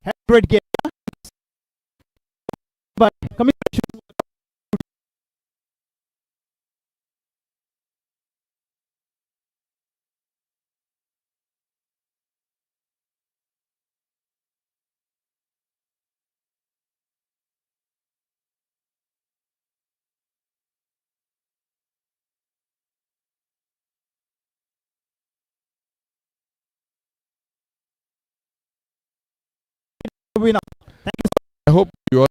Had a great game. But coming back to the winner. I hope you all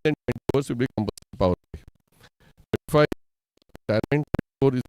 and 20 overs will be compulsory power play. 25 retirement, 24 is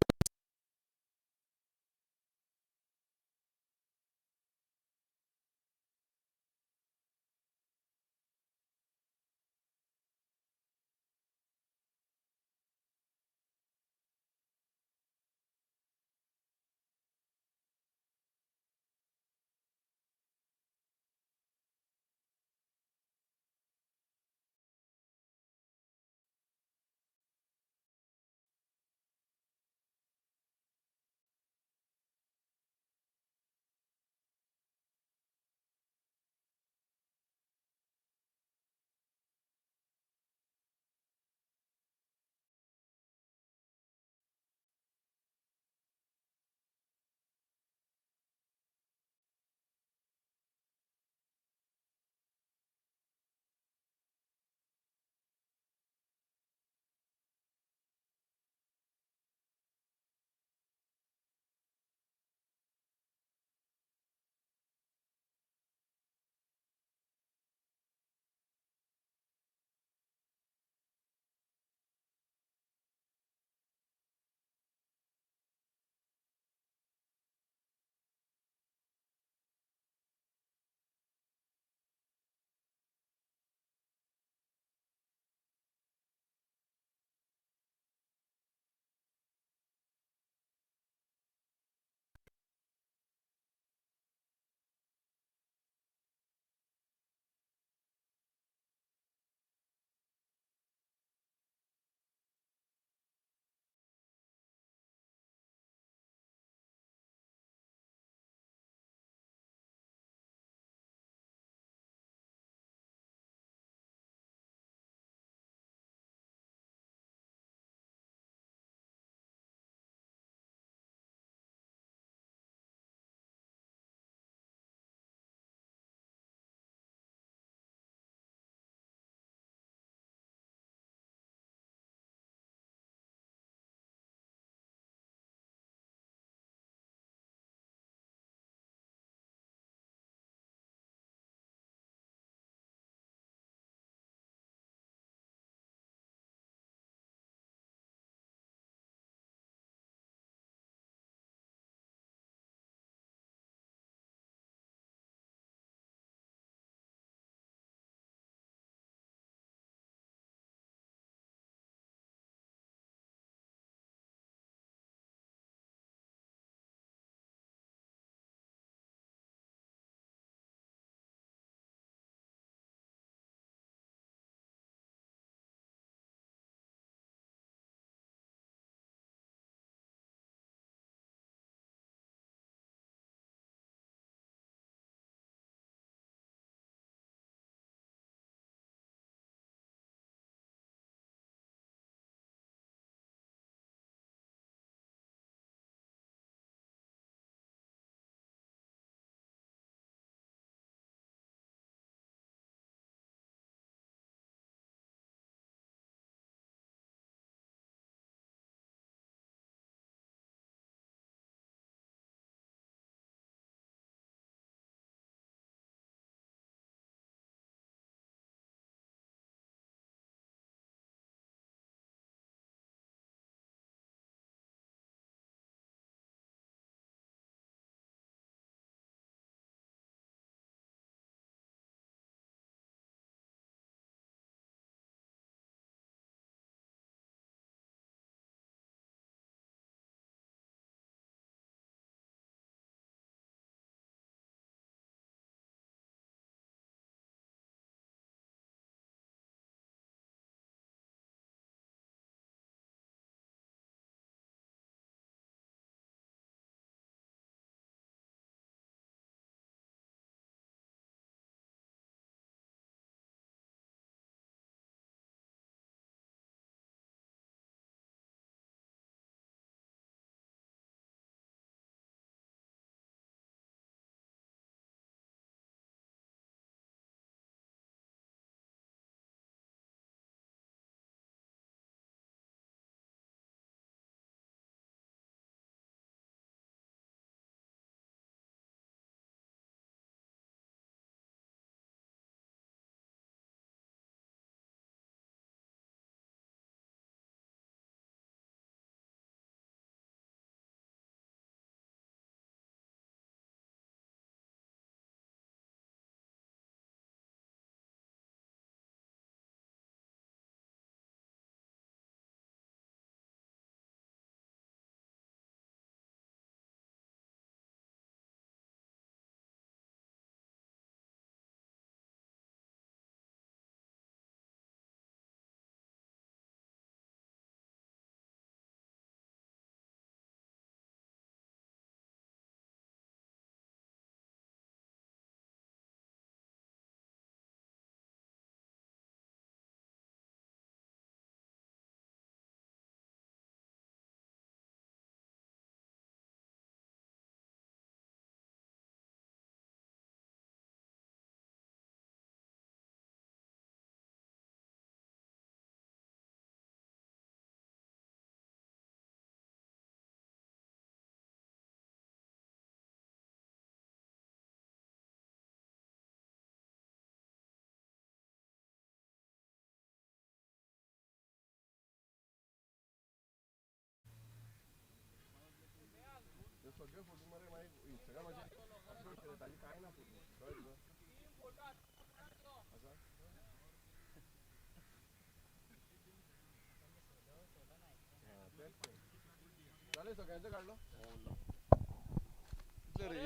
झाले सगळ्यांचं काढलं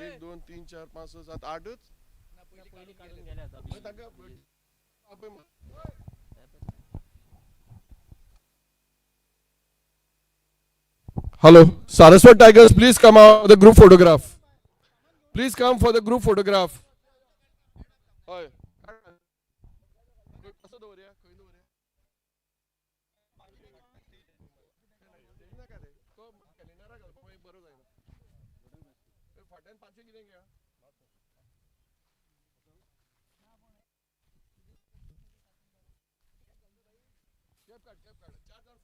एक दोन तीन चार पाच सहा सात आठच Hello, Saraswat Tigers, please come out for the group photograph. Please come for the group photograph. Hoy. कसं दवरया खंय दवरया नाका रे तो कॅलेंडरा घालपाक मागीर बरो जायना फाटल्यान पांचशे कितें घेया कॅप काड चार जाण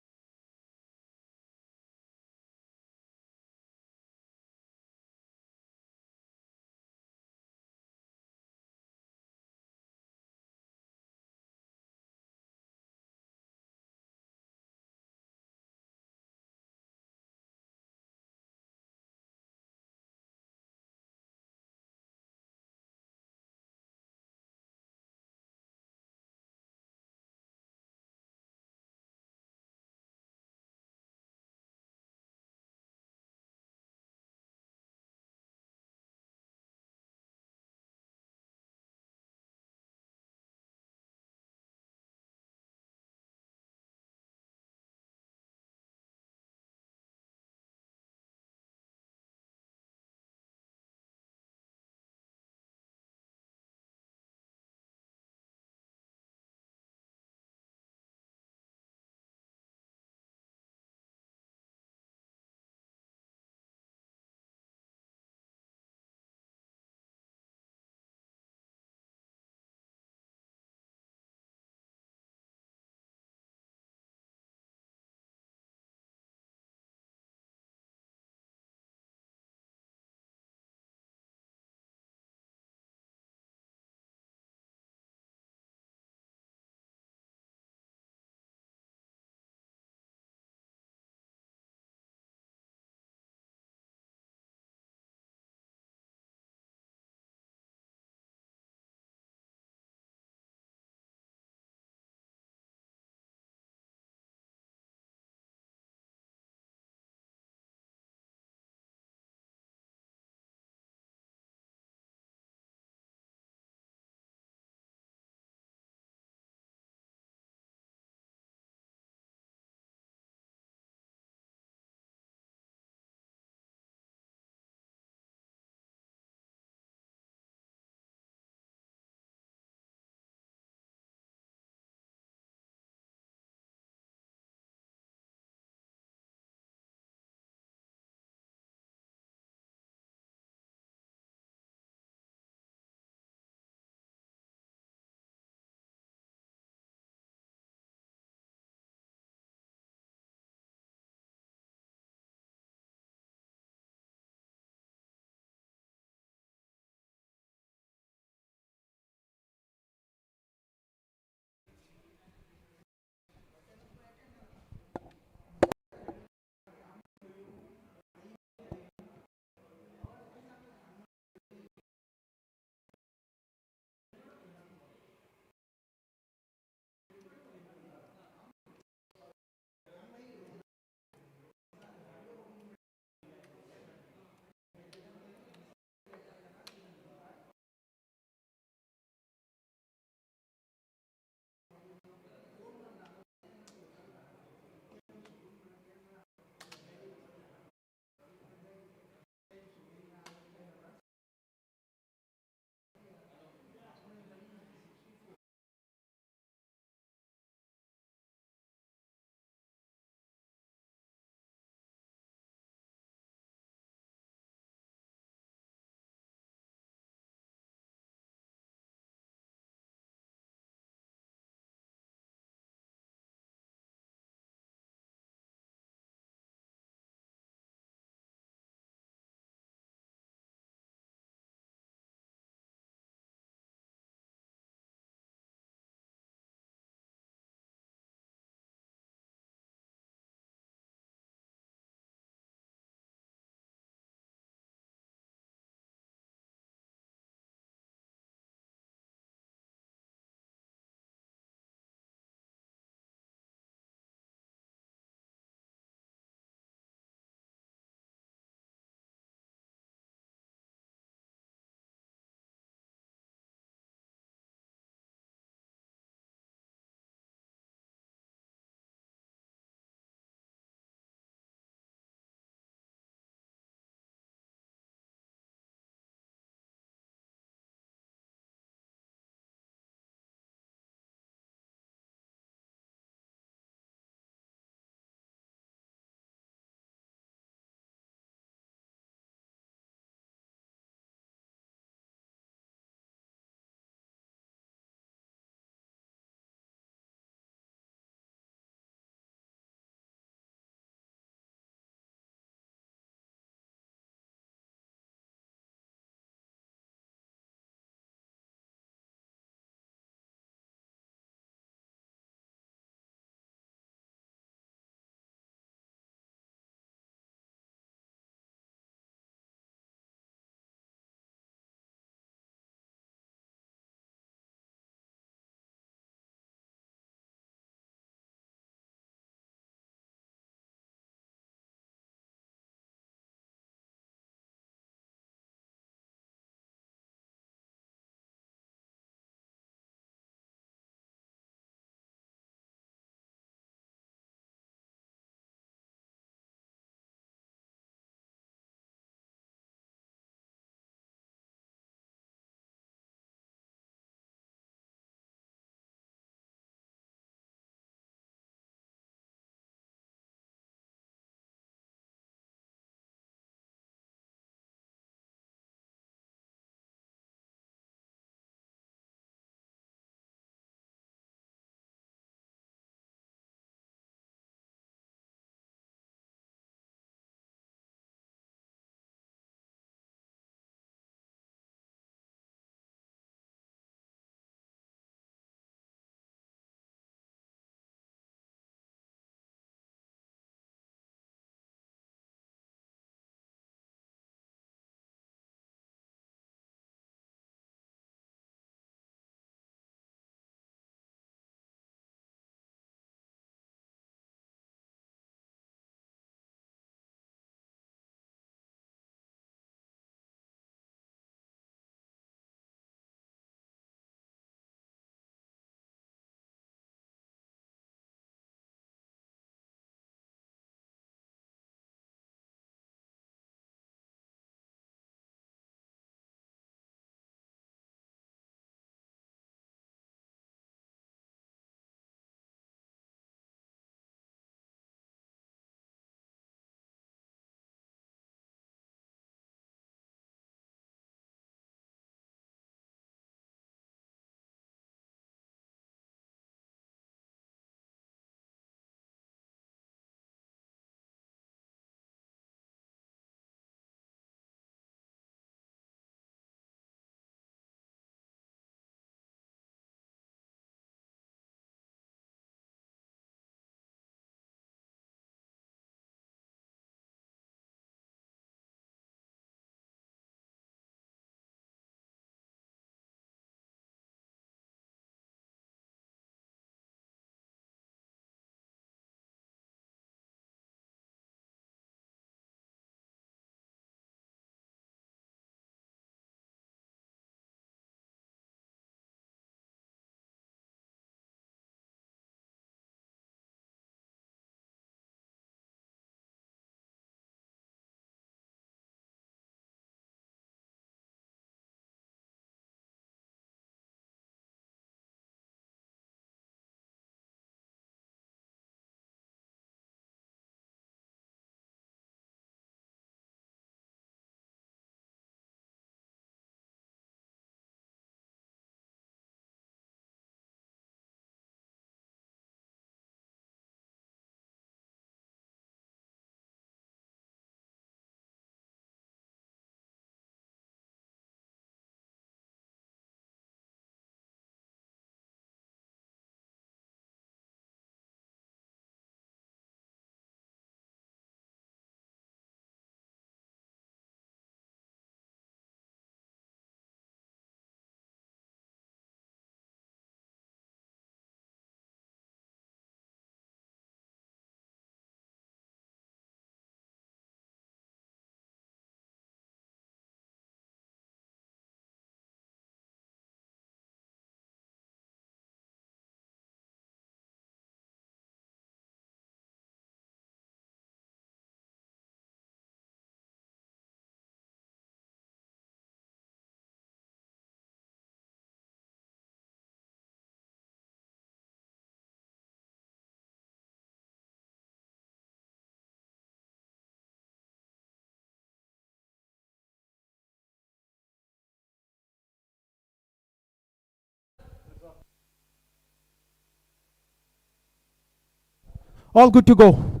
All good to go.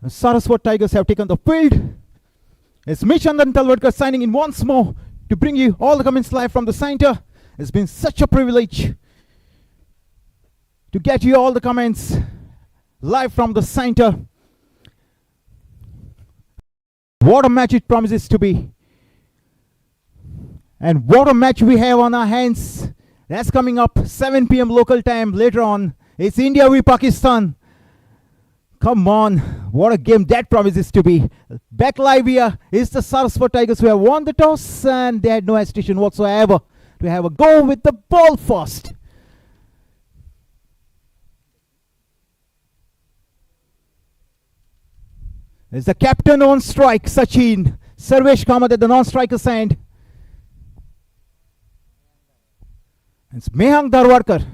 Saraswat Tigers have taken the field. It's Mishandan Talwadkar signing in once more to bring you all the comments live from the center. It's been such a privilege to get you all the comments live from the center. What a match it promises to be. And what a match we have on our hands. That's coming up 7 p.m. local time later on. It's India v Pakistan. Come on, what a game that promises to be. Back live here is the Saraswat Tigers who have won the toss and they had no hesitation whatsoever to have a go with the ball first. There's the captain on strike, Sachin. Sarvesh Kamath at the non-striker's end. It's Mehang Darwadkar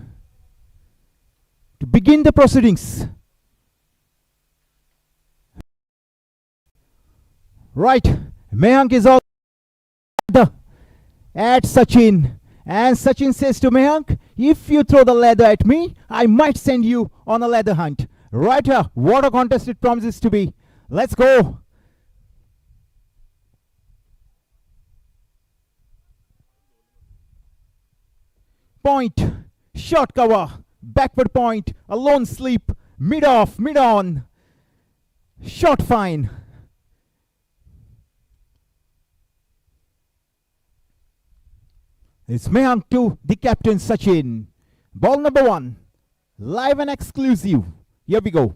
to begin the proceedings. Right, Mehang is all at Sachin. And Sachin says to Mehang, if you throw the leather at me, I might send you on a leather hunt. Right, what a contest it promises to be. Let's go. Point, short cover, backward point, a lone sleep, mid off, mid on, short fine. It's Mehang to the captain Sachin. Ball number 1, live and exclusive. Here we go.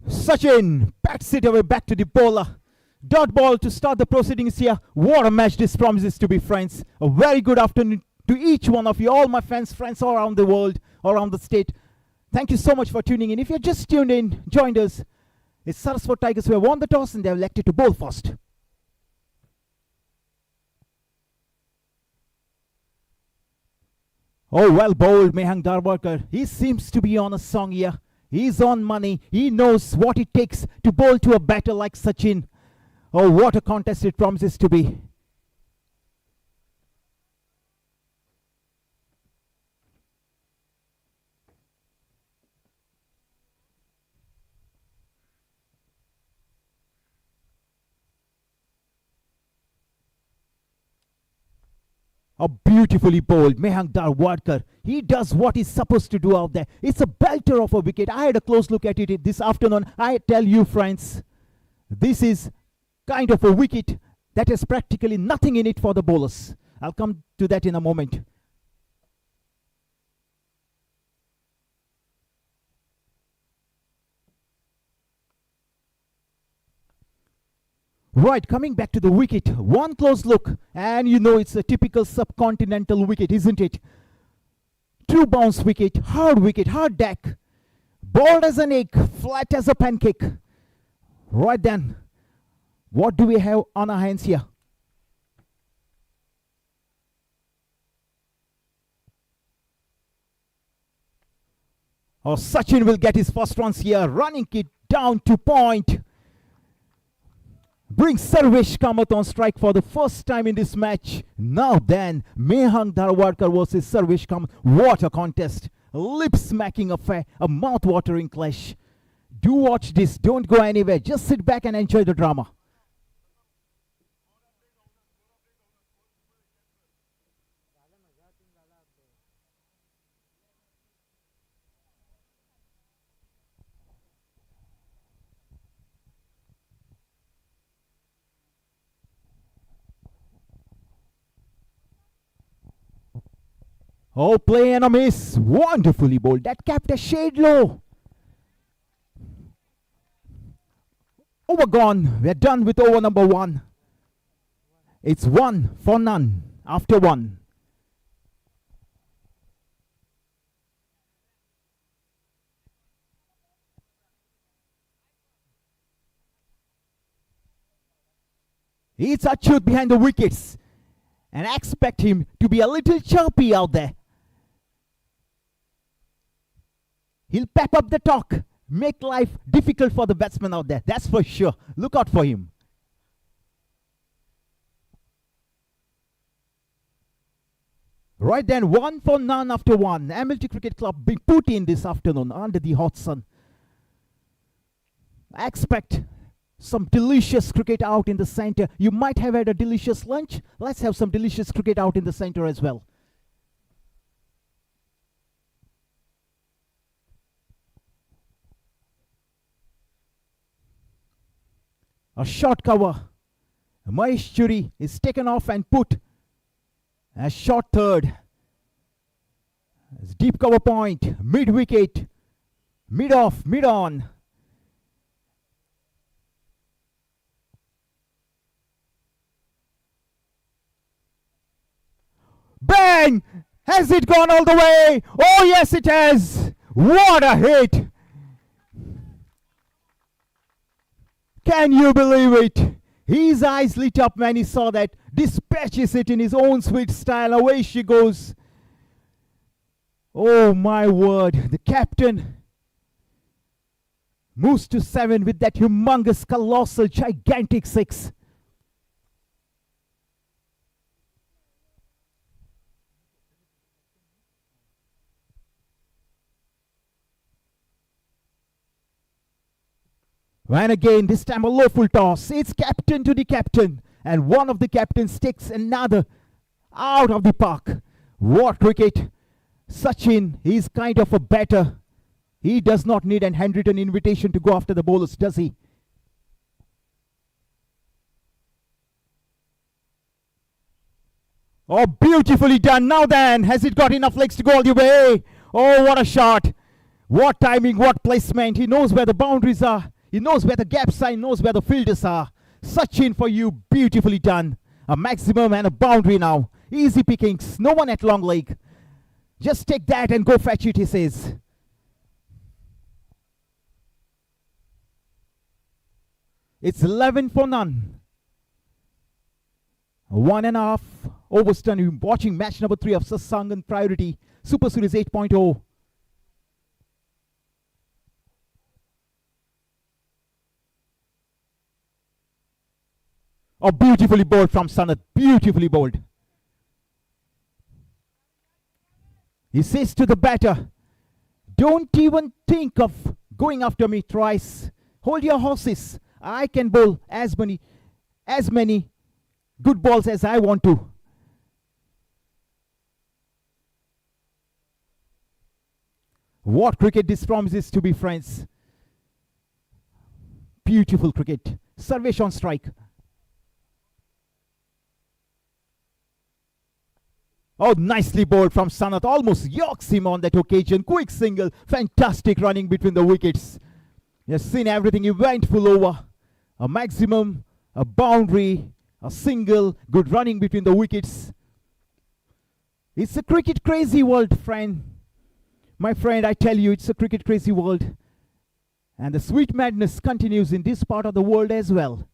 Sachin bats it away back to the bowler. Dot ball to start the proceedings here. What a match this promises to be, friends. A very good afternoon to each one of you, all my friends all around the world, around the state. Thank you so much for tuning in. If you're just tuned in, joined us, it's Saraswat Tigers who have won the toss and they're elected to bowl first. Oh, well bowled, Mehang Darwadkar. He seems to be on a song here. He's on money. He knows what it takes to bowl to a batter like Sachin. Oh, what a contest it promises to be. A beautifully bowled Mehang Darwadkar. He does what he's supposed to do out there. It's a belter of a wicket. I had a close look at it this afternoon. I tell you, friends, this is kind of a wicket that has practically nothing in it for the bowlers. I'll come to that in a moment. Right, coming back to the wicket, one close look, and you know it's a typical subcontinental wicket, isn't it? True bounce wicket, hard deck, bold as an egg, flat as a pancake. Right then, what do we have on our hands here? Oh, Sachin will get his first runs here, running it down to point. Brings Sarvesh Kamath on strike for the first time in this match. Now then, Mehang Darwadkar versus Sarvesh Kamath. What a contest. Lip-smacking affair, a mouth-watering clash. Do watch this, don't go anywhere. Just sit back and enjoy the drama. Oh, play and a miss. Wonderfully bowled. That kept a shade low. Over gone. We're done with over number 1. It's 1 for none after 1. It's Achut behind the wickets. And I expect him to be a little chirpy out there. He'll pep up the talk. Make life difficult for the batsman out there. That's for sure. Look out for him. Right then, 1 for none after 1. MLT Cricket Club being put in this afternoon under the hot sun. I expect some delicious cricket out in the center. You might have had a delicious lunch. Let's have some delicious cricket out in the center as well. A short cover. Mahesh Churi is taken off and put as short third. As deep cover point, mid wicket, mid off, mid on. Bang! Has it gone all the way? Oh yes it has! What a hit! Can you believe it? His eyes lit up when he saw that. Dispatches it in his own sweet style. Away she goes. Oh my word. The captain moves to 7 with that humongous, colossal, gigantic 6. And again, this time a low full toss. It's captain to the captain. And one of the captains takes another out of the park. What cricket. Sachin, he's kind of a batter. He does not need an handwritten invitation to go after the bowlers, does he? Oh, beautifully done. Now then, has it got enough legs to go all the way? Oh, what a shot. What timing, what placement. He knows where the boundaries are. He knows where the gaps are. He knows where the fielders are. Sachin for you, beautifully done. A maximum and a boundary now. Easy pickings, no one at long leg. Just take that and go fetch it, he says. It's 11 for none. 1.5 overs done. You're watching match number 3 of Sarsangan Priority Super Series 8.0. Oh, beautifully bowled from Sanat. Beautifully bowled. He says to the batter, don't even think of going after me twice. Hold your horses. I can bowl as many good balls as I want to. What cricket this promises to be, friends. Beautiful cricket. Sarvesh on strike. Oh, nicely bowled from Sanat. Almost yorks him on that occasion. Quick single. Fantastic running between the wickets. You've seen everything. He went full over. A maximum, a boundary, a single. Good running between the wickets. It's a cricket crazy world, friend. My friend, I tell you, it's a cricket crazy world. And the sweet madness continues in this part of the world as well.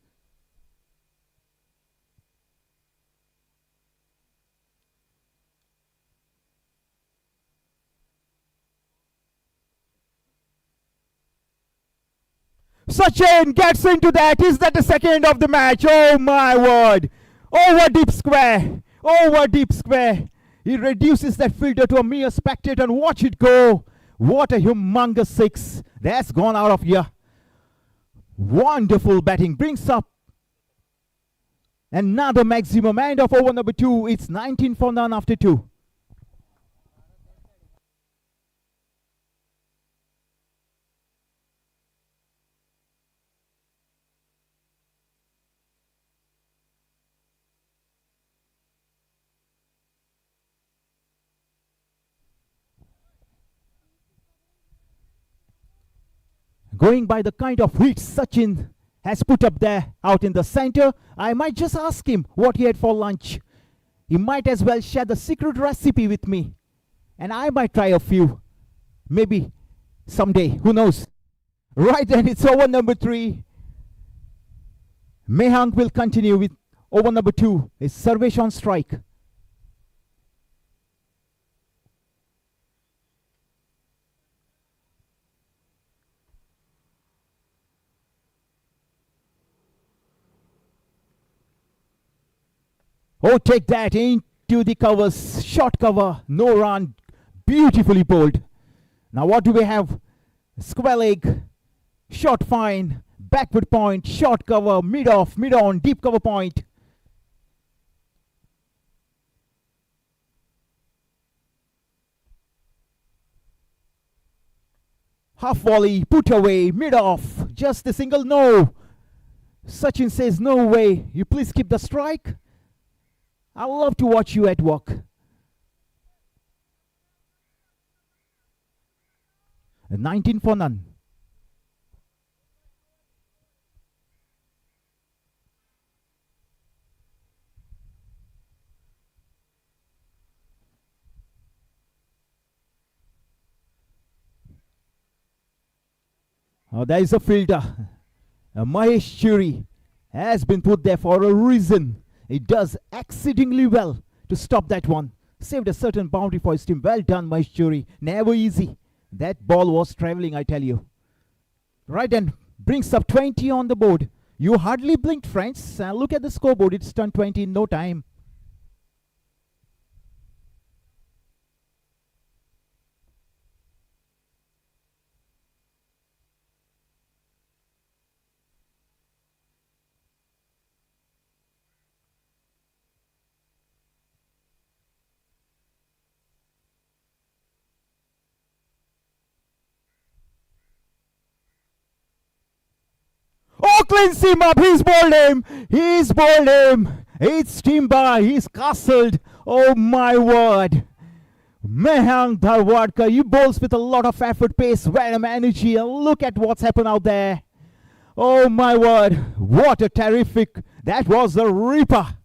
Sachin gets into that. Is that the second of the match? Oh my word. Over deep square. Over deep square. He reduces that fielder to a mere spectator and watch it go. What a humongous 6. That's gone out of here. Wonderful batting. Brings up another maximum. End of over number 2. It's 19 for none after 2. Going by the kind of hits Sachin has put up there out in the center. I might just ask him what he had for lunch. He might as well share the secret recipe with me, and I might try a few. Maybe someday, who knows? Right then, it's over number 3. Mehank will continue with over number 2. Is Sarvesh on strike? Oh, take that into the covers. Short cover, no run. Beautifully bowled. Now what do we have? Square leg, short fine, backward point, short cover, mid off, mid on, deep cover point. Half volley, put away, mid off, just a single no. Sachin says no way. You please keep the strike. I love to watch you at work. 19 for none. Oh, there is a fielder. Mahesh Churi has been put there for a reason. It does exceedingly well to stop that one. Saved a certain boundary for his team. Well done, Mahesh Churi. Never easy. That ball was traveling, I tell you. Right then, brings up 20 on the board. You hardly blinked, friends. Look at the scoreboard. It's turned 20 in no time. Oh, cleans him up. He's bowled him. He's bowled him. It's Timber. He's castled. Oh, my word. Mehank Dharwadkar, he bowls with a lot of effort, pace, venom, energy. And look at what's happened out there. Oh, my word. What a terrific. That was a ripper.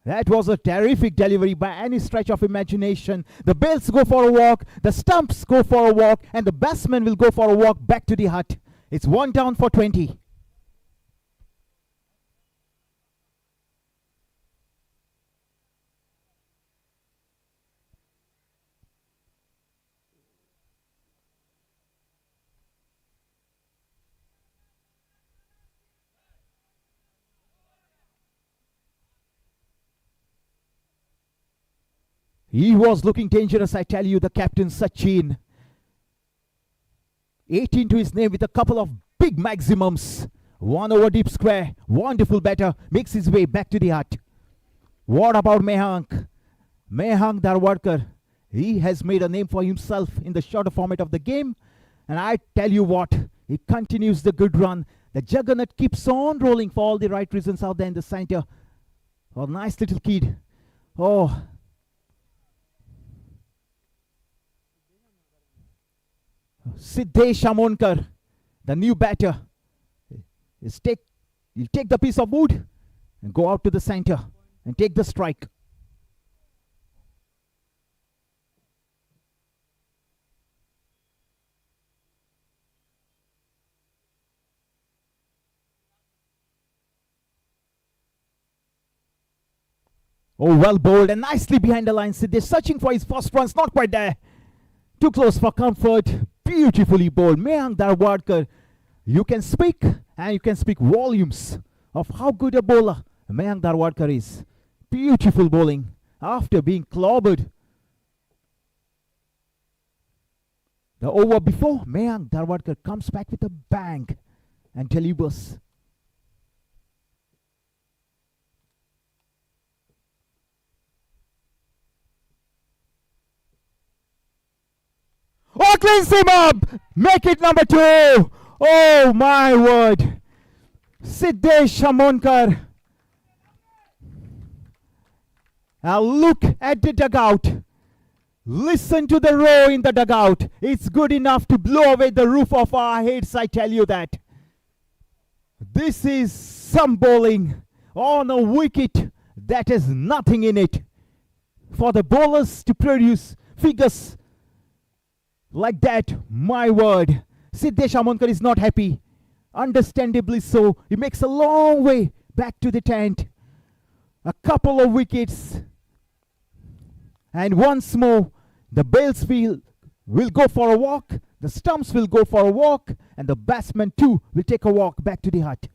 That was a terrific delivery by any stretch of imagination. The bails go for a walk. The stumps go for a walk. And the batsman will go for a walk back to the hut. It's 1 down for 20. He was looking dangerous, I tell you, the captain Sachin. 18 to his name with a couple of big maximums. 1 over deep square. Wonderful batter. Makes his way back to the hut. What about Mehank? Mehank Dharwadkar. He has made a name for himself in the shorter format of the game. And I tell you what, he continues the good run. The juggernaut keeps on rolling for all the right reasons out there in the center. Oh, nice little kid. Oh, Siddesh Amonkar, the new batter, he'll take the piece of wood and go out to the center and take the strike. Oh, well bowled and nicely behind the line. Siddesh searching for his first runs, not quite there. Too close for comfort. Beautifully bowled. Mehank Dharwadkar. You can speak and you can speak volumes of how good a bowler Mehank Dharwadkar is. Beautiful bowling after being clobbered. The over before, Mehank Dharwadkar comes back with a bang and delivers. Oh, cleans him up! Make it number 2! Oh, my word! Siddesh Amonkar. Now look at the dugout. Listen to the roar in the dugout. It's good enough to blow away the roof of our heads, I tell you that. This is some bowling on a wicket that has nothing in it. For the bowlers to produce figures like that, my word, Siddesh Amankar is not happy. Understandably so. He makes a long way back to the tent. A couple of wickets. And once more, the bails will go for a walk. The stumps will go for a walk. And the batsman too will take a walk back to the hut.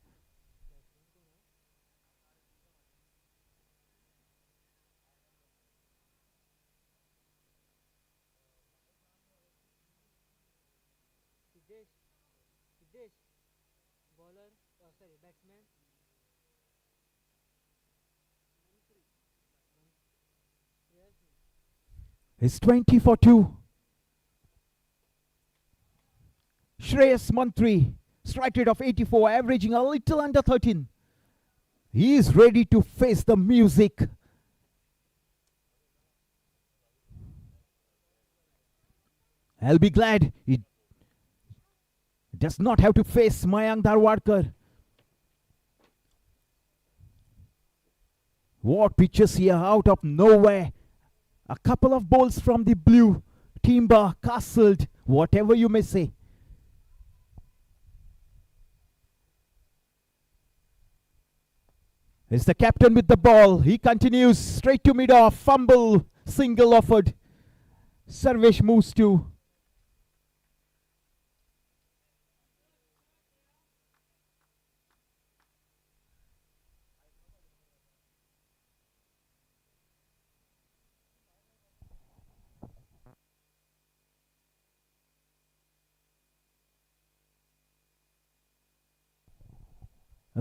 It's 20 for 2. Shreyas Mantri, strike rate of 84, averaging a little under 13. He is ready to face the music. I'll be glad he does not have to face Mayank Dharwadkar. What pitches here out of nowhere. A couple of balls from the blue. Timber, castled, whatever you may say. It's the captain with the ball. He continues straight to mid-off. Fumble, single offered. Sarvesh moves to.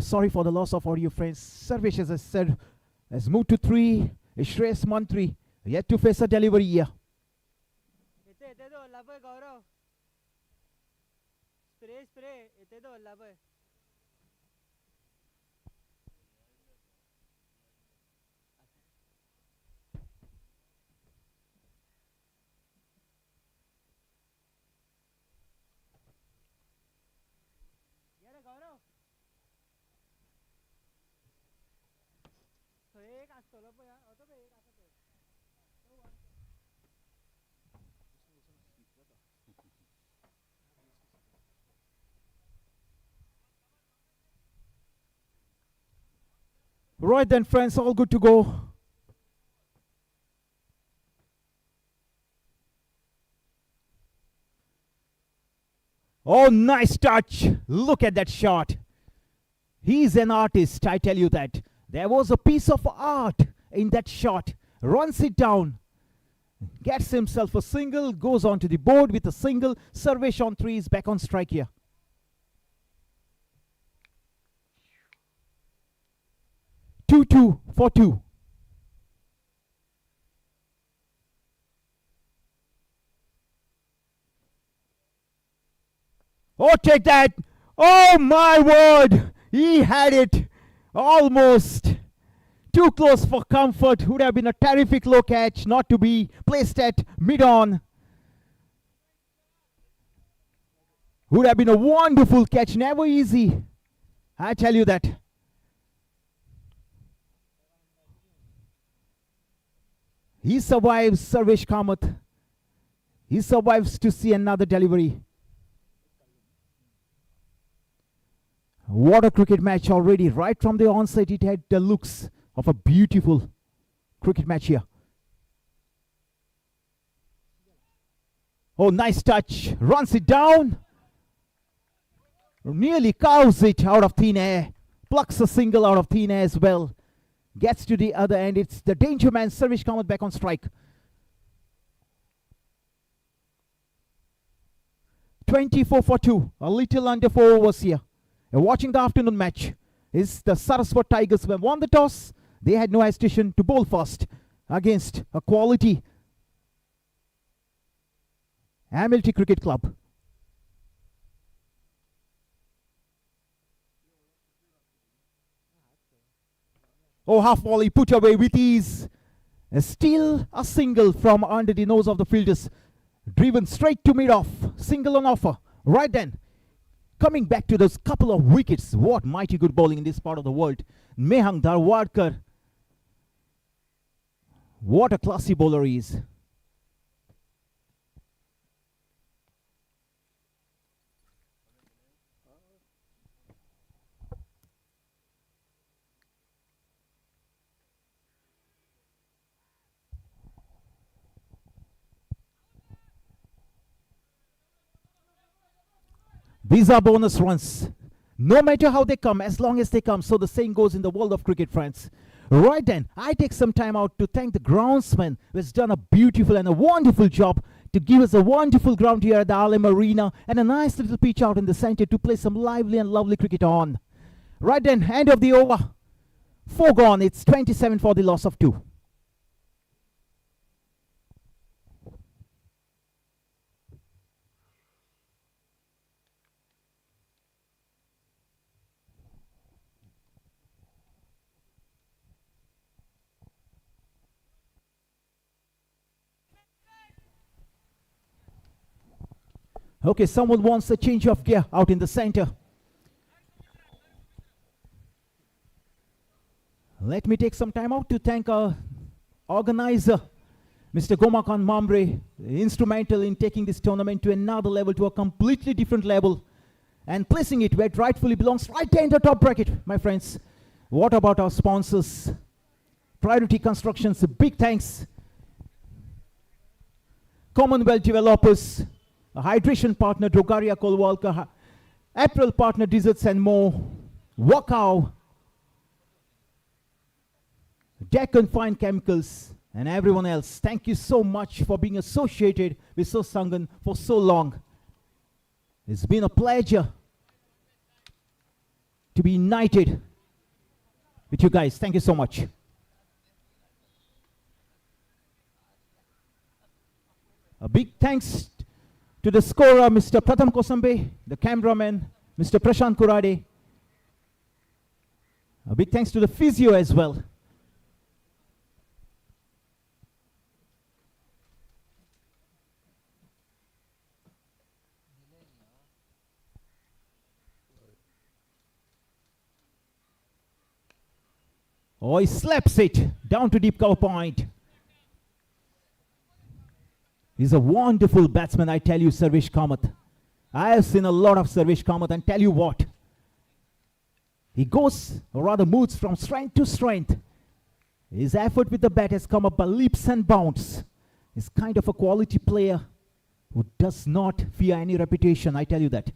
Sorry for the loss of audio, friends. Sarvesh, as I said, has moved to 3. Shreyas Mantri yet to face a delivery here. Right then, friends, all good to go. Oh, nice touch. Look at that shot. He's an artist, I tell you that. There was a piece of art in that shot. Runs it down. Gets himself a single. Goes onto the board with a single. Sarvesh on 3 is back on strike here. Two for 2. Oh, take that. Oh, my word. He had it. Almost. Too close for comfort. Would have been a terrific low catch. Not to be placed at mid-on. Would have been a wonderful catch. Never easy. I tell you that. He survives, Sarvesh Kamath. He survives to see another delivery. What a cricket match already. Right from the onset, it had the looks of a beautiful cricket match here. Oh, nice touch. Runs it down. Nearly cows it out of thin air. Plucks a single out of thin air as well. Gets to the other end. It's the danger man, Sarvesh Kamath, back on strike. 24 for 2. A little under 4 overs here. And watching the afternoon match is the Saraswat Tigers who have won the toss. They had no hesitation to bowl first against a quality Amity Cricket Club. Oh, half volley put away with ease. Still a single from under the nose of the fielders. Driven straight to mid-off. Single on offer. Right then. Coming back to those couple of wickets, what mighty good bowling in this part of the world. Mehang Dharwadkar, what a classy bowler he is. These are bonus runs. No matter how they come, as long as they come. So the saying goes in the world of cricket, friends. Right then, I take some time out to thank the groundsman who has done a beautiful and a wonderful job to give us a wonderful ground here at the Alem Arena and a nice little pitch out in the center to play some lively and lovely cricket on. Right then, end of the over. 4 gone. It's 27 for the loss of 2. Okay, someone wants a change of gear out in the center. Let me take some time out to thank our organizer, Mr. Gomakhan Mambre, instrumental in taking this tournament to another level, to a completely different level, and placing it where it rightfully belongs, right there in the top bracket, my friends. What about our sponsors? Priority Constructions, a big thanks. Commonwealth Developers, a hydration partner, Drogaria Kolwalka, apparel partner, Desserts and More, Wakao, Deccan Fine Chemicals, and everyone else. Thank you so much for being associated with Sarsangan for so long. It's been a pleasure to be united with you guys. Thank you so much. A big thanks to the scorer, Mr. Pratham Kosambe, the cameraman, Mr. Prashant Kurade. A big thanks to the physio as well. Oh, he slaps it down to deep cover point. He's a wonderful batsman, I tell you, Sarvesh Kamath. I have seen a lot of Sarvesh Kamath, and tell you what, he goes, or rather moves from strength to strength. His effort with the bat has come up by leaps and bounds. He's kind of a quality player who does not fear any reputation, I tell you that.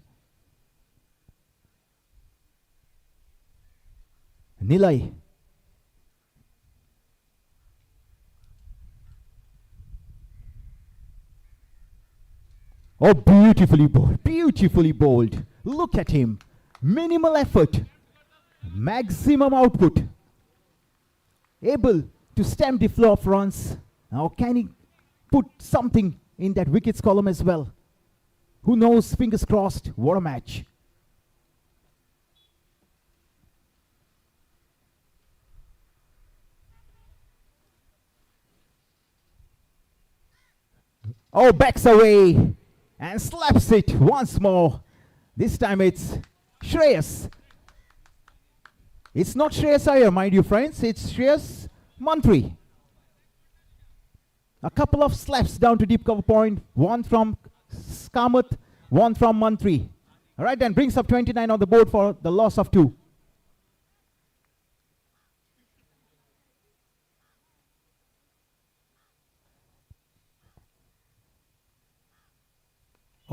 Nilay. Oh, beautifully bowled, beautifully bowled. Look at him. Minimal effort, maximum output. Able to stem the flow of runs. Now can he put something in that wickets column as well? Who knows, fingers crossed. What a match. Oh, backs away and slaps it once more. This time it's Shreyas. It's not Shreyas Iyer, mind you friends. It's Shreyas Mantri. A couple of slaps down to deep cover point. One from Kamath, one from Mantri. All right, then brings up 29 on the board for the loss of 2.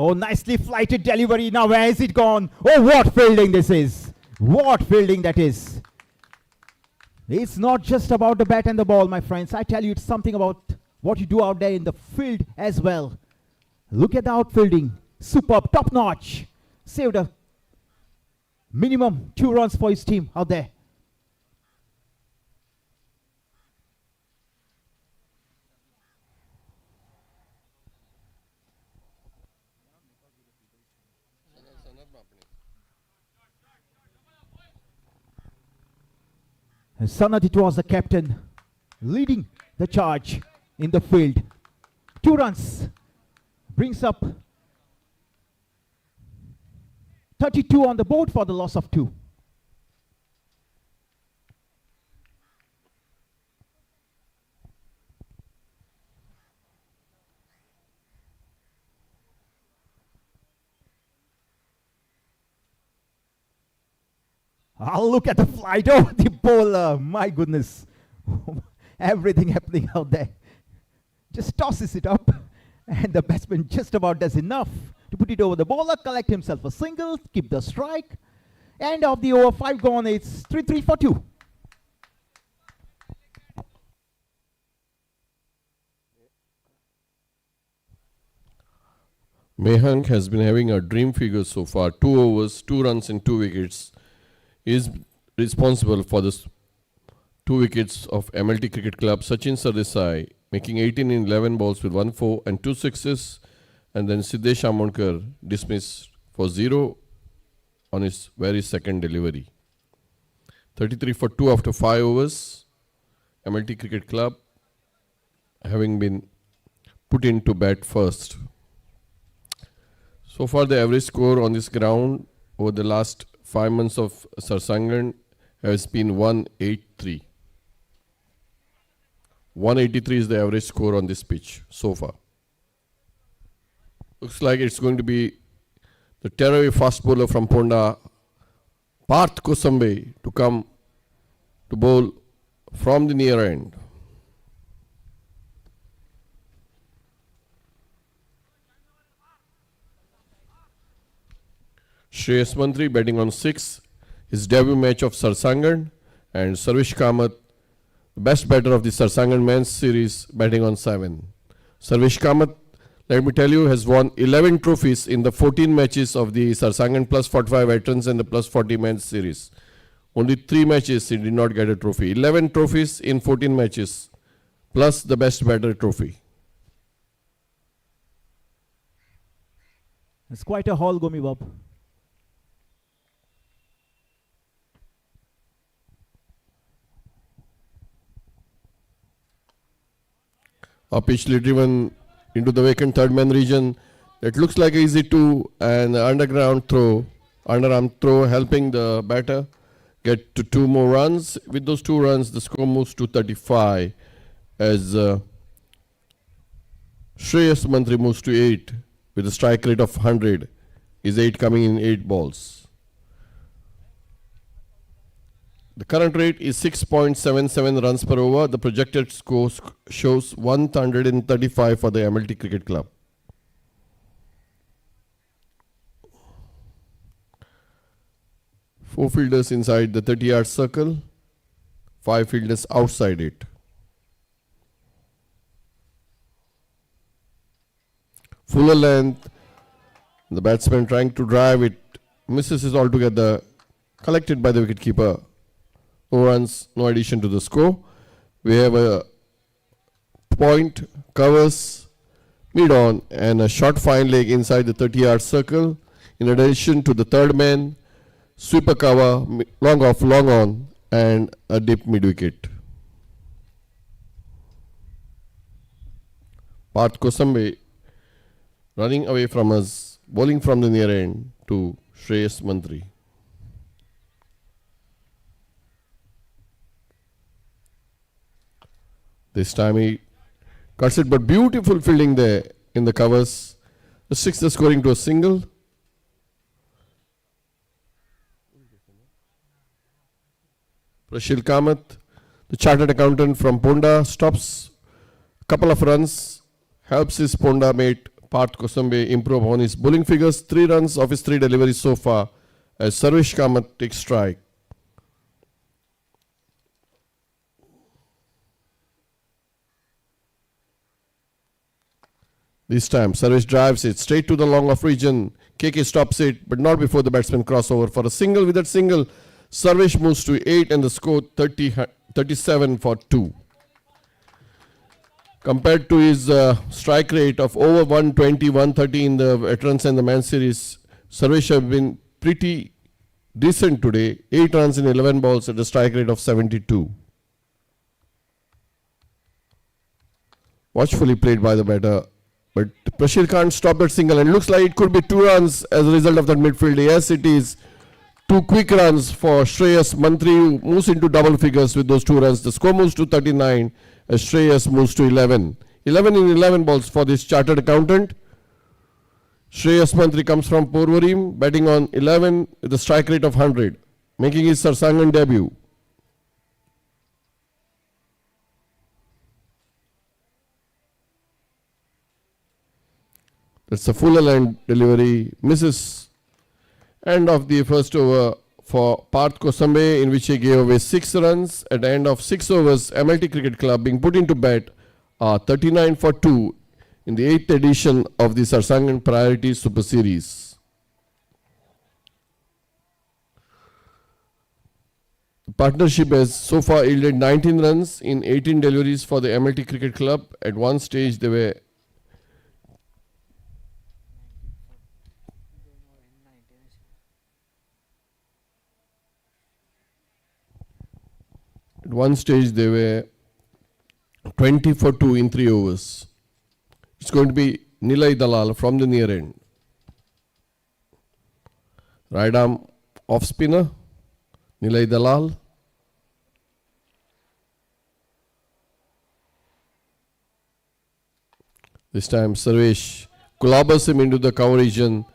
Oh, nicely flighted delivery. Now where is it gone? Oh, what fielding this is. What fielding that is. It's not just about the bat and the ball, my friends. I tell you, it's something about what you do out there in the field as well. Look at the outfielding. Superb, top notch. Saved a minimum 2 runs for his team out there. Sanat, it was the captain leading the charge in the field. 2 runs brings up 32 on the board for the loss of 2. Look at the flight over the bowler. My goodness. Everything happening out there. Just tosses it up. And the batsman just about does enough to put it over the bowler, collect himself a single, keep the strike. End of the over, 5 gone. It's 3-3 for 2. Mehank has been having a dream figure so far. 2 overs, 2 runs and 2 wickets. He is responsible for the 2 wickets of MLT Cricket Club. Sachin Sardesai making 18 in 11 balls with 1 4 and 2 sixes. And then Siddesh Amonkar dismissed for 0 on his very second delivery. 33 for 2 after 5 overs. MLT Cricket Club having been put into bat first. So far the average score on this ground over the last 5 months of Sarsangan has been 183. 183 is the average score on this pitch so far. Looks like it's going to be the tearaway fast bowler from Ponda, Parth Kosambe, to come to bowl from the near end. Shreyas Mantri batting on 6, his debut match of Sarsangan, and Sarvish Kamath, the best batter of the Sarsangan men's series, batting on 7. Sarvish Kamath, let me tell you, has won 11 trophies in the 14 matches of the Sarsangan plus 45 veterans and the plus 40 men's series. Only 3 matches he did not get a trophy. 11 trophies in 14 matches, plus the best batter trophy. It's quite a haul, Gomi Bob. A pitchly driven into the vacant third man region. It looks like easy 2 and underarm throw helping the batter get to 2 more runs. With those 2 runs, the score moves to 35 as Shreyas Mantri moves to 8 with a strike rate of 100. Is 8 coming in 8 balls. The current rate is 6.77 runs per over. The projected score shows 135 for the MLT Cricket Club. Four fielders inside the 30-yard circle, 5 fielders outside it. Fuller length, the batsman trying to drive it, misses it altogether, collected by the wicketkeeper. No runs, no addition to the score. We have a point, covers, mid-on, and a short fine leg inside the 30-yard circle. In addition to the third man, sweeper cover, long off, long on, and a dip mid-wicket. Parth Kosambe running away from us, bowling from the near end to Shreyas Mantri. This time he cuts it, but beautiful fielding there in the covers. The 6th scoring to a single. Prashil Kamath, the chartered accountant from Ponda, stops a couple of runs, helps his Ponda mate Parth Kosambe improve on his bowling figures. 3 runs of his 3 deliveries so far as Sarvish Kamath takes strike. This time, Sarvish drives it straight to the long off region. KK stops it, but not before the batsman crossover for a single. With that single, Sarvish moves to 8 and the score 37 for 2. Compared to his strike rate of over 120, 130 in the veterans and the man series, Sarvish have been pretty decent today. 8 runs in 11 balls at a strike rate of 72. Watchfully played by the batter But Prashir can't stop that single, and looks like it could be 2 runs as a result of that midfield. Yes, it is. 2 quick runs for Shreyas Mantri, who moves into double figures with those 2 runs. The score moves to 39 as Shreyas moves to 11. 11 in 11 balls for this chartered accountant. Shreyas Mantri comes from Porvorim, batting on 11 with a strike rate of 100, making his Sarsangan debut. That's a full line delivery. Misses. End of the first over for Parth Kosambe, in which he gave away 6 runs. At the end of 6 overs, MLT Cricket Club being put into bat 39 for 2 in the 8th edition of the Sarsangan Priority Super Series. The partnership has so far yielded 19 runs in 18 deliveries for the MLT Cricket Club. At one stage, they were At one stage, they were 20 for 2 in 3 overs. It's going to be Nilay Dalal from the near end. Right arm off spinner, Nilay Dalal. This time, Sarvesh clobbers him into the cover region.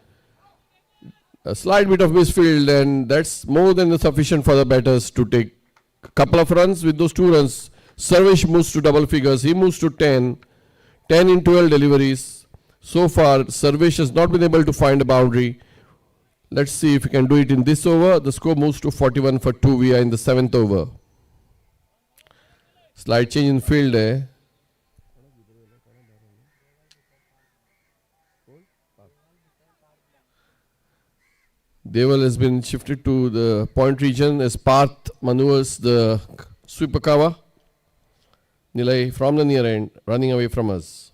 A slight bit of misfield, and that's more than sufficient for the batters to take a couple of runs. With those 2 runs, Sarvesh moves to double figures. He moves to 10. 10 in 12 deliveries. So far, Sarvesh has not been able to find a boundary. Let's see if he can do it in this over. The score moves to 41 for 2. We are in the 7th over. Slight change in field. Deval has been shifted to the point region as Parth maneuvers the sweeper cover. Nilay from the near end, running away from us.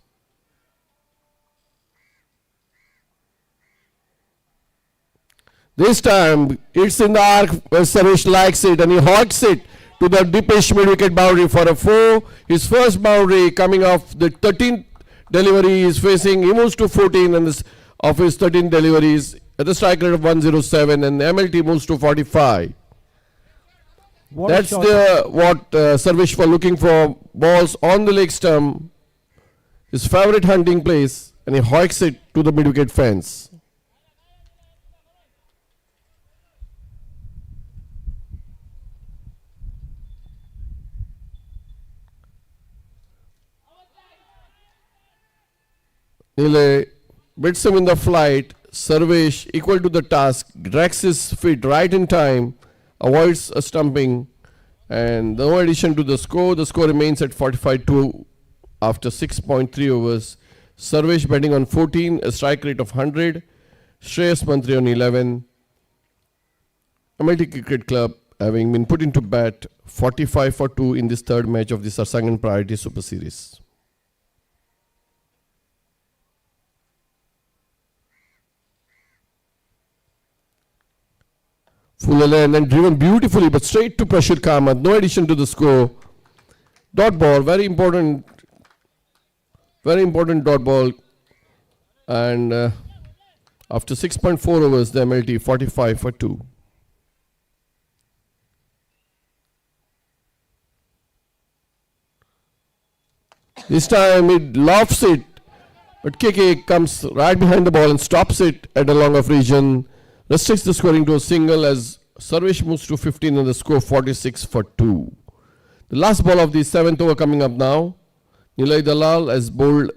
This time, it's in the arc where Sarvesh likes it, and he hogs it to the deepish mid-wicket boundary for a 4. His first boundary coming off the 13th delivery is facing. He moves to 14 and this, of his 13 deliveries at the strike rate of 107, and MLT moves to 45. That's what Sarvesh for looking for. Balls on the leg stump, his favorite hunting place, and he hoiks it to the mid-wicket fence. Nilay beats him in the flight. Sarvesh, equal to the task, drags his feet right in time, avoids a stumping, and no addition to the score. The score remains at 45-2 after 6.3 overs. Sarvesh batting on 14, a strike rate of 100. Shreyas Mantri on 11. MLT Cricket Club having been put into bat 45 for 2 in this 3rd match of the Sarsangan Priority Super Series. Full lane and driven beautifully, but straight to Prashir Kamath. No addition to the score. Dot ball, very important dot ball. And after 6.4 overs, the MLT 45 for 2. This time it lofts it, but KK comes right behind the ball and stops it at a long off region. Restricts the scoring to a single as Sarvesh moves to 15 and the score 46 for 2. The last ball of the 7th over coming up now. Nilay Dalal has bowled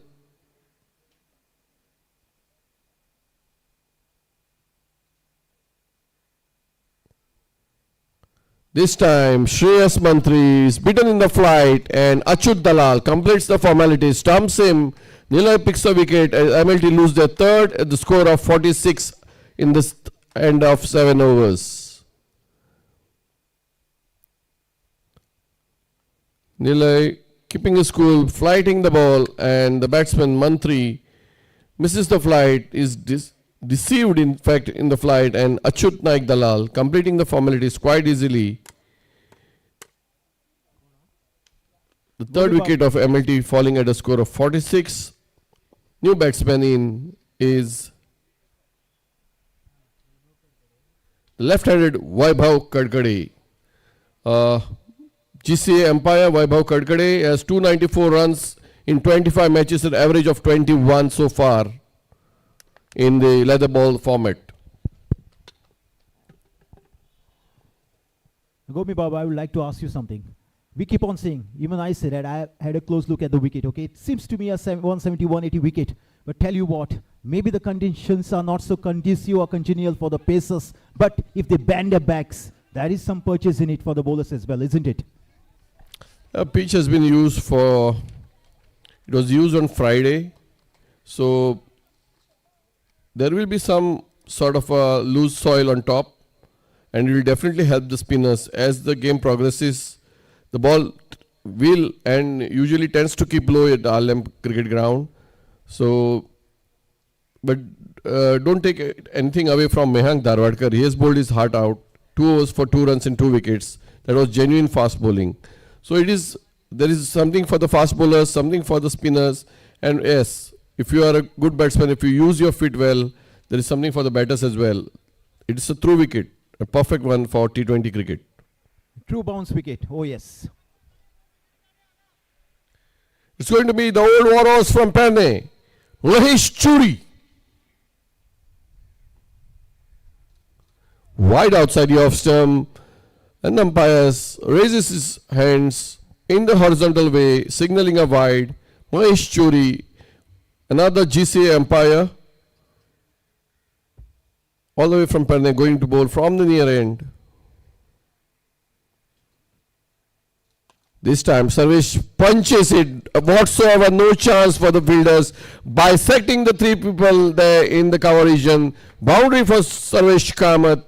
this time. Shreyas Mantri is beaten in the flight, and Achut Dalal completes the formalities, stumps him. Nilay picks a wicket as MLT lose their 3rd at the score of 46 in this end of 7 overs. Nilay keeping his cool, flighting the ball, and the batsman Mantri misses the flight, is deceived in fact in the flight, and Achut Naik Dalal completing the formalities quite easily. The 3rd wicket of MLT falling at a score of 46. New batsman in is left-handed Vaibhav Kadkade. GCA umpire Vaibhav Kadkade has 294 runs in 25 matches, an average of 21 so far in the leather ball format. Gomi Baba, I would like to ask you something. We keep on saying, even I said that I had a close look at the wicket, okay? It seems to me a 170, 180 wicket. But tell you what, maybe the conditions are not so conducive or congenial for the pacers. But if they bend their backs, there is some purchase in it for the bowlers as well, isn't it? A pitch has been used for, it was used on Friday. So there will be some sort of a loose soil on top. And it will definitely help the spinners. As the game progresses, the ball will and usually tends to keep low at the Harlem cricket ground. So, but don't take anything away from Mehank Dharwadkar. He has bowled his heart out. 2 overs for 2 runs and 2 wickets. That was genuine fast bowling. So there is something for the fast bowlers, something for the spinners. And yes, if you are a good batsman, if you use your feet well, there is something for the batters as well. It is a through wicket. A perfect one for T20 cricket. True bounce wicket. Oh, yes. It's going to be the old warhorse from Pune, Mahesh Churi. Wide outside the off stump, and the umpires raises his hands in the horizontal way, signaling a wide. Mahesh Churi, another GCA umpire, all the way from Pune, going to bowl from the near end. This time Sarvesh punches it whatsoever, no chance for the fielders, bisecting the 3 people there in the cover region. Boundary for Sarvesh Kamath.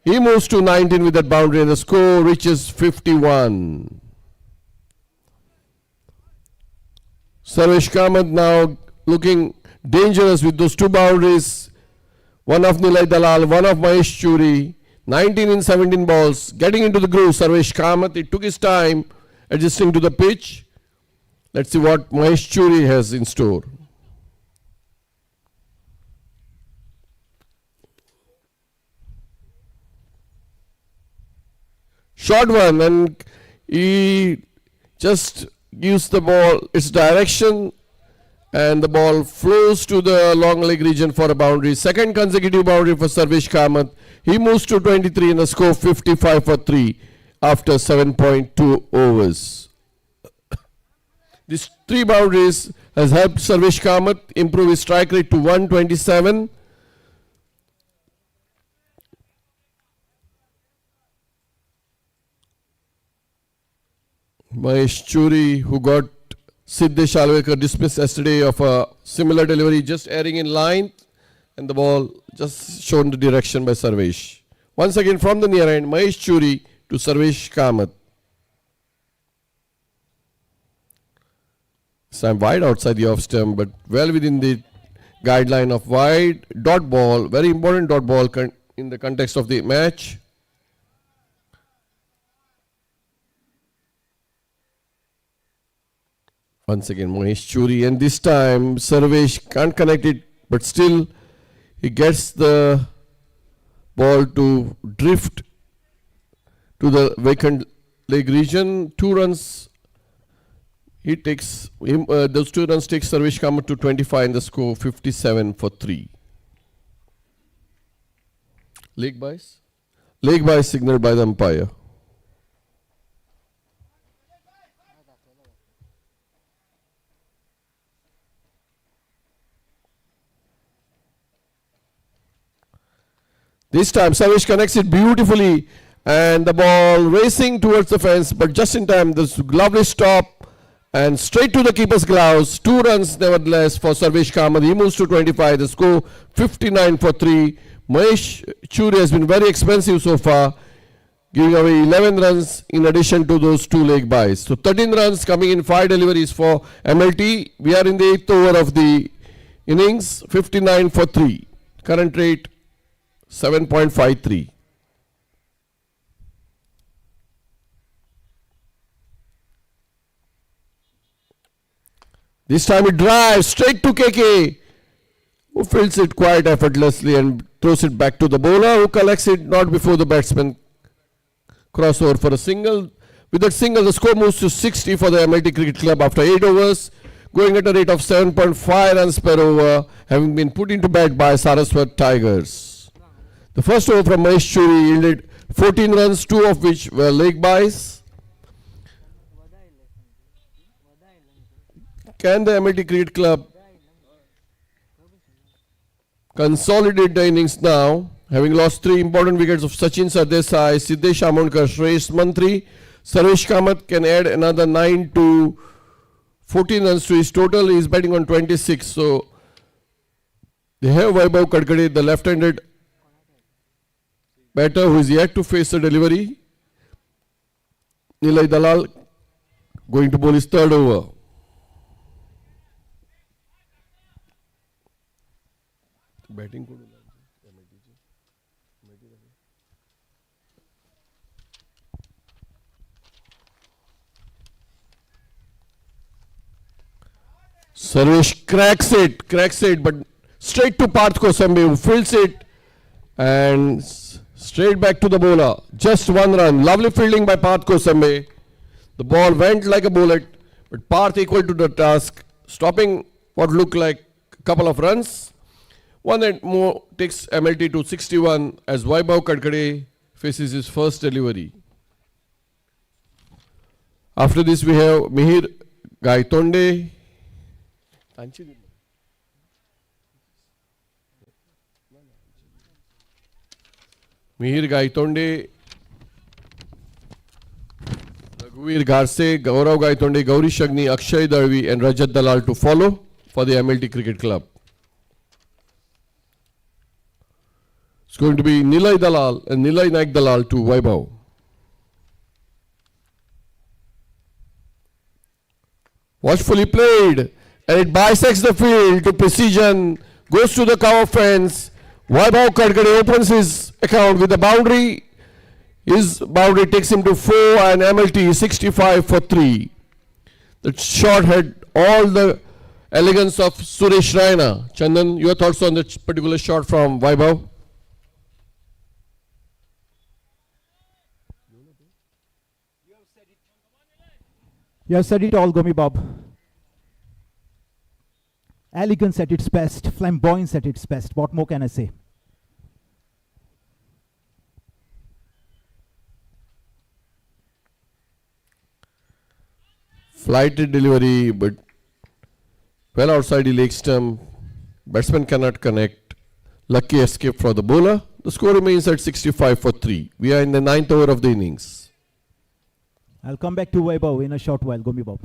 He moves to 19 with that boundary and the score reaches 51. Sarvesh Kamath now looking dangerous with those 2 boundaries. One of Nilay Dalal, one of Mahesh Churi. 19 in 17 balls. Getting into the groove, Sarvesh Kamath. It took his time adjusting to the pitch. Let's see what Mahesh Churi has in store. Short one, and he just gives the ball its direction, and the ball flows to the long leg region for a boundary. Second consecutive boundary for Sarvesh Kamath. He moves to 23 in the score 55 for 3 after 7.2 overs. These 3 boundaries has helped Sarvesh Kamath improve his strike rate to 127. Mahesh Churi, who got Siddesh Alvekar dismissed yesterday of a similar delivery, just airing in line, and the ball just shown the direction by Sarvesh. Once again from the near end, Mahesh Churi to Sarvesh Kamath. So I'm wide outside the off stump, but well within the guideline of wide. Dot ball, very important dot ball in the context of the match. Once again, Mahesh Churi, and this time Sarvesh can't connect it, but still he gets the ball to drift to the vacant leg region. 2 runs. He takes those 2 runs takes Sarvesh Kamath to 25 in the score 57 for 3. Leg byes? Leg byes signaled by the umpire. This time Sarvesh connects it beautifully, and the ball racing towards the fence, but just in time this lovely stop and straight to the keeper's gloves. 2 runs nevertheless for Sarvesh Kamath. He moves to 25. The score 59 for 3. Mahesh Churi has been very expensive so far, giving away 11 runs in addition to those 2 leg byes. So 13 runs coming in 5 deliveries for MLT. We are in the 8th over of the innings. 59 for 3. Current rate 7.53. This time it drives straight to KK, who fields it quite effortlessly and throws it back to the bowler, who collects it not before the batsman crossover for a single. With that single, the score moves to 60 for the MLT Cricket Club after 8 overs, going at a rate of 7.5 runs per over, having been put into bat by Saraswat Tigers. The first over from Mahesh Churi yielded 14 runs, 2 of which were leg byes. Can the MLT Cricket Club consolidate the innings now, having lost 3 important wickets of Sachin Sardesai, Siddesh Amonkar, Shresh Mantri? Sarvesh Kamath can add another 9 to 14 runs to his total. He is batting on 26. So they have Vaibhav Kadkade, the left-handed batter, who is yet to face a delivery. Nilay Dalal going to bowl his third over. Batting could Sarvesh cracks it, but straight to Parth Kosambi, who fields it and straight back to the bowler. Just 1 run. Lovely fielding by Parth Kosambi. The ball went like a bullet, but Parth equal to the task, stopping what looked like a couple of runs. One that more takes MLT to 61 as Vaibhav Kadkade faces his first delivery. After this, we have Mihir Gaitonde. Mihir Gaitonde, Raghuveer Garse, Gaurav Gaitonde, Gauri Shagni, Akshay Darvi and Rajat Dalal to follow for the MLT Cricket Club. It's going to be Nilay Dalal and Nilay Naik Dalal to Vaibhav. Watchfully played, and it bisects the field to precision, goes to the cover fence. Vaibhav Kadkade opens his account with a boundary. His boundary takes him to 4 and MLT 65 for 3. The shot had all the elegance of Suresh Raina. Chandan, your thoughts on that particular shot from Vaibhav? You have said it all, Gomi Bob. Elegance at its best, flamboyance at its best. What more can I say? Flighted delivery, but well outside the leg stump. Batsman cannot connect. Lucky escape for the bowler. The score remains at 65 for 3. We are in the 9th over of the innings. I'll come back to Vaibhav in a short while, Gomi Bob.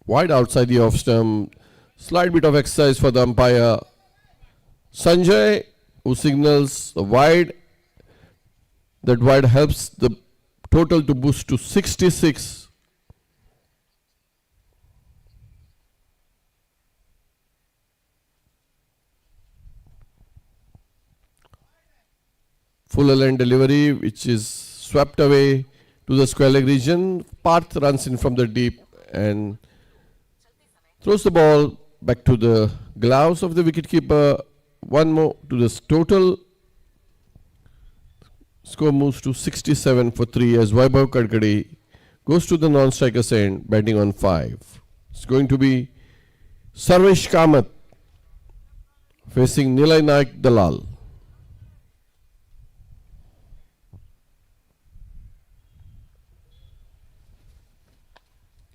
Wide outside the off stump. Slight bit of exercise for the umpire. Sanjay, who signals the wide. That wide helps the total to boost to 66. Full length delivery, which is swept away to the square leg region. Parth runs in from the deep and throws the ball back to the gloves of the wicketkeeper. 1 more to this total. Score moves to 67 for 3 as Vaibhav Kadkade goes to the non-striker's end, batting on 5. It's going to be Sarvesh Kamath facing Nilay Naik Dalal.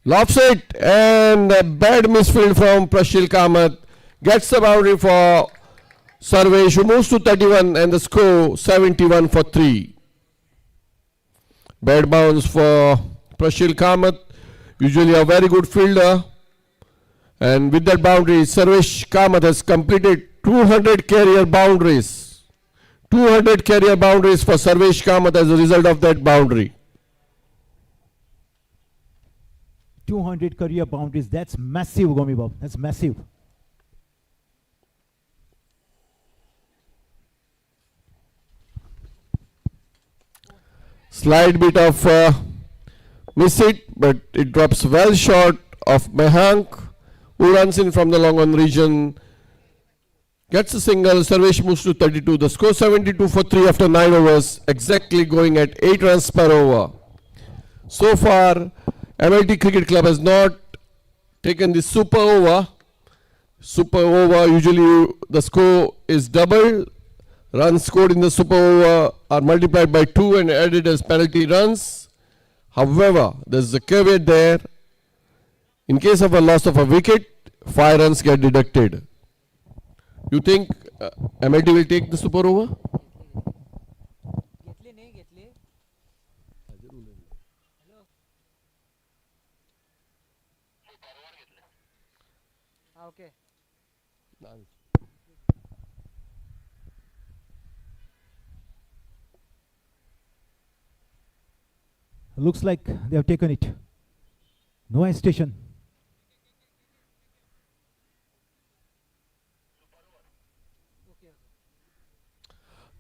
Lofts it, and a bad misfield from Prashil Kamath gets the boundary for Sarvesh, who moves to 31 and the score 71 for 3. Bad bounce for Prashil Kamath, usually a very good fielder, and with that boundary Sarvesh Kamath has completed 200 career boundaries. 200 career boundaries for Sarvesh Kamath as a result of that boundary. 200 career boundaries. That's massive, Gomi Bob. That's massive. Slight bit of miss it, but it drops well short of Mehank, who runs in from the long on region. Gets a single. Sarvesh moves to 32. The score 72 for 3 after 9 overs. Exactly going at 8 runs per over. So far, MLT Cricket Club has not taken the super over. Super over, usually the score is double. Runs scored in the super over are multiplied by 2 and added as penalty runs. However, there's a caveat there. In case of a loss of a wicket, 5 runs get deducted. You think MLT will take the super over? Okay. Looks like they have taken it. No hesitation.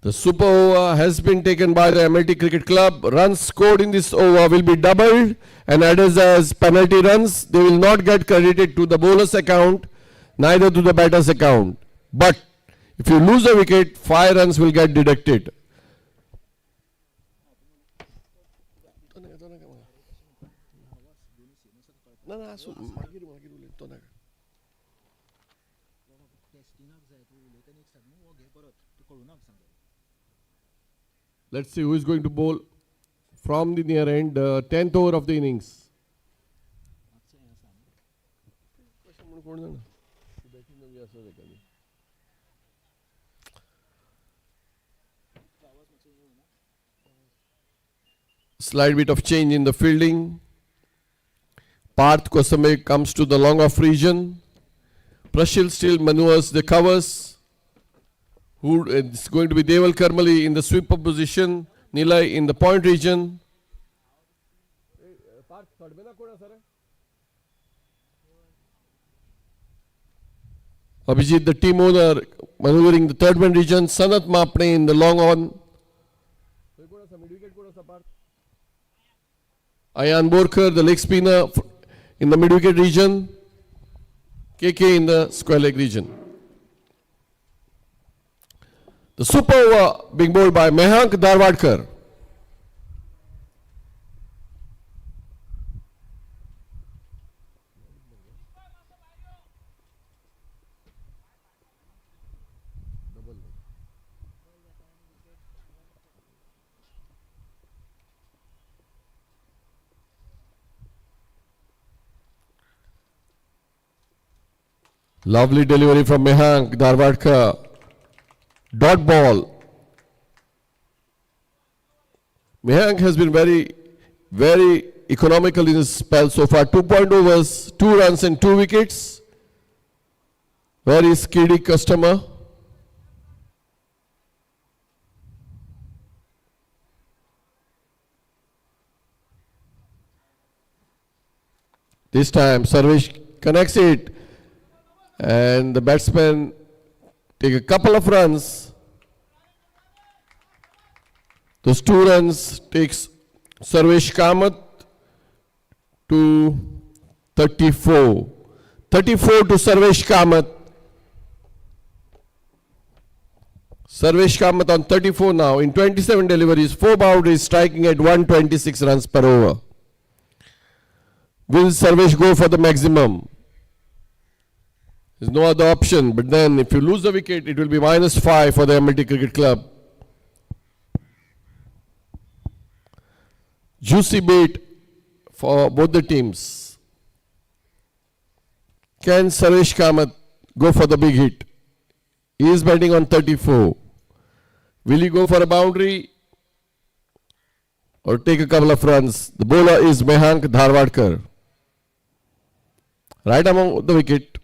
The super over has been taken by the MLT Cricket Club. Runs scored in this over will be doubled and added as penalty runs. They will not get credited to the bowler's account, neither to the batter's account. But if you lose a wicket, 5 runs will get deducted. Let's see who is going to bowl from the near end, 10th over of the innings. Slight bit of change in the fielding. Parth Kosame comes to the long off region. Prashil still maneuvers the covers. Who is going to be Deval Karmali in the sweeper position. Nilay in the point region. Abhijit, the team owner, maneuvering the third man region. Sanat Mapne in the long on. Ayan Borkar, the leg spinner in the mid-wicket region. KK in the square leg region. The super over being bowled by Mehank Dharwadkar. Lovely delivery from Mehank Dharwadkar. Dot ball. Mehank has been very economical in his spell so far. 2 overs, 2 runs and 2 wickets. Very skilled customer. This time Sarvesh connects it and the batsman take a couple of runs. Those 2 runs takes Sarvesh Kamath to 34. 34 to Sarvesh Kamath. Sarvesh Kamath on 34 now. In 27 deliveries, 4 boundaries, striking at 126 runs per over. Will Sarvesh go for the maximum? There's no other option, but then if you lose the wicket, it will be -5 for the MLT Cricket Club. Juicy bait for both the teams. Can Sarvesh Kamath go for the big hit? He is batting on 34. Will he go for a boundary or take a couple of runs? The bowler is Mehank Dharwadkar. Right among the wicket.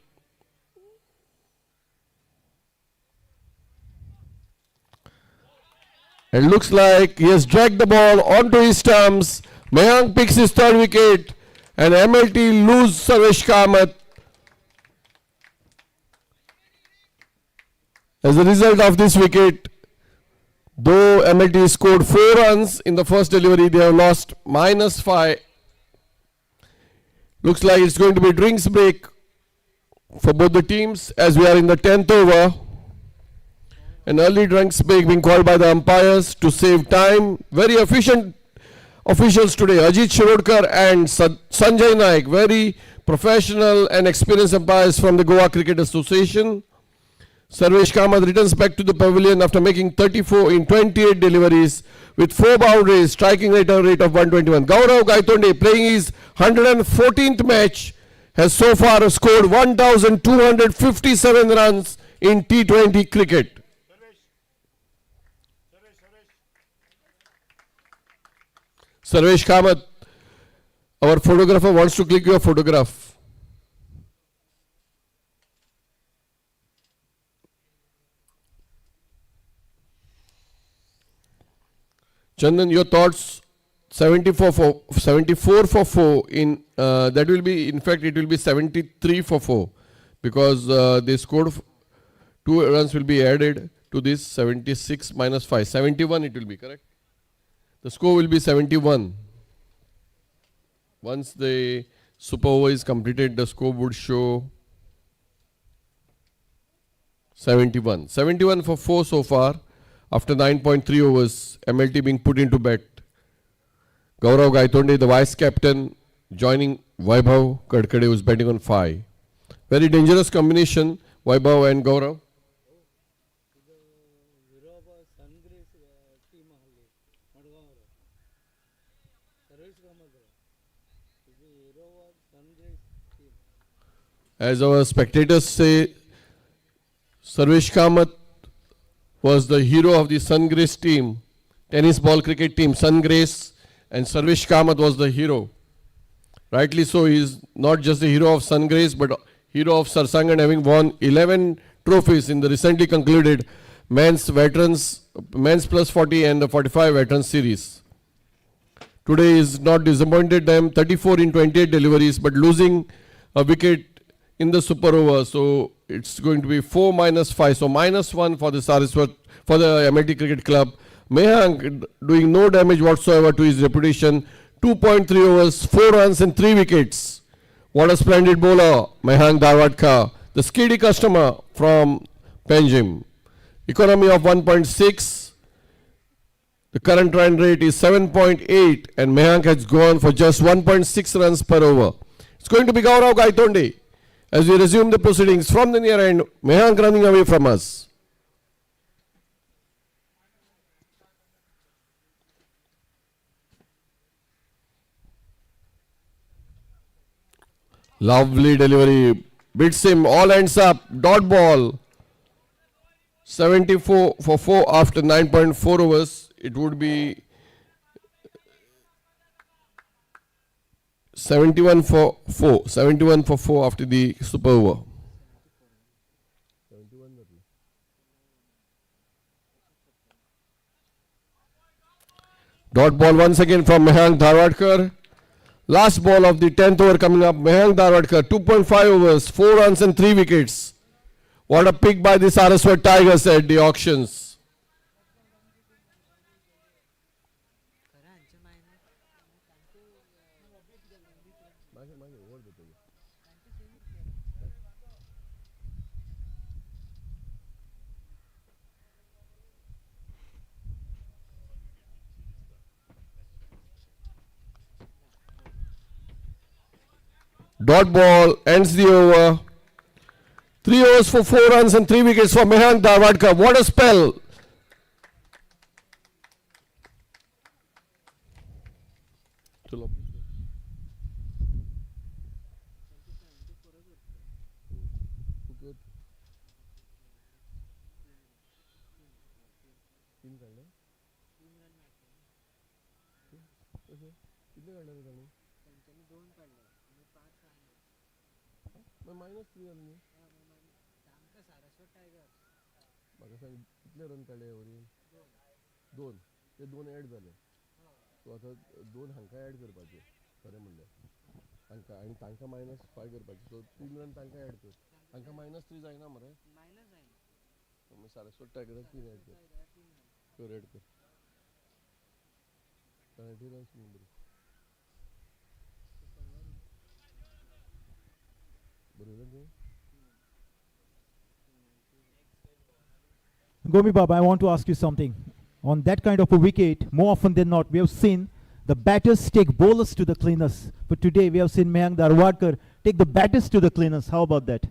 It looks like he has dragged the ball onto his stumps. Mehank picks his 3rd wicket and MLT lose Sarvesh Kamath. As a result of this wicket, Though MLT scored 4 runs in the first delivery, they have lost -5. Looks like it's going to be drinks break for both the teams as we are in the 10th over. An early drinks break being called by the umpires to save time. Very efficient officials today. Ajit Shirodkar and Sanjay Naik, very professional and experienced umpires from the Goa Cricket Association. Sarvesh Kamath returns back to the pavilion after making 34 in 28 deliveries with 4 boundaries, striking rate of 121. Gaurav Gaitonde, playing his 114th match, has so far scored 1,257 runs in T20 cricket. Sarvesh Kamath, our photographer, wants to click your photograph. Chandan, your thoughts? 74 for 4 in that will be, in fact it will be 73 for 4 because they scored 2 runs will be added to this 76 -5, 71 it will be, correct? The score will be 71. Once the super over is completed, the score would show 71. 71 for 4 so far after 9.3 overs, MLT being put into bat. Gaurav Gaitonde, the vice captain, joining Vaibhav Kadkade, who's batting on 5. Very dangerous combination, Vaibhav and Gaurav. As our spectators say, Sarvesh Kamath was the hero of the Sungrace team, tennis ball cricket team, Sungrace, and Sarvesh Kamath was the hero. Rightly so, he is not just the hero of Sungrace, but hero of Sarsangan, having won 11 trophies in the recently concluded men's plus 40 and the 45 veterans series. Today is not disappointed them, 34 in 28 deliveries, but losing a wicket in the super over, so it's going to be 4 -5, so -1 for the Saraswat, for the MLT Cricket Club. Mehank doing no damage whatsoever to his reputation. 2.3 overs, 4 runs and 3 wickets. What a splendid bowler, Mehank Darwadka, the skiddy customer from Panjim. Economy of 1.6. The current run rate is 7.8 and Mehank has gone for just 1.6 runs per over. It's going to be Gaurav Gaitonde as we resume the proceedings from the near end. Mehank running away from us. Lovely delivery. Beats him. All ends up. Dot ball. 74 for 4 after 9.4 overs. It would be 71 for 4. 71 for 4 after the super over. Dot ball once again from Mehank Dharwadkar. Last ball of the 10th over coming up. Mehank Dharwadkar, 2.5 overs, 4 runs and 3 wickets. What a pick by the Saraswat Tigers at the auctions. Dot ball ends the over. 3 overs for 4 runs and 3 wickets for Mehank Dharwadkar. What a spell. -3 run म्हाका सांग कितले run काडले worry 2 ते 2 add जाले सो आतां 2 हांकां add करपाचे खरें म्हणल्यार हांकां आनी तांकां -5 करपाचे सो 3 रन तांकां ऍड कर हांकां -3 जायना मरे सारस्वत टायगराक 3 ऍड कर Gomi Baba, I want to ask you something. On that kind of a wicket, more often than not, we have seen the batters take bowlers to the cleaners. But today we have seen Mayank Darwadkar take the batters to the cleaners. How about that?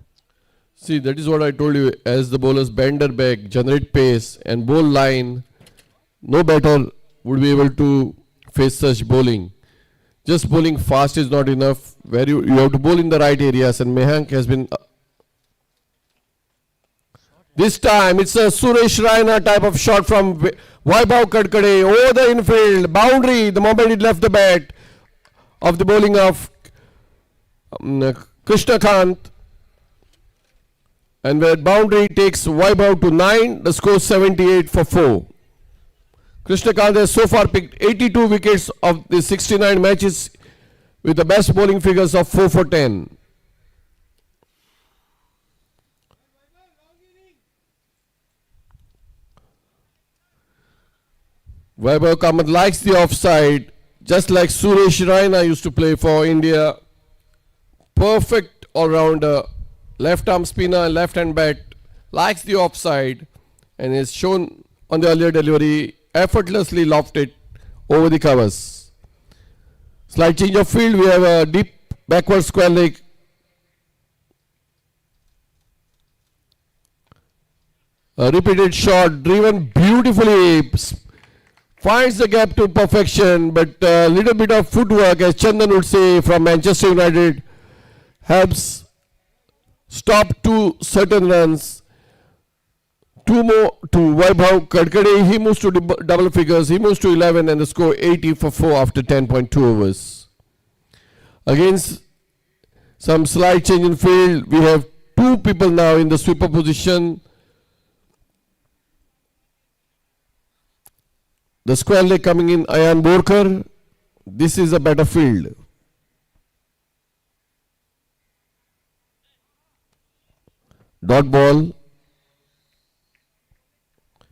See, that is what I told you. As the bowlers bend their back, generate pace, and bowl line, no batter would be able to face such bowling. Just bowling fast is not enough. Where you have to bowl in the right areas, and Mayank has been. This time it's a Suresh Raina type of shot from Vaibhav Kadkade over the infield boundary. The moment it left the bat of the bowling of Krishna Kant, and where boundary takes Vaibhav to 9, the score 78 for 4. Krishna Kant has so far picked 82 wickets of the 69 matches with the best bowling figures of 4 for 10. Vaibhav Kamath likes the offside, just like Suresh Raina used to play for India. Perfect all-rounder, left-arm spinner, left-hand bat, likes the offside, and is shown on the earlier delivery, effortlessly lofted over the covers. Slight change of field, we have a deep backward square leg. A repeated shot, driven beautifully, finds the gap to perfection, but a little bit of footwork, as Chandan would say, from Manchester United helps stop 2 certain runs. 2 more to Vaibhav Kadkade. He moves to double figures. He moves to 11 and the score 80 for 4 after 10.2 overs. Against some slight change in field, we have 2 people now in the sweeper position. The square leg coming in, Ayan Borkar. This is a better field. Dot ball.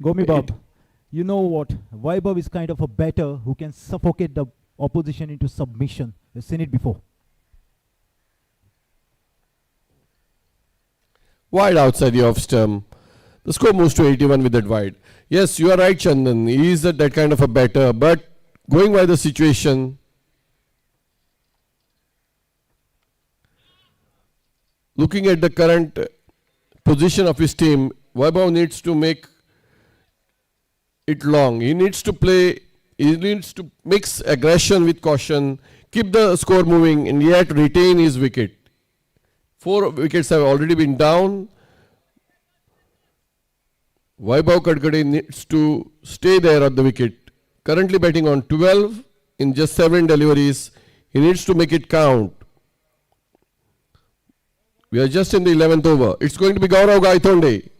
Gomi Bab, you know what? Vaibhav is kind of a batter who can suffocate the opposition into submission. You've seen it before. Wide outside the off stump. The score moves to 81 with that wide. Yes, you are right, Chandan. He is that kind of a batter, but going by the situation, looking at the current position of his team, Vaibhav needs to make it long. He needs to play, he needs to mix aggression with caution, keep the score moving, and yet retain his wicket. 4 wickets have already been down. Vaibhav Kadkade needs to stay there at the wicket. Currently batting on 12 in just 7 deliveries. He needs to make it count. We are just in the 11th over. It's going to be Gaurav Gaitonde.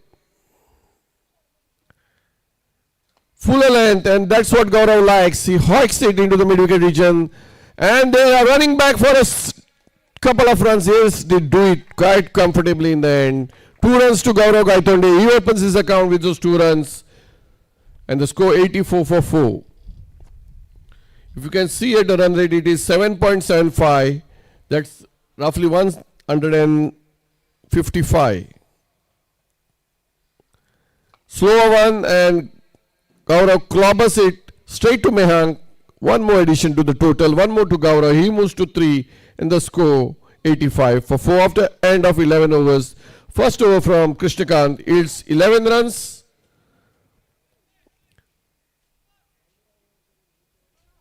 Fuller length, and that's what Gaurav likes. He hikes it into the mid-wicket region. And they are running back for a couple of runs. Yes, they do it quite comfortably in the end. 2 runs to Gaurav Gaitonde. He opens his account with those 2 runs. And the score 84 for 4. If you can see at the run rate, it is 7.75. That's roughly 155. Slower one, and Gaurav clobbers it straight to Mayank. 1 more addition to the total. 1 more to Gaurav. He moves to 3. And the score 85 for 4 after end of 11 overs. First over from Krishnakant, it's 11 runs,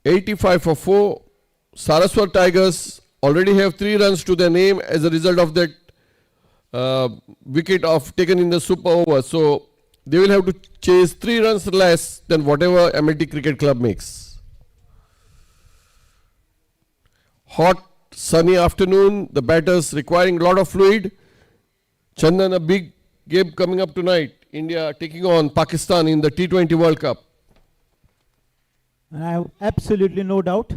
85 for 4. Saraswat Tigers already have 3 runs to their name as a result of that wicket of taken in the super over. So they will have to chase 3 runs less than whatever MLT Cricket Club makes. Hot, sunny afternoon, the batters requiring a lot of fluid. Chandan, a big game coming up tonight. India taking on Pakistan in the T20 World Cup. And I have absolutely no doubt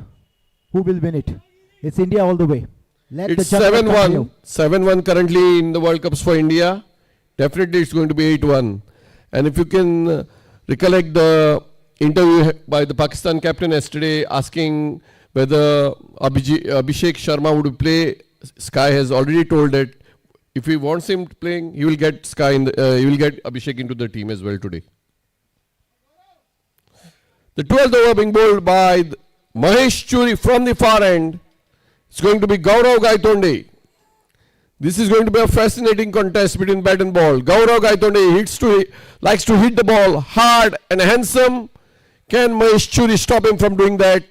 who will win it. It's India all the way. It's 7-1. 7-1 currently in the World Cups for India. Definitely it's going to be 8-1. And if you can recollect the interview by the Pakistan captain yesterday asking whether Abhishek Sharma would play. Sky has already told that if he wants him playing, he will get he will get Abhishek into the team as well today. The 12th over being bowled by Mahesh Churi from the far end. It's going to be Gaurav Gaitonde. This is going to be a fascinating contest between bat and ball. Gaurav Gaitonde likes to hit the ball hard and handsome. Can Mahesh Churi stop him from doing that?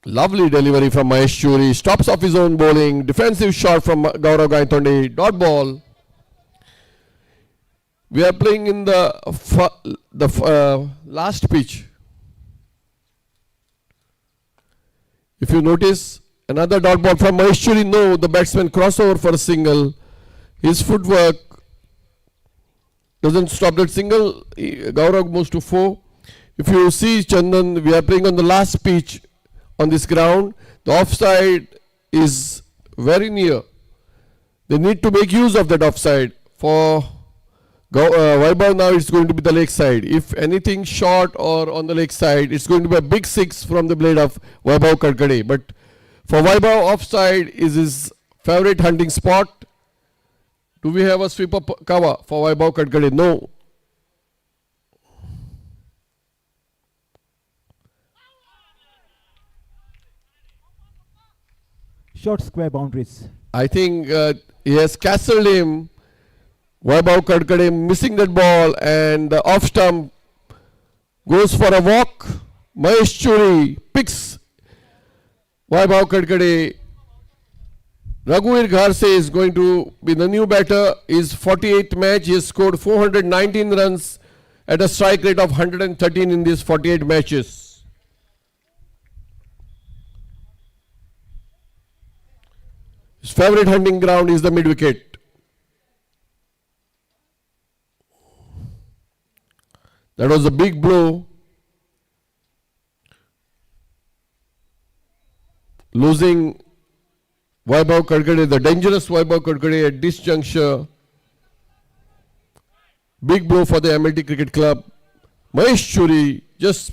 Lovely delivery from Mahesh Churi. Stops off his own bowling. Defensive shot from Gaurav Gaitonde. Dot ball. We are playing in the last pitch. If you notice, another dot ball from Mahesh Churi. No, the batsman crossover for a single. His footwork doesn't stop that single. Gaurav moves to 4. If you see, Chandan, we are playing on the last pitch on this ground. The offside is very near. They need to make use of that offside. For Vaibhav now it's going to be the leg side. If anything short or on the leg side, it's going to be a big 6 from the blade of Vaibhav Kadkade. But for Vaibhav, offside is his favorite hunting spot. Do we have a sweeper cover for Vaibhav Kadkade? No. Short square boundaries. I think he has castled him. Vaibhav Kadkade missing that ball, and the off stump goes for a walk. Mahesh Churi picks Vaibhav Kadkade. Raghuveer Gharse is going to be the new batter. His 48th match, he has scored 419 runs at a strike rate of 113 in these 48 matches. His favorite hunting ground is the mid-wicket. That was a big blow. Losing Vaibhav Kadkade, the dangerous Vaibhav Kadkade at this juncture. Big blow for the MLT Cricket Club. Mahesh Churi just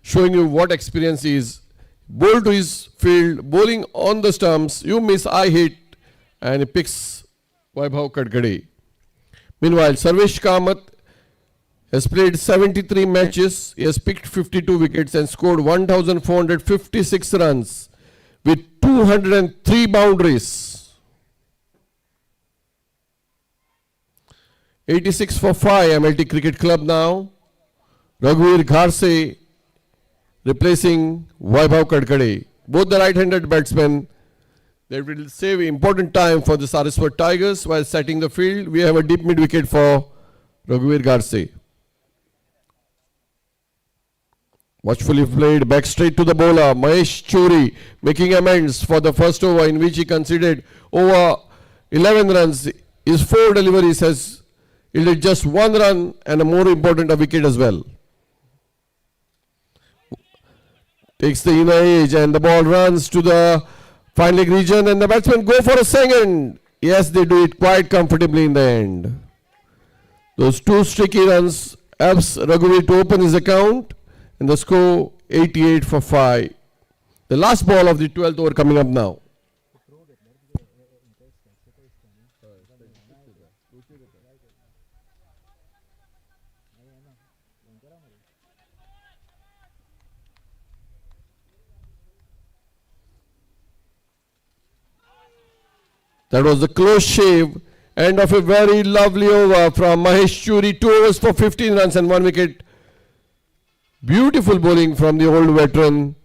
showing you what experience is. Bowl to his field, bowling on the stumps. You miss, I hit, and he picks Vaibhav Kadkade. Meanwhile, Sarvesh Kamath has played 73 matches. He has picked 52 wickets and scored 1,456 runs with 203 boundaries. 86 for 5, MLT Cricket Club now. Raghuveer Gharse replacing Vaibhav Kadkade. Both the right-handed batsmen. That will save important time for the Saraswat Tigers while setting the field. We have a deep mid-wicket for Raghuveer Gharse. Watchfully played back straight to the bowler. Mahesh Churi making amends for the first over in which he conceded over 11 runs. His 4 deliveries has yielded just 1 run and a more important a wicket as well. Takes the inner edge and the ball runs to the fine leg region and the batsmen go for a second. Yes, they do it quite comfortably in the end. Those 2 streaky runs helps Raghuveer to open his account. And the score 88 for 5. The last ball of the 12th over coming up now. That was the close shave. End of a very lovely over from Mahesh Churi. 2 overs for 15 runs and 1 wicket. Beautiful bowling from the old veteran,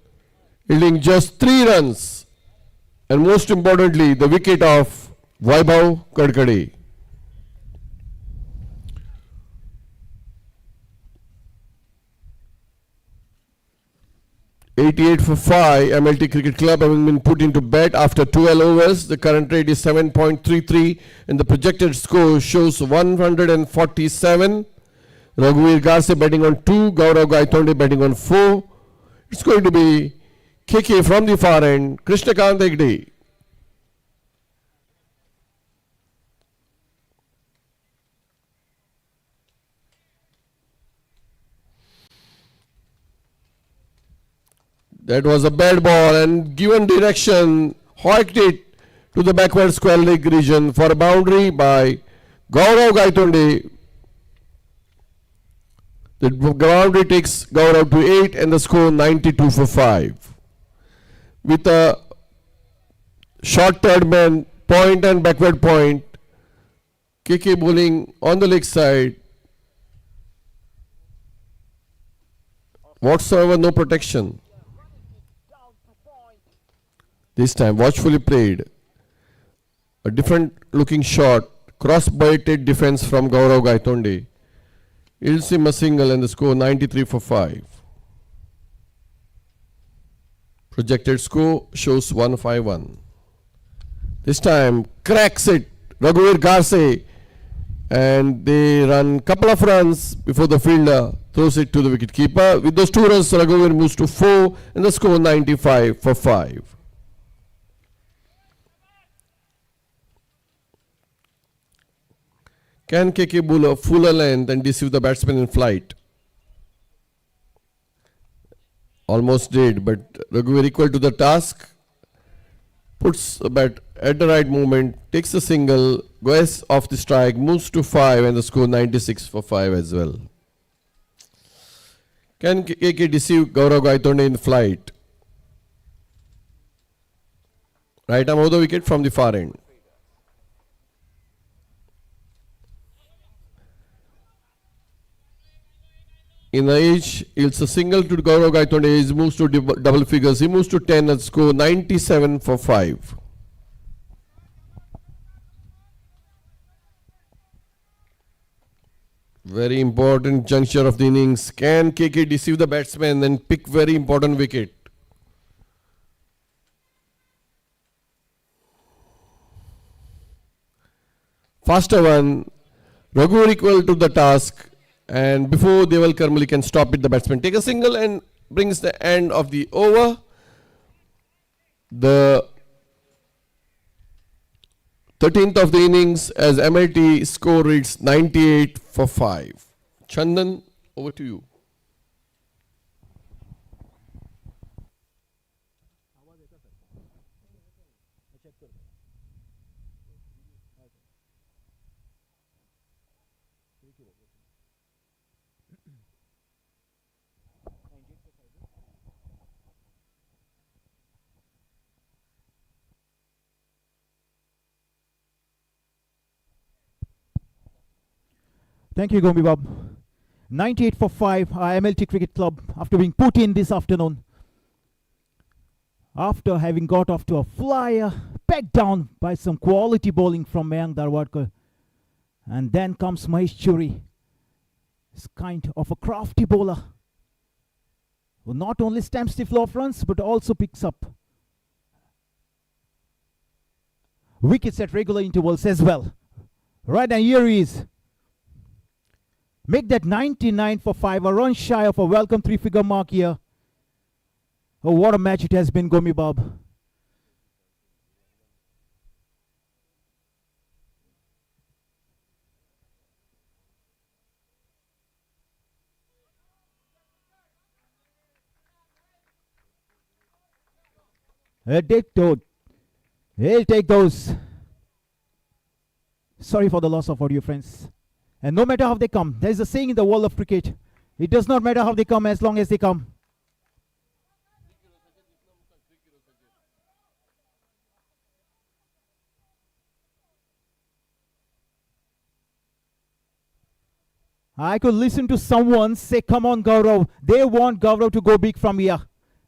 yielding just 3 runs. And most importantly, the wicket of Vaibhav Kadkade. $88 for 5, MLT Cricket Club having been put into bed after 12 overs. The current rate is 7.33 and the projected score shows 147. Raghuveer Gharse batting on 2, Gaurav Gaitonde batting on 4. It's going to be KK from the far end, Krishnakant Hegde. That was a bad ball and given direction, hoiked it to the backward square leg region for a boundary by Gaurav Gaitonde. The boundary takes Gaurav to 8 and the score 92 for 5. With a short third man, point and backward point, KK bowling on the leg side. Whatsoever, no protection. This time watchfully played. A different looking shot. Cross-bited defense from Gaurav Gaitonde. Ilsim a single and the score 93 for 5. Projected score shows 151. This time cracks it. Raghuveer Garse. And they run couple of runs before the fielder throws it to the wicket keeper. With those 2 runs, Raghuveer moves to 4 and the score 95 for 5. Can KK bowl a fuller length and deceive the batsman in flight? Almost did, but Raghuveer equal to the task. Puts the bat at the right moment, takes a single, goes off the strike, moves to 5 and the score 96 for 5 as well. Can KK deceive Gaurav Gaitonde in flight? Right arm of the wicket from the far end. In the age, it's a single to Gaurav Gaitonde. He moves to double figures. He moves to 10 and score 97 for 5. Very important juncture of the innings. Can KK deceive the batsman and pick very important wicket? Faster one. Raghuveer equal to the task. And before Deval Karmali can stop it, the batsman take a single and brings the end of the over. The 13th of the innings as MLT score reads 98 for 5. Chandan, over to you. Thank you, Gomi Bob. 98 for 5, our MLT Cricket Club, after being put in this afternoon. After having got off to a flyer, pegged down by some quality bowling from Mayank Darwadkar. And then comes Mahesh Churi. He's kind of a crafty bowler, who not only stamps the flow of runs, but also picks up wickets at regular intervals as well. Right, and here he is. Make that 99 for 5, a run shy of a welcome 3-figure mark here. Oh, what a match it has been, Gomi Bob. He'll take those. Sorry for the loss of audio, friends. And no matter how they come, there is a saying in the world of cricket, it does not matter how they come as long as they come. I could listen to someone say, come on Gaurav, they want Gaurav to go big from here.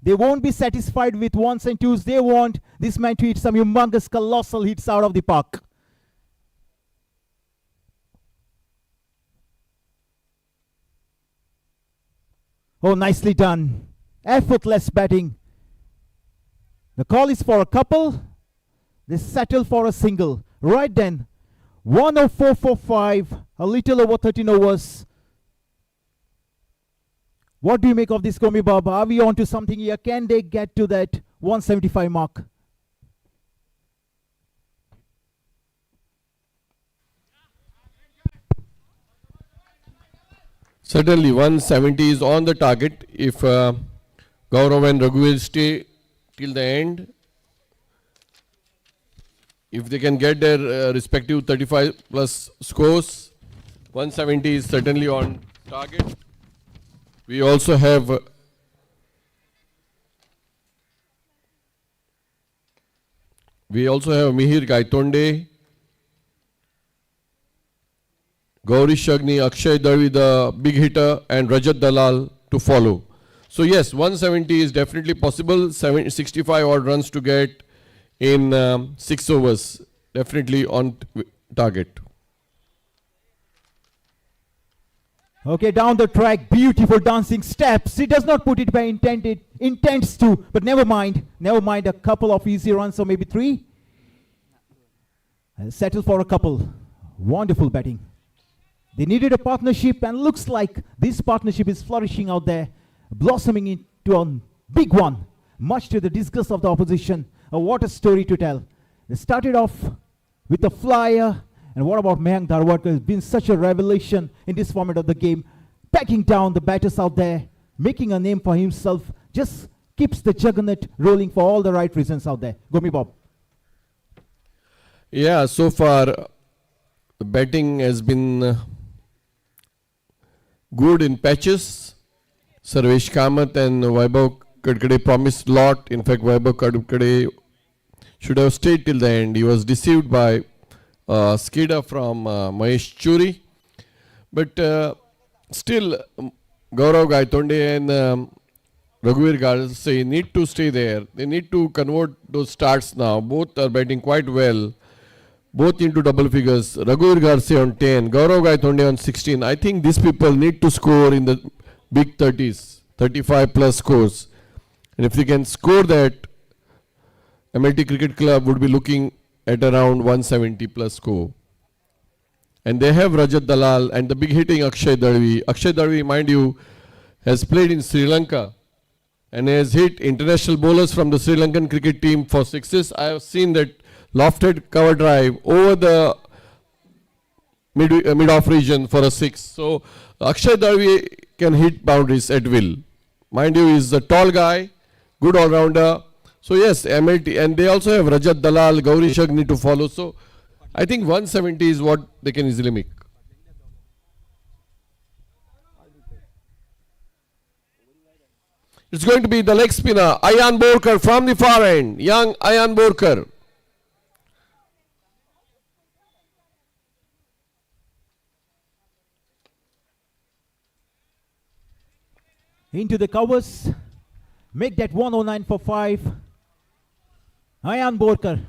They won't be satisfied with ones and twos, they want this man to hit some humongous colossal hits out of the park. Oh, nicely done. Effortless batting. The call is for a couple. They settle for a single. Right then, 104 for 5, a little over 13 overs. What do you make of this, Gomi Bob? Are we on to something here? Can they get to that 175 mark? Certainly 170 is on the target if Gaurav and Raghu will stay till the end. If they can get their respective 35 plus scores, 170 is certainly on target. We also have Mihir Gaitonde, Gauri Shagni, Akshay Darvi, the big hitter, and Rajat Dalal to follow. So yes, 170 is definitely possible. 65 odd runs to get in 6 overs. Definitely on target. Okay, down the track, beautiful dancing steps. He does not put it by intent, it intends to, but never mind. Never mind, a couple of easy runs or maybe 3. I'll settle for a couple. Wonderful batting. They needed a partnership, and looks like this partnership is flourishing out there, blossoming into a big one, much to the disgust of the opposition. What a story to tell. They started off with a flyer, and what about Mayank Dharwadkar? Has been such a revelation in this format of the game, packing down the batters out there, making a name for himself, just keeps the juggernaut rolling for all the right reasons out there. Gomi Bob. Yeah, so far the batting has been good in patches. Sarvesh Kamath and Vaibhav Kadkade promised a lot. In fact, Vaibhav Kadkade should have stayed till the end. He was deceived by skidder from Mahesh Churi. But still, Gaurav Gaitonde and Raghuveer Garse need to stay there. They need to convert those starts now. Both are batting quite well. Both into double figures. Raghuveer Garse on 10, Gaurav Gaitonde on 16. I think these people need to score in the big 30s, 35 plus scores. And if they can score that, MLT Cricket Club would be looking at around 170 plus score. And they have Rajat Dalal and the big hitting Akshay Darvi. Akshay Darvi, mind you, has played in Sri Lanka and has hit international bowlers from the Sri Lankan cricket team for sixes. I have seen that lofted cover drive over the mid-off region for a 6. So Akshay Darvi can hit boundaries at will. Mind you, he's a tall guy, good all-rounder. So yes, MLT, and they also have Rajat Dalal, Gauri Shagni to follow. So I think 170 is what they can easily make. It's going to be the leg spinner, Ayan Borkar from the far end. Young Ayan Borkar. Into the covers. Make that 109 for 5. Ayan Borkar.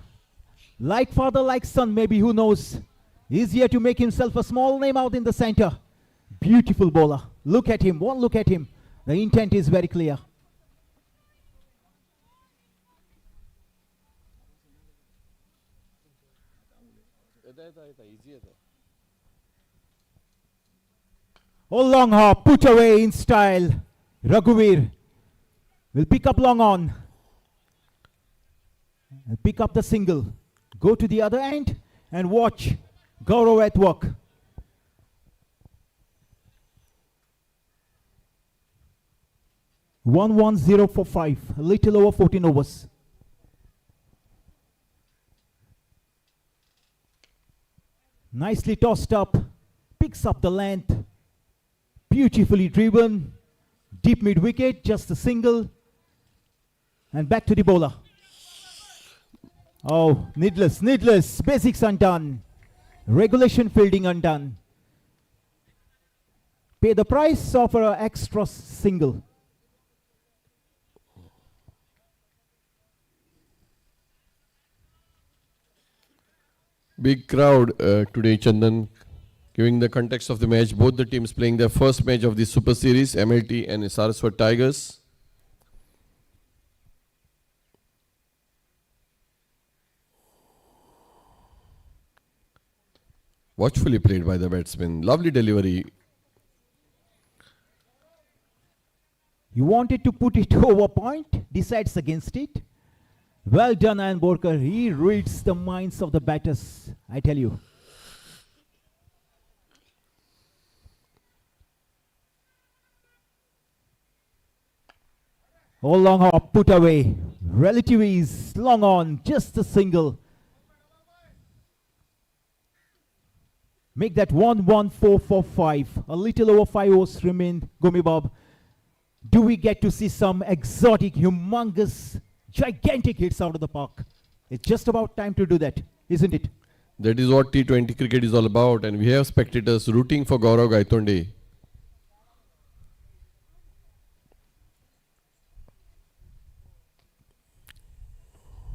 Like father, like son, maybe, who knows. He's here to make himself a small name out in the center. Beautiful bowler. Look at him. One look at him. The intent is very clear. Oh, long hop. Put away in style. Raghuveer will pick up long on. Pick up the single. Go to the other end and watch Gaurav at work. (110 for 5), a little over 14 overs. Nicely tossed up, picks up the length, beautifully driven, deep mid wicket, just a single, and back to the bowler. Oh, needless, basics undone, regulation fielding undone. Pay the price of an extra single. Big crowd today, Chandan, giving the context of the match. Both the teams playing their first match of the Super Series, MLT and Saraswat Tigers. Watchfully played by the batsman. Lovely delivery. You wanted to put it over point, decides against it. Well done, Ayan Borkar. He reads the minds of the batters, I tell you. All long hop, put away. Relative ease, long on, just a single. Make that 1-1-4-4-5. A little over 5 overs remain, Gomi Bob. Do we get to see some exotic, humongous, gigantic hits out of the park? It's just about time to do that, isn't it? That is what T20 cricket is all about, and we have spectators rooting for Gaurav Gaitonde.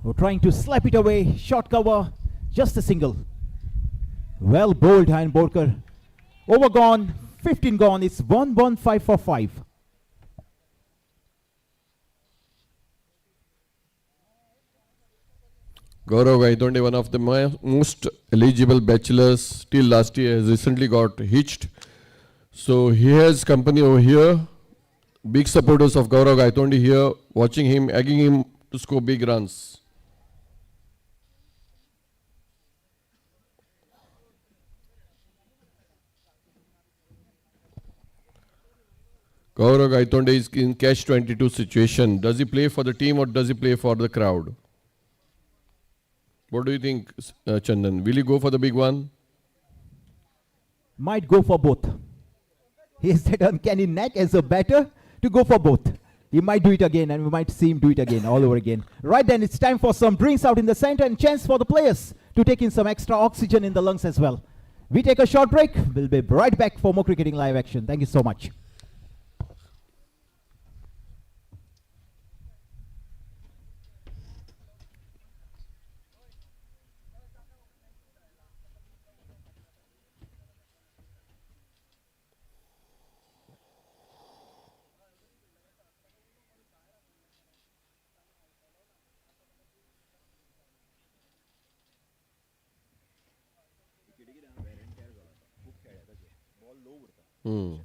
We're trying to slap it away. Short cover. Just a single. Well bowled, Hein Borkar. Over gone. 15 gone. It's 1-1-5 for 5. Gaurav Gaitonde, one of the most eligible bachelors till last year, has recently got hitched. So he has company over here. Big supporters of Gaurav Gaitonde here, watching him, egging him to score big runs. Gaurav Gaitonde is in catch-22 situation. Does he play for the team or does he play for the crowd? What do you think, Chandan? Will he go for the big one? Might go for both. He has that uncanny knack as a batter to go for both. He might do it again, and we might see him do it again, all over again. Right then, it's time for some drinks out in the center and chance for the players to take in some extra oxygen in the lungs as well. We take a short break. We'll be right back for more cricketing live action. Thank you so much. Hmm.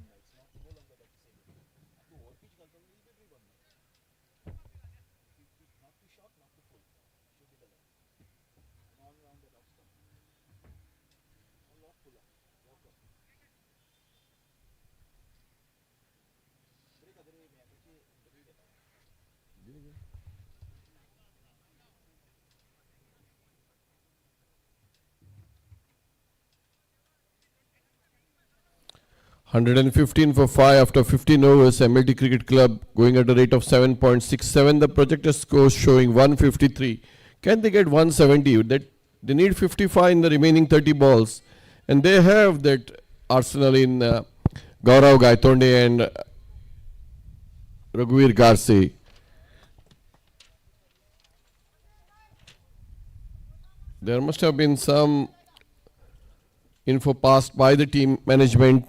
Hundred and 15 for 5 after 15 overs. MLT Cricket Club going at a rate of 7.67. The projected score showing 153. Can they get 170? That they need 55 in the remaining 30 balls, and they have that arsenal in Gaurav Gaitonde and Raghuveer Garse. There must have been some info passed by the team management.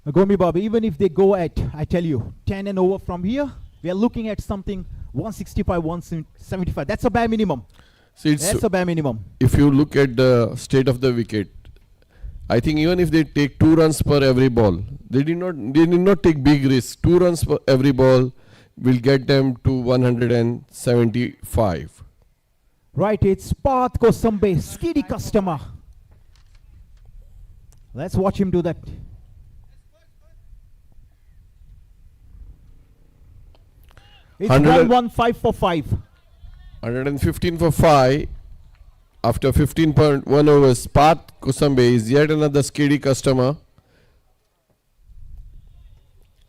Gomi Bob, even if they go at, I tell you, 10 and over from here, we are looking at something 165, 175. That's a bare minimum. See, that's a bare minimum. If you look at the state of the wicket, I think even if they take 2 runs per every ball, they did not take big risks. 2 runs per every ball will get them to 175. Right, it's Path Kosambe, skiddy customer. Let's watch him do that. It's 1-1-5 for 5. 115 for 5. After 15.1 overs, Path Kosambe is yet another skiddy customer.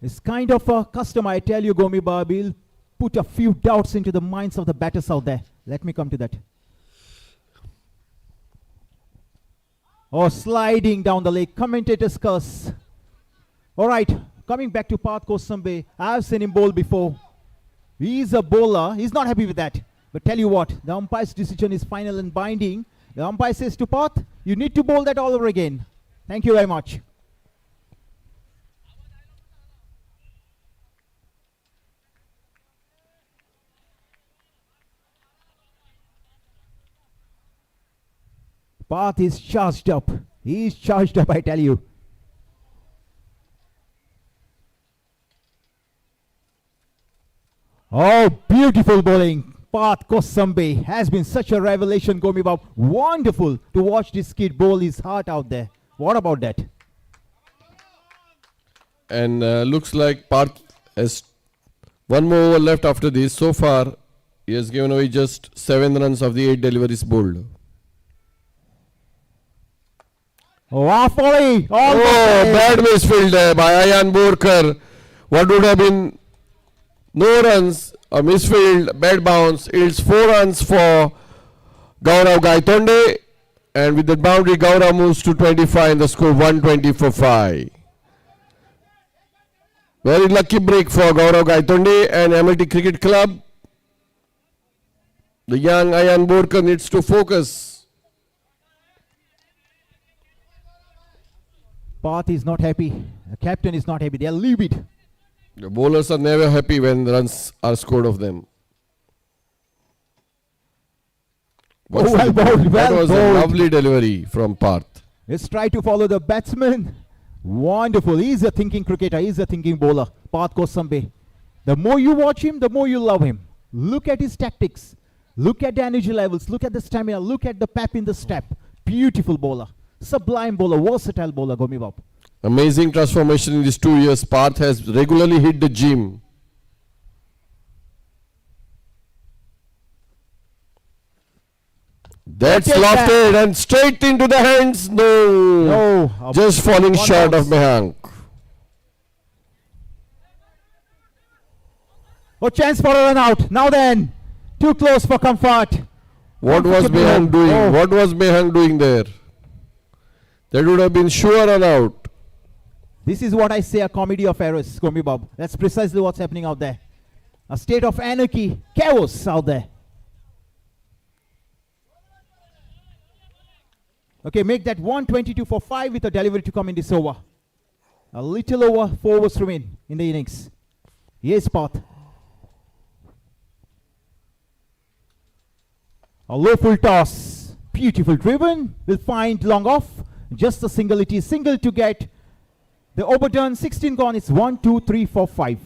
It's kind of a customer, I tell you, Gomi Bob, will put a few doubts into the minds of the batters out there. Let me come to that. Oh, sliding down the leg. Commentator's curse. All right, coming back to Path Kosambe. I've seen him bowl before. He's a bowler. He's not happy with that. But tell you what, the umpire's decision is final and binding. The umpire says to Path, you need to bowl that all over again. Thank you very much. Path is charged up. He's charged up, I tell you. Oh, beautiful bowling. Path Kosambe has been such a revelation, Gomi Bob. Wonderful to watch this kid bowl his heart out there. What about that? And looks like Parth has one more over left after this. So far, he has given away just 7 runs of the 8 deliveries bowled. Oh, off volley. Oh, bad misfield by Ayan Borkar. What would have been no runs, a misfield, bad bounce. It's 4 runs for Gaurav Gaitonde. And with that boundary, Gaurav moves to 25 and the score 120 for 5. Very lucky break for Gaurav Gaitonde and MLT Cricket Club. The young Ayan Borkar needs to focus. Parth is not happy. The captain is not happy. They'll leave it. The bowlers are never happy when runs are scored of them. Well bowled. That was a lovely delivery from Parth. Let's try to follow the batsman. Wonderful. He's a thinking cricketer. He's a thinking bowler. Parth Kosambi. The more you watch him, the more you love him. Look at his tactics. Look at the energy levels. Look at the stamina. Look at the pep in the step. Beautiful bowler. Sublime bowler. Versatile bowler, Gomi Bob. Amazing transformation in these 2 years. Parth has regularly hit the gym. That's lofted and straight into the hands. No. Just falling short of Mehank. Oh, chance for a run out. Now then. Too close for comfort. What was Mehank doing? Oh. What was Mehank doing there? That would have been sure run out. This is what I say, a comedy of errors, Gomi Bob. That's precisely what's happening out there. A state of anarchy, chaos out there. Okay, make that 122 for 5 with a delivery to come in this over. A little over, 4 overs remain in the innings. Yes, Parth. A low full toss. Beautiful driven. Will find long off. Just a single. It is single to get the over done. 16 gone. It's 1, 2, 3, 4, 5.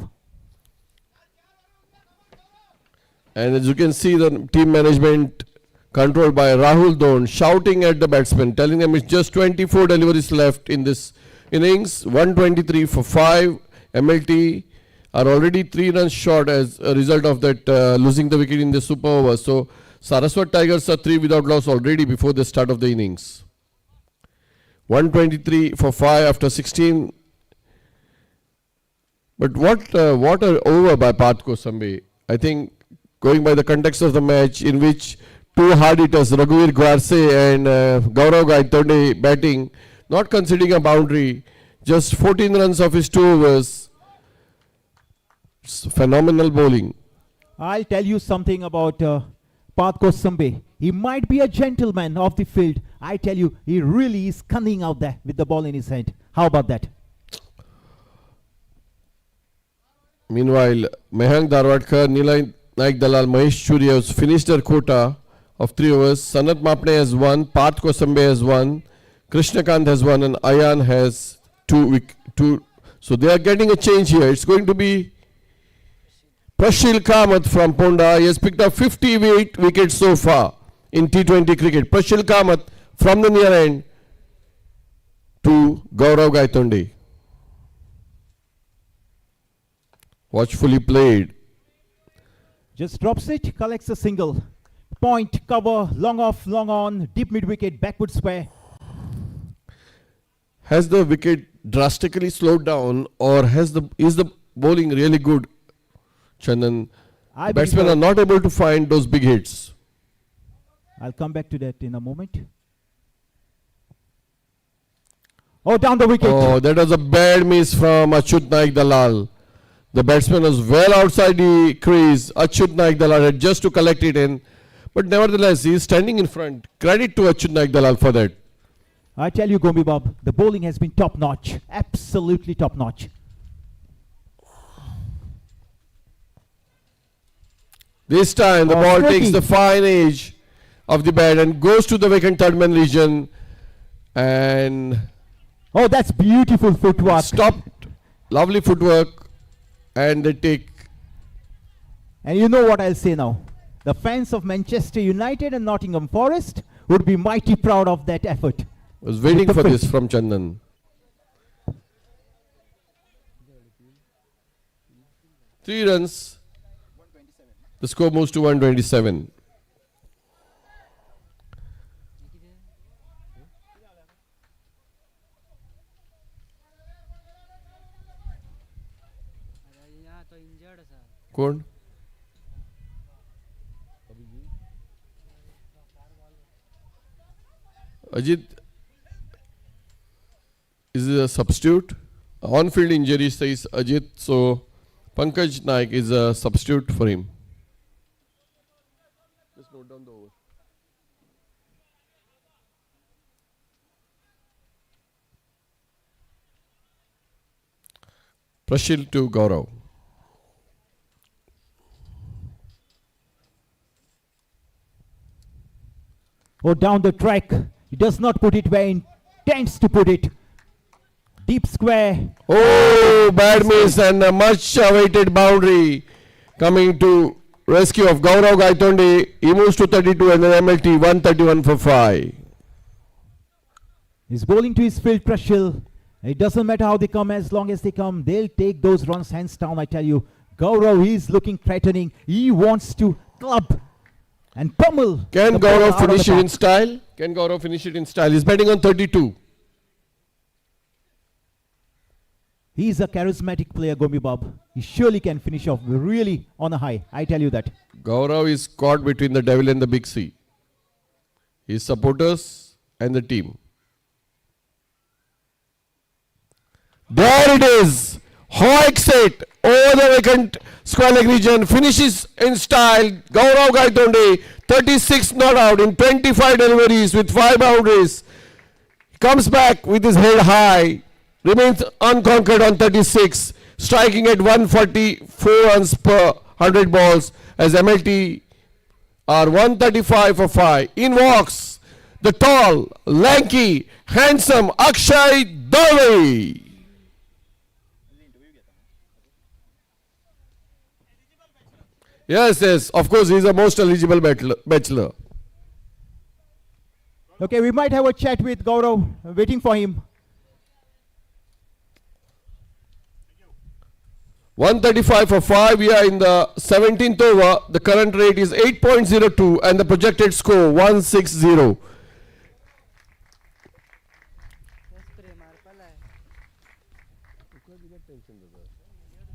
And as you can see, the team management controlled by Rahul Don shouting at the batsmen, telling them it's just 24 deliveries left in this innings. 123 for 5. MLT are already 3 runs short as a result of that losing the wicket in the super over. So Saraswat Tigers are 3 without loss already before the start of the innings. 123 for 5 after 16. But what an over by Parth Kosambi. I think going by the context of the match in which 2 hard hitters, Raghuveer Gwarse and Gaurav Gaitonde batting, not conceding a boundary, just 14 runs of his 2 overs. It's phenomenal bowling. I'll tell you something about Parth Kosambi. He might be a gentleman of the field. I tell you, he really is cunning out there with the ball in his hand. How about that? Meanwhile, Mehank Darwadkar, Nilay Naik Dalal, Mahesh Churi has finished their quota of 3 overs. Sanat Mapne has 1, Parth Kosambi has 1, Krishnakant has 1 and Ayan has 2. So they are getting a change here. It's going to be Prashil Kamath from Ponda. He has picked up 58 wickets so far in T20 cricket. Prashil Kamath from the near end to Gaurav Gaitonde. Watchfully played. Just drops it, collects a single. Point, cover, long off, long on, deep mid wicket, backward square. Has the wicket drastically slowed down or is the bowling really good, Chandan? Batsmen are not able to find those big hits. I'll come back to that in a moment. Oh, down the wicket. Oh, that was a bad miss from Achyut Naik Dalal. The batsman was well outside the crease. Achyut Naik Dalal had just to collect it in. But nevertheless, he is standing in front. Credit to Achyut Naik Dalal for that. I tell you, Gombi Bob, the bowling has been top notch. Absolutely top notch. This time the ball takes the fine edge of the bat and goes to the vacant third man region. And oh, that's beautiful footwork. Stopped. Lovely footwork. And they take. And you know what I'll say now? The fans of Manchester United and Nottingham Forest would be mighty proud of that effort. I was waiting for this from Chandan. 3 runs. The score moves to 127. Kond? Ajit is a substitute. On-field injury says Ajit, so Pankaj Naik is a substitute for him. Just note down the over. Prashil to Gaurav. Oh, down the track. He does not put it where he intends to put it. Deep square. Oh, bad miss and a much awaited boundary coming to rescue of Gaurav Gaitonde. He moves to 32 and then MLT 131 for 5. He's bowling to his field, Prashil. It doesn't matter how they come, as long as they come, they'll take those runs hands down, I tell you. Gaurav, he's looking threatening. He wants to club and pummel. Can Gaurav finish it in style? Can Gaurav finish it in style? He's batting on 32. He's a charismatic player, Gomi Bab. He surely can finish off really on a high. I tell you that. Gaurav is caught between the devil and the big C. His supporters and the team. There it is. Hoik it over the vacant square leg region. Finishes in style. Gaurav Gaitonde, 36 not out in 25 deliveries with 5 boundaries. Comes back with his head high. Remains unconquered on 36. Striking at 144 runs per 100 balls as MLT are 135 for 5. In walks the tall, lanky, handsome Akshay Dave. Yes, of course, he is the most eligible bachelor. Okay, we might have a chat with Gaurav, waiting for him. 135 for 5. We are in the 17th over. The current rate is 8.02 and the projected score 160.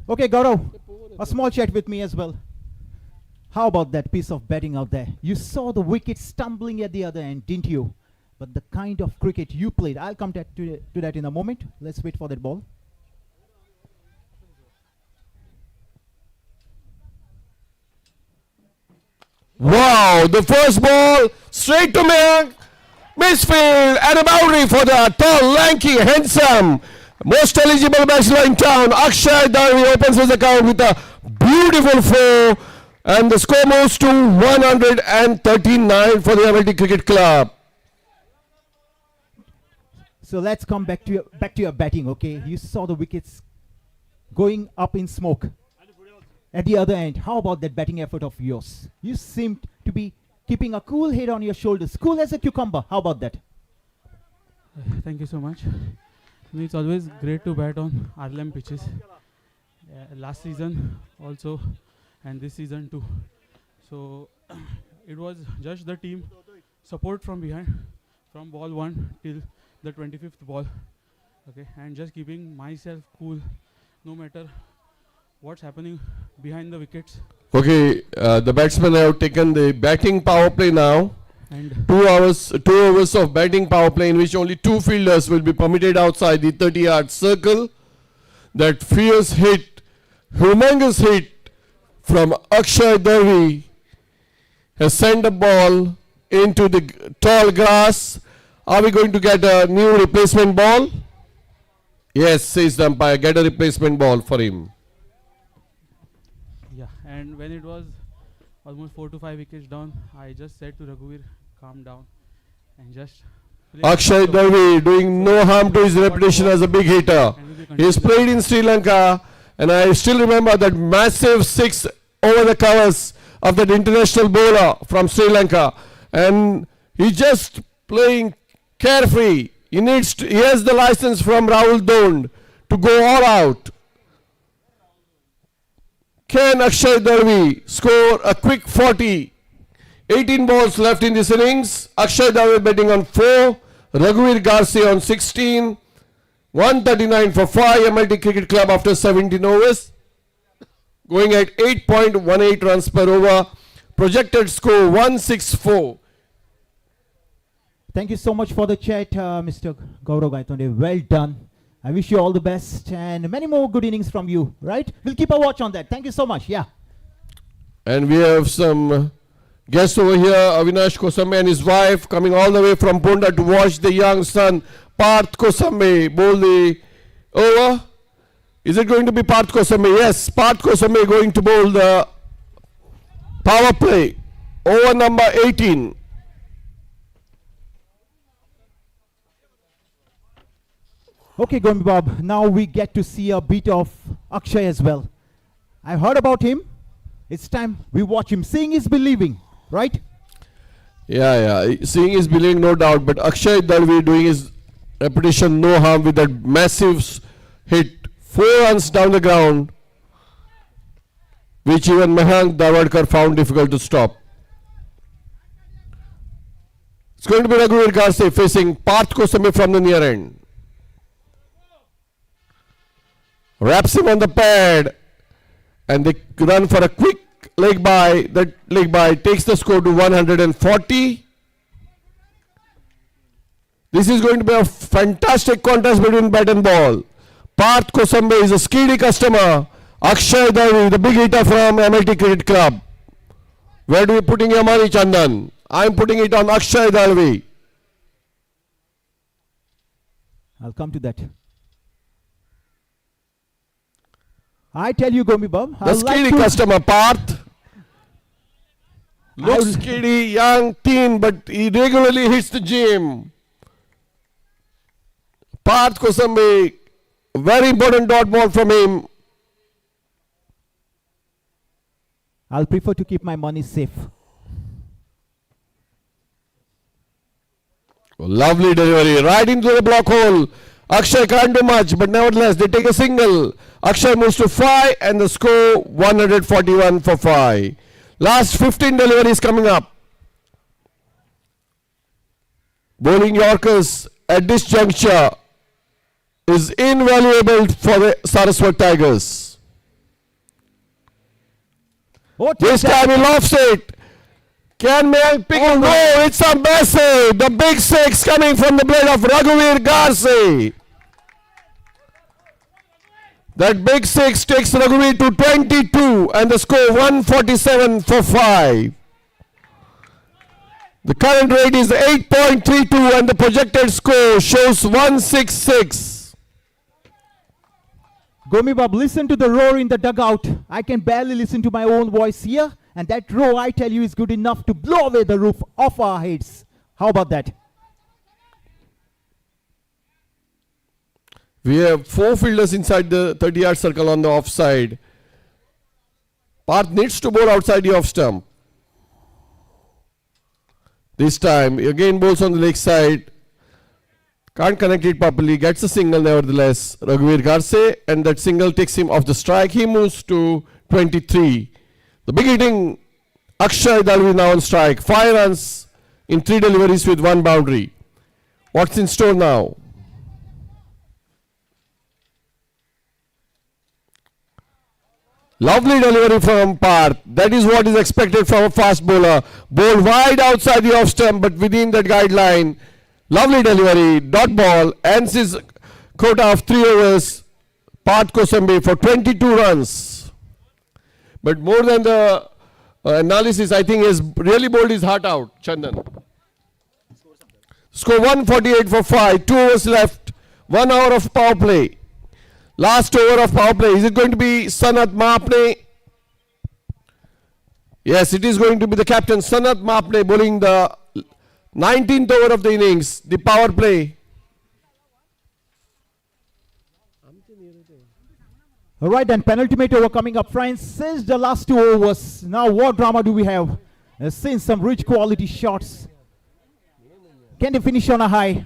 Okay, Gaurav, a small chat with me as well. How about that piece of batting out there? You saw the wicket stumbling at the other end, didn't you? But the kind of cricket you played, I'll come to that in a moment. Let's wait for that ball. Wow, the first ball straight to Mayank. Misfield and a boundary for the tall, lanky, handsome, most eligible bachelor in town. Akshay Dave opens his account with a beautiful 4 and the score moves to 139 for the MLT Cricket Club. So let's come back to your batting, okay? You saw the wickets going up in smoke at the other end. How about that batting effort of yours? You seemed to be keeping a cool head on your shoulders, cool as a cucumber. How about that? Thank you so much. It's always great to bat on RLM pitches. Last season also and this season too. So it was just the team support from behind, from ball 1 till the 25th ball. Okay, and just keeping myself cool no matter what's happening behind the wickets. Okay, the batsmen have taken the batting power play now. And 2 overs of batting power play in which only 2 fielders will be permitted outside the 30-yard circle. That fierce hit, humongous hit from Akshay Dave has sent the ball into the tall grass. Are we going to get a new replacement ball? Yes, says the umpire, get a replacement ball for him. yeah, and when it was almost 4 to 5 wickets down, I just said to Raghuveer, calm down and just play. Akshay Dave doing no harm to his reputation as a big hitter. He has played in Sri Lanka and I still remember that massive 6 over the covers of that international bowler from Sri Lanka, and he's just playing carefree. He has the license from Rahul Dond to go all out. Can Akshay Darvi score a quick 40? 18 balls left in this innings. Akshay Darvi betting on 4. Raghuveer Garse on 16. 139 for 5. MLT Cricket Club after 17 overs. Going at 8.18 runs per over. Projected score 164. Thank you so much for the chat, Mr. Gaurav Gaitonde. Well done. I wish you all the best and many more good innings from you, right? We'll keep a watch on that. Thank you so much. Yeah. And we have some guests over here. Avinash Kosambe and his wife coming all the way from Ponda to watch the young son, Parth Kosambe, bowl the over. Is it going to be Parth Kosambe? Yes, Parth Kosambe going to bowl the power play. Over number 18. Okay, Gomi Bob. Now we get to see a bit of Akshay as well. I heard about him. It's time we watch him. Seeing is believing, right? Yeah. Seeing is believing, no doubt. But Akshay Darvi doing his repetition no harm with that massive hit. 4 runs down the ground, which even Mahank Dawadkar found difficult to stop. It's going to be Raghuveer Garse facing Parth Kosambe from the near end. Wraps him on the pad and they run for a quick leg by. That leg by takes the score to 140. This is going to be a fantastic contest between bat and ball. Parth Kosambe is a speedy customer. Akshay Darvi, the big hitter from MLT Cricket Club. Where do you putting your money, Chandan? I'm putting it on Akshay Darvi. I'll come to that. I tell you, Gomi Bob. The speedy customer, Parth. Looks kiddy, young, teen, but he regularly hits the gym. Parth Kosambe, very important dot ball from him. I'll prefer to keep my money safe. Lovely delivery, right into the block hole. Akshay can't do much, but nevertheless, they take a single. Akshay moves to 5 and the score 141 for 5. Last 15 deliveries coming up. Bowling Yorkers at this juncture is invaluable for the Saraswat Tigers. This time he lofts it. Can Mayank pick it? No, it's a massive. The big 6 coming from the blade of Raghuveer Garse. That big 6 takes Raghuveer to 22 and the score 147 for 5. The current rate is 8.32 and the projected score shows 166. Gomi Bob, listen to the roar in the dugout. I can barely listen to my own voice here. And that roar, I tell you, is good enough to blow away the roof off our heads. How about that? We have 4 fielders inside the 30-yard circle on the offside. Parth needs to bowl outside the off stump. This time, again bowls on the leg side. Can't connect it properly. Gets a single nevertheless. Raghuveer Garse, and that single takes him off the strike. He moves to 23. The big hitting Akshay Darvi now on strike. 5 runs in 3 deliveries with 1 boundary. What's in store now? Lovely delivery from Parth. That is what is expected from a fast bowler. Bowled wide outside the off stump, but within that guideline. Lovely delivery. Dot ball. Ends his quota of 3 overs. Parth Kosambe for 22 runs. But more than the analysis, I think is really bowled his heart out, Chandan. Score 148 for 5. 2 overs left. 1 hour of power play. Last over of power play. Is it going to be Sanat Mahapne? Yes, it is going to be the captain Sanat Mahapne bowling the 19th over of the innings. The power play. All right, then penultimate over coming up, friends. Since the last 2 overs, now what drama do we have? Since some rich quality shots. Can they finish on a high?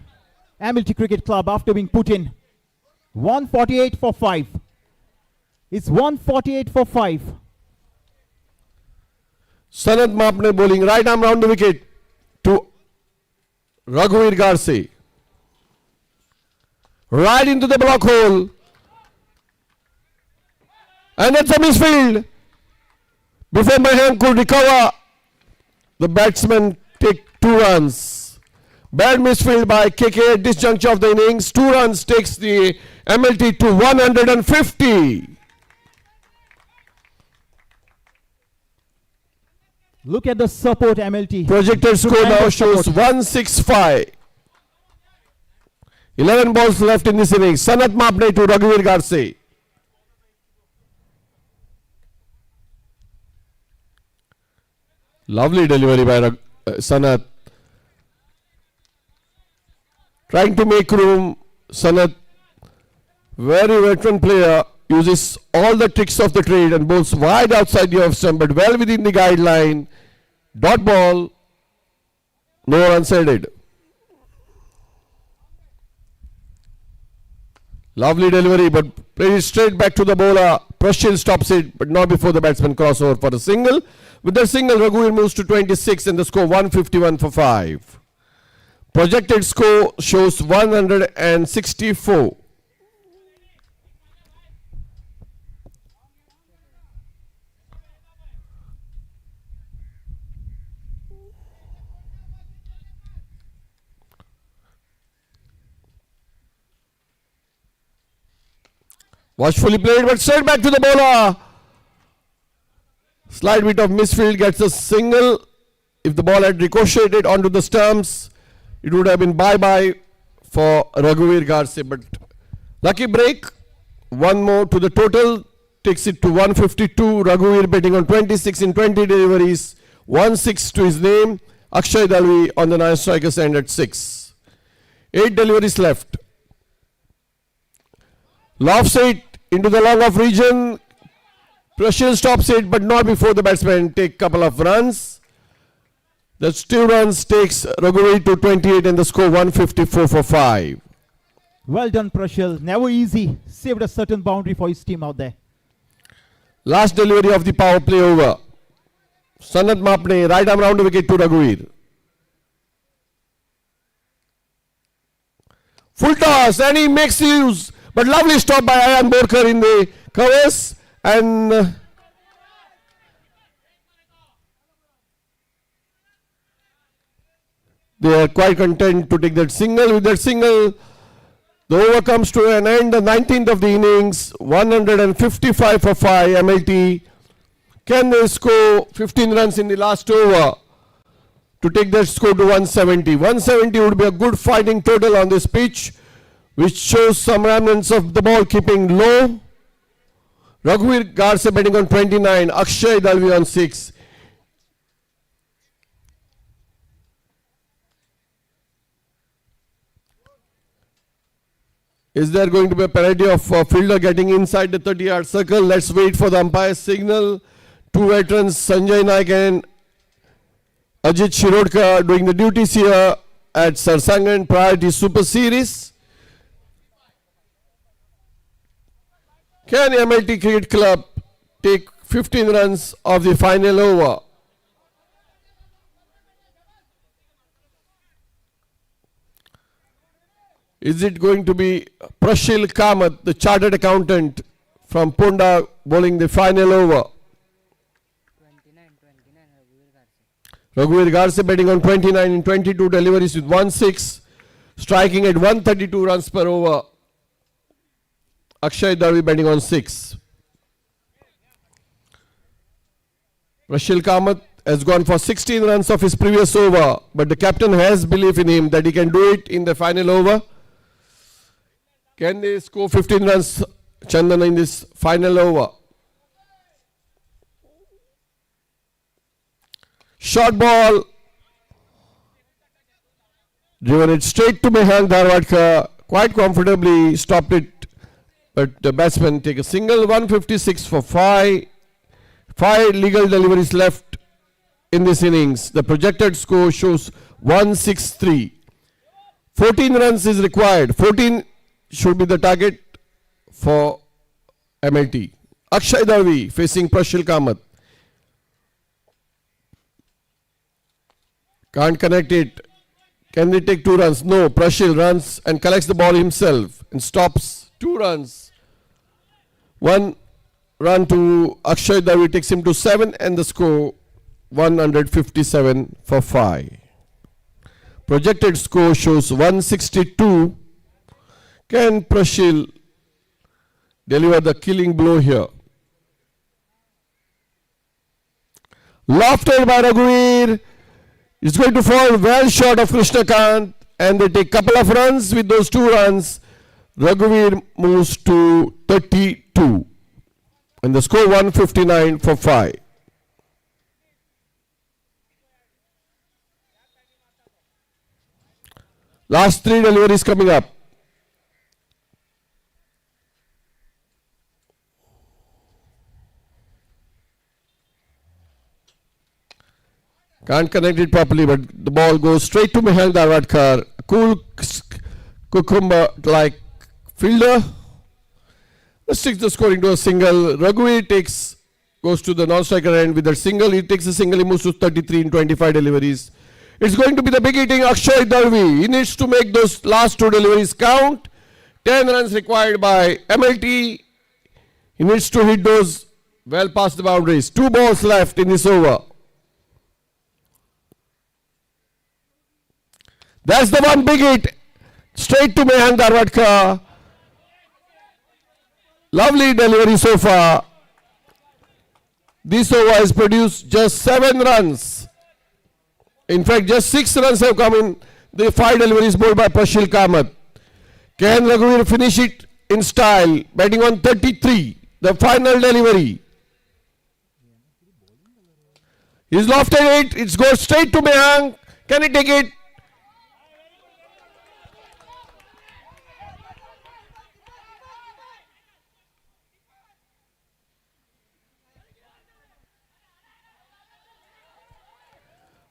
MLT Cricket Club after being put in. 148 for 5. It's 148 for 5. Sanat Mapne bowling right arm round the wicket to Raghuveer Garse. Right into the block hole. And that's a misfield. Before Mahan could recover, the batsman take 2 runs. Bad misfield by KK at this juncture of the innings. 2 runs takes the MLT to 150. Look at the support MLT. Projected score now shows 165. 11 balls left in this innings. Sanat Mapne to Raghuveer Garse. Lovely delivery by Sanat. Trying to make room. Sanat, very veteran player, uses all the tricks of the trade and bowls wide outside the off stump, but well within the guideline. Dot ball. No runs added. Lovely delivery, but played it straight back to the bowler. Prashil stops it, but not before the batsman crossover for a single. With the single, Raghuveer moves to 26 and the score 151 for 5. Projected score shows 164. Watchfully played, but straight back to the bowler. Slight bit of misfield, gets a single. If the ball had ricocheted onto the stumps, it would have been bye-bye for Raghuveer Garse. But lucky break. One more to the total. Takes it to 152. Raghuveer betting on 26 in 20 deliveries. 1-6 to his name. Akshay Dalvi on the 9 strikers end at 6. 8 deliveries left. Lofts it into the long off region. Prashil stops it, but not before the batsman take couple of runs. That's 2 runs takes Raghuveer to 28 and the score 154 for 5. Well done, Prashil. Never easy. Saved a certain boundary for his team out there. Last delivery of the power play over. Sanat Mapne, right arm round the wicket to Raghuveer. Full toss and he makes use. But lovely stop by Ayan Borkar in the covers, and they are quite content to take that single. With that single, the over comes to an end. The 19th of the innings, 155 for 5 MLT. Can they score 15 runs in the last over to take that score to 170? 170 would be a good fighting total on this pitch, which shows some remnants of the ball keeping low. Raghuveer Garse betting on 29, Akshay Dalvi on 6. Is there going to be a penalty of fielder getting inside the 30-yard circle? Let's wait for the umpire's signal. 2 veterans, Sanjay Naik and Ajit Shirodkar, doing the duties here at Sarsangan Priority Super Series. Can MLT Cricket Club take 15 runs of the final over? Is it going to be Prashil Kamath, the chartered accountant from Ponda, bowling the final over? 29 Raghuveer Garse betting on 29 in 22 deliveries with 1-6, striking at 132 runs per over. Akshay Dalvi betting on 6. Prashil Kamath has gone for 16 runs of his previous over, but the captain has belief in him that he can do it in the final over. Can they score 15 runs, Chandan, in this final over? Short ball. Driven it straight to Mehang Dharwadkar. Quite comfortably stopped it. But the batsman take a single. 156 for 5. 5 legal deliveries left in this innings. The projected score shows 163. 14 runs is required. 14 should be the target for MLT. Akshay Dalvi facing Prashil Kamath. Can't connect it. Can they take 2 runs? No. Prashil runs and collects the ball himself and stops. 2 runs. 1 run to Akshay Davi takes him to 7 and the score 157 for 5. Projected score shows 162. Can Prashil deliver the killing blow here? Lofted by Raghuveer. It's going to fall well short of Krishnakant and they take couple of runs. With those 2 runs, Raghuveer moves to 32 and the score 159 for 5. Last 3 deliveries coming up. Can't connect it properly, but the ball goes straight to Mihail Darwadkar. Cool cucumber like fielder. Restricts the scoring to a single. Raghuveer goes to the non-striker end with a single. He takes a single. He moves to 33 in 25 deliveries. It's going to be the big hitting Akshay Davi. He needs to make those last 2 deliveries count. 10 runs required by MLT. He needs to hit those well past the boundaries. 2 balls left in this over. That's the one big hit. Straight to Mehan Darwadkar. Lovely delivery so far. This over has produced just 7 runs. In fact, just 6 runs have come in the 5 deliveries bowled by Prashil Kamath. Can Raghuveer finish it in style? Batting on 33. The final delivery. He's lofted it. It goes straight to Mehang. Can he take it?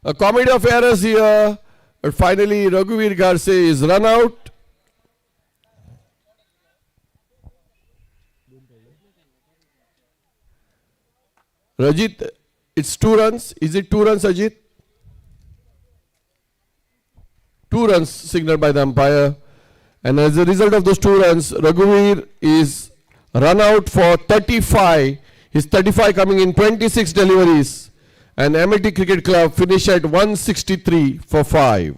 A comedy of errors here, but finally Raghuveer Garse is run out. Rajit, it's 2 runs. Is it 2 runs, Ajit? 2 runs signaled by the umpire. And as a result of those 2 runs, Raghuveer is run out for 35. His 35 coming in 26 deliveries. And MLT Cricket Club finish at 163 for 5.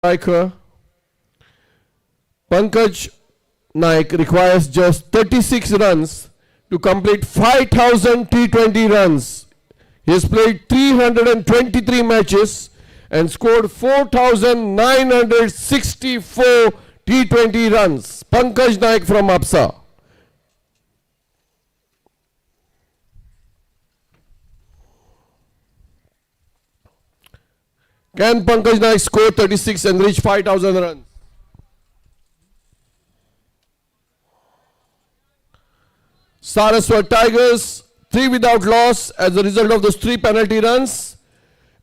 striker. Pankaj Naik requires just 36 runs to complete 5,000 T20 runs. He has played 323 matches and scored 4,964 T20 runs. Pankaj Naik from APSA. Can Pankaj Naik score 36 and reach 5,000 runs? Saraswat Tigers, 3 without loss as a result of those 3 penalty runs.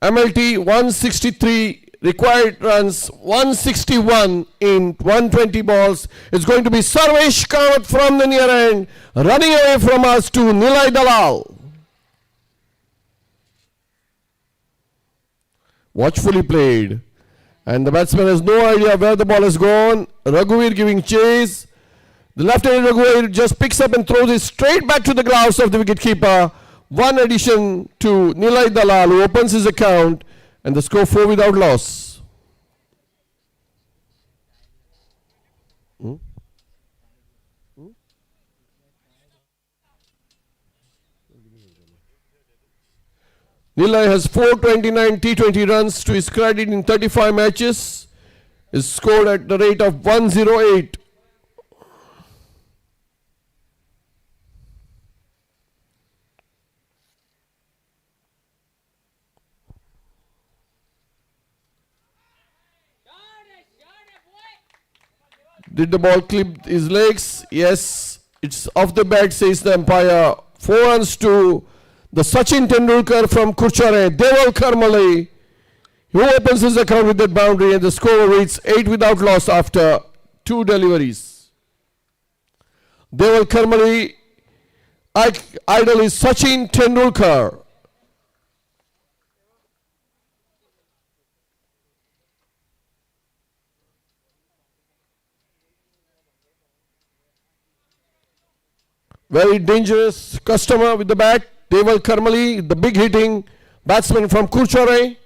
MLT 163, required runs 161 in 120 balls. It's going to be Sarvesh Kawat from the near end, running away from us to Nilay Dalal. Watchfully played. And the batsman has no idea where the ball has gone. Raghuveer giving chase. The left-handed Raghuveer just picks up and throws it straight back to the gloves of the wicketkeeper. One addition to Nilay Dalal, who opens his account, and the score 4 without loss. Nilay has 429 T20 runs to his credit in 35 matches. Is scored at the rate of 108. Did the ball clip his legs? Yes. It's off the bat, says the umpire. 4 runs to the Sachin Tendulkar from Kurchare. Deval Karmali, who opens his account with that boundary, and the score reads 8 without loss after 2 deliveries. Deval Karmali, idol is Sachin Tendulkar. Very dangerous customer with the bat. Deval Karmali, the big hitting batsman from Kurchare.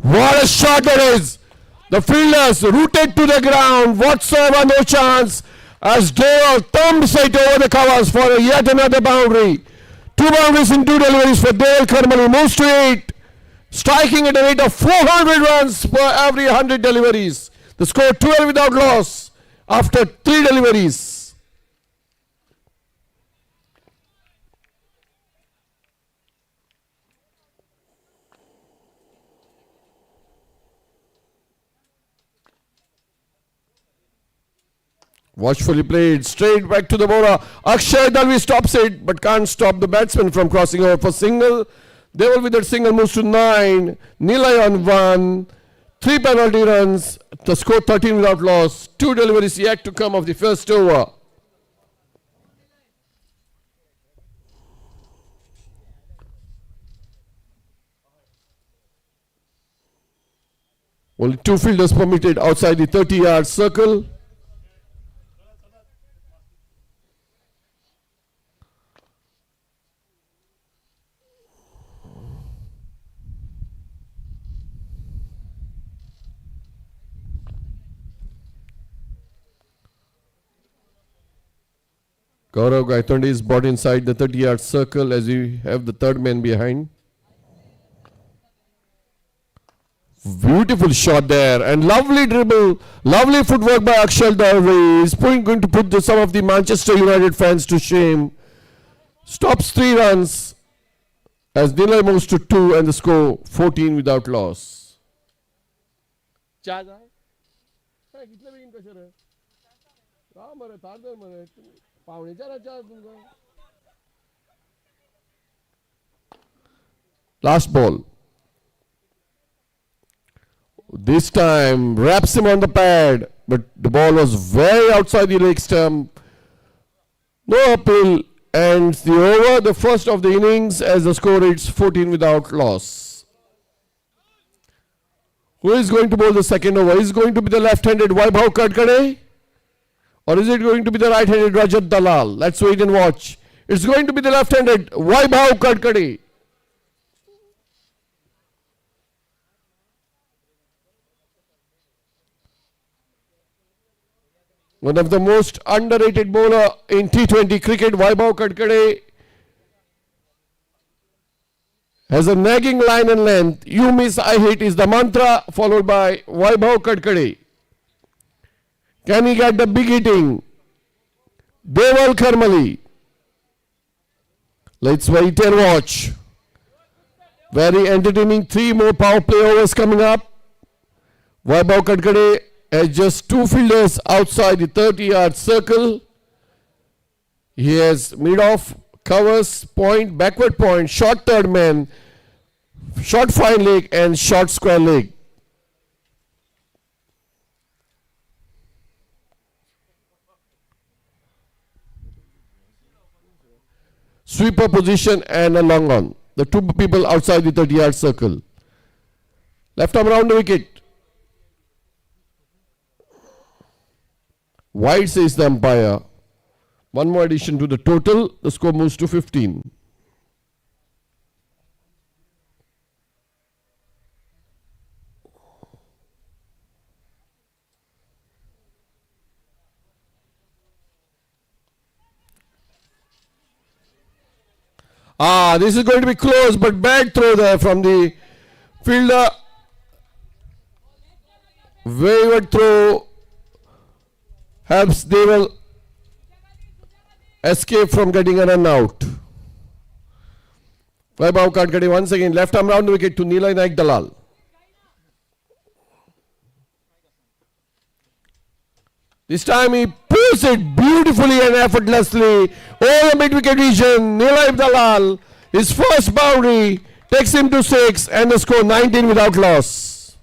What a shot that is! The fielders rooted to the ground. Whatsoever, no chance. As Deval thumbs it over the covers for yet another boundary. 2 boundaries in 2 deliveries for Deval Karmali. Moves to 8. Striking at a rate of 400 runs per every 100 deliveries. The score 12 without loss after 3 deliveries. Watchfully played, straight back to the bowler. Akshay Dalvi stops it, but can't stop the batsman from crossing over for single. Deval with that single moves to 9. Nilay on 1. 3 penalty runs. The score 13 without loss. 2 deliveries yet to come of the first over. Only 2 fielders permitted outside the 30-yard circle. Gaurav Gaitonde is brought inside the 30-yard circle as we have the third man behind. Beautiful shot there and lovely dribble, lovely footwork by Akshay Dalvi. He's going to put some of the Manchester United fans to shame. Stops 3 runs as Nilay moves to 2 and the score 14 without loss. Last ball. This time wraps him on the pad, but the ball was very outside the leg stump. No appeal, ends the over, the first of the innings, as the score reads 14 without loss. Who is going to bowl the second over? Is it going to be the left-handed Vaibhav Kadkade? Or is it going to be the right-handed Rajat Dalal? Let's wait and watch. It's going to be the left-handed Vaibhav Kadkade. One of the most underrated bowler in T20 cricket, Vaibhav Kadkade has a nagging line and length. You miss, I hit is the mantra, followed by Vaibhav Kadkade. Can he get the big hitting? Deval Karmali. Let's wait and watch. Very entertaining. 3 more power play overs coming up. Vaibhav Kadkade has just 2 fielders outside the 30-yard circle. He has mid-off, covers, point, backward point, short third man, short fine leg and short square leg. Sweeper position and a long on. The 2 people outside the 30-yard circle. Left arm around the wicket. Wide, says the umpire. 1 more addition to the total. The score moves to 15. This is going to be close, but bad throw there from the fielder. Wayward throw helps Deval escape from getting a run out. Vaibhav Kadkade once again left arm round the wicket to Nilay Naik Dalal. This time he pulls it beautifully and effortlessly over the mid-wicket region. Nilay Dalal, his first boundary, takes him to 6 and the score 19 without loss.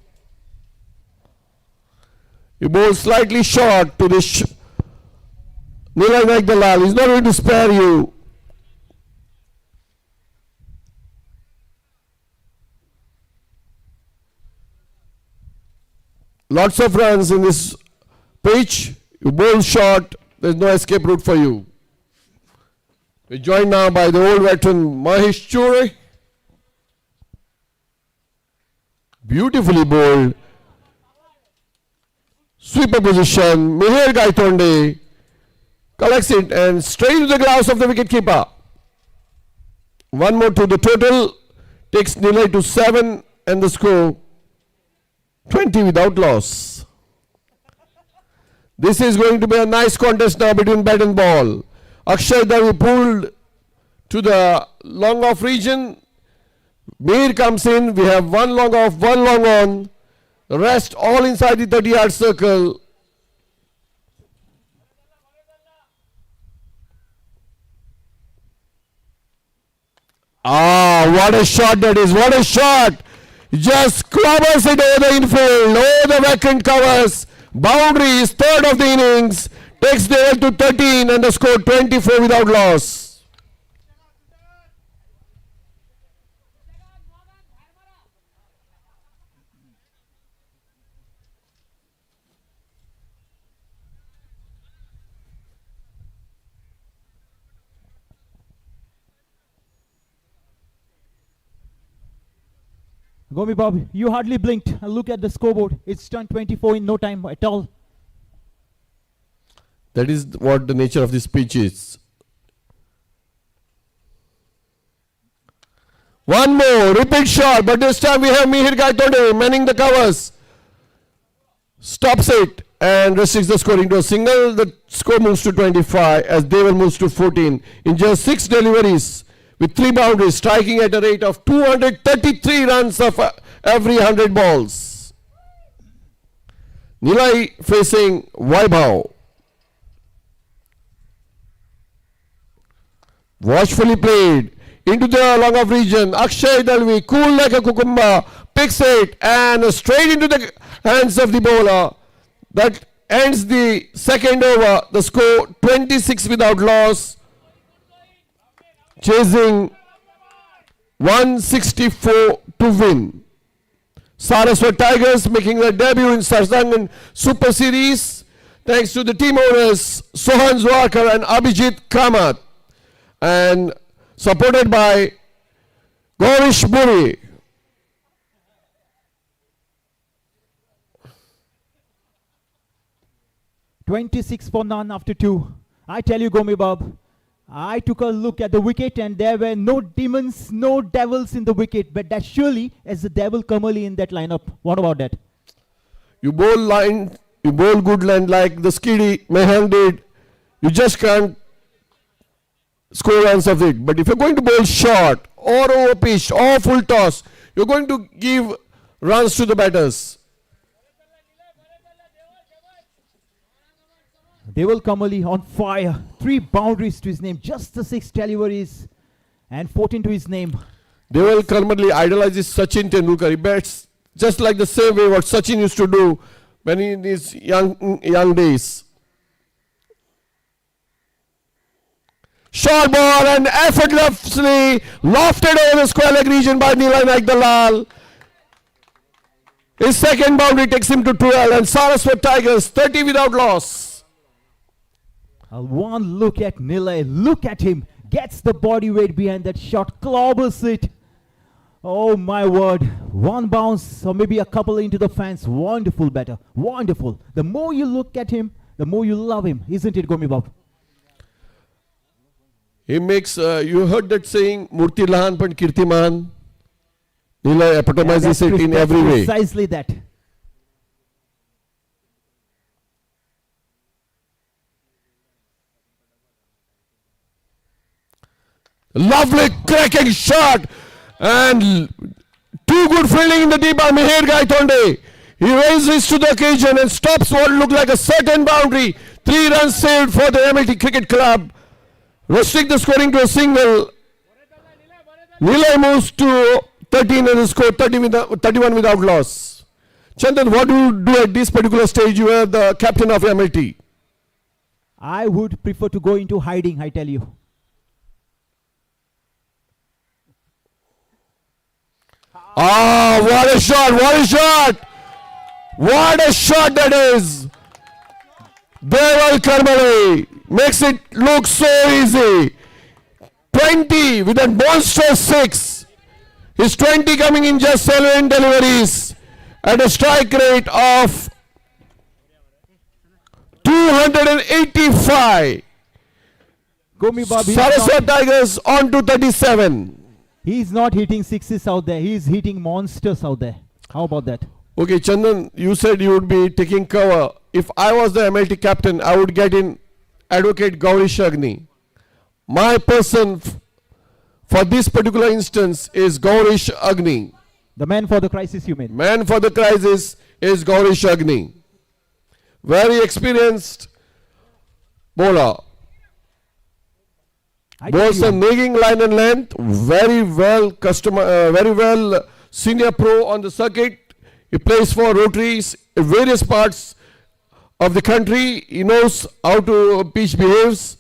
He bowls slightly short to this Nilay Naik Dalal. He's not going to spare you. Lots of runs in this pitch. You bowl short, there's no escape route for you. We're joined now by the old veteran Mahesh Chure. Beautifully bowled. Sweeper position. Mihir Gaitonde collects it and straight to the gloves of the wicketkeeper. 1 more to the total. Takes Nilay to 7 and the score 20 without loss. This is going to be a nice contest now between bat and ball. Akshay Davi pulled to the long off region. Mir comes in. We have 1 long off, 1 long on. The rest all inside the 30-yard circle. What a shot that is. What a shot. Just clobbers it over the infield, over the vacant covers. Boundary is 3rd of the innings. Takes Deval to 13 and the score 24 without loss. Gomi Bob, you hardly blinked. Look at the scoreboard. It's turned 24 in no time at all. That is what the nature of this pitch is. 1 more, repeat shot, but this time we have Mihir Gaitonde manning the covers. Stops it and restricts the scoring to a single. The score moves to 25 as Deval moves to 14 in just 6 deliveries with 3 boundaries, striking at a rate of 233 runs of every 100 balls. Nilay facing Vaibhav. Watchfully played into the long off region. Akshay Dalvi, cool like a cucumber, picks it and straight into the hands of the bowler. That ends the second over. The score 26 without loss. Chasing 164 to win. Saraswat Tigers making their debut in Sarsangan Super Series thanks to the team owners Sohan Zwarkar and Abhijit Kamath. and supported by GOASPORTZ. 26 for none after 2. I tell you, Gomi Bob, I took a look at the wicket and there were no demons, no devils in the wicket, but that surely is the devil Kamali in that lineup. What about that? You bowl good line like the Skiddy Mehan did. You just can't score runs of it. But if you're going to bowl short or over pitch or full toss, you're going to give runs to the batters. Deval Kamali on fire. 3 boundaries to his name. Just the 6 deliveries and 14 to his name. Deval Kamali idolizes Sachin Tendulkar. He bats just like the same way what Sachin used to do when in his young days. Short ball and effortlessly lofted over the square leg region by Nilay Naik Dalal. His second boundary takes him to 12 and Saraswat Tigers 30 without loss. One look at Nilay. Look at him. Gets the body weight behind that shot. Clobbers it. Oh my word. One bounce or maybe a couple into the fence. Wonderful batter. Wonderful. The more you look at him, the more you love him. Isn't it, Gomi Bob? He makes, you heard that saying, Murti Lahan Pan Kirtiman. Nilay epitomizes it in every way. Precisely that. Lovely cracking shot and too good fielding in the deep by Meher Gaitonde. He raises to the occasion and stops what looked like a certain boundary. 3 runs saved for the MLT Cricket Club. Restrict the scoring to a single. Nilay moves to 13 and score 31 without loss. Chandan, what do you do at this particular stage? You are the captain of MLT. I would prefer to go into hiding, I tell you. Ah, what a shot, what a shot! What a shot that is! Deval Kamali makes it look so easy. 20 with a monster 6. His 20 coming in just 7 deliveries at a strike rate of 285. Gomi Bob, Saraswat Tigers on to 37. he's not hitting 6s out there. He's hitting monsters out there. How about that? Okay, Chandan, you said you would be taking cover. If I was the MLT captain, I would get in Advocate Gaurish Agni. My person for this particular instance is Gaurish Agni. The man for the crisis, you mean? Man for the crisis is Gaurish Agni. Very experienced bowler. Bowls a nagging line and length. Very well senior pro on the circuit. He plays for Rotaries in various parts of the country. He knows how to pitch behaves.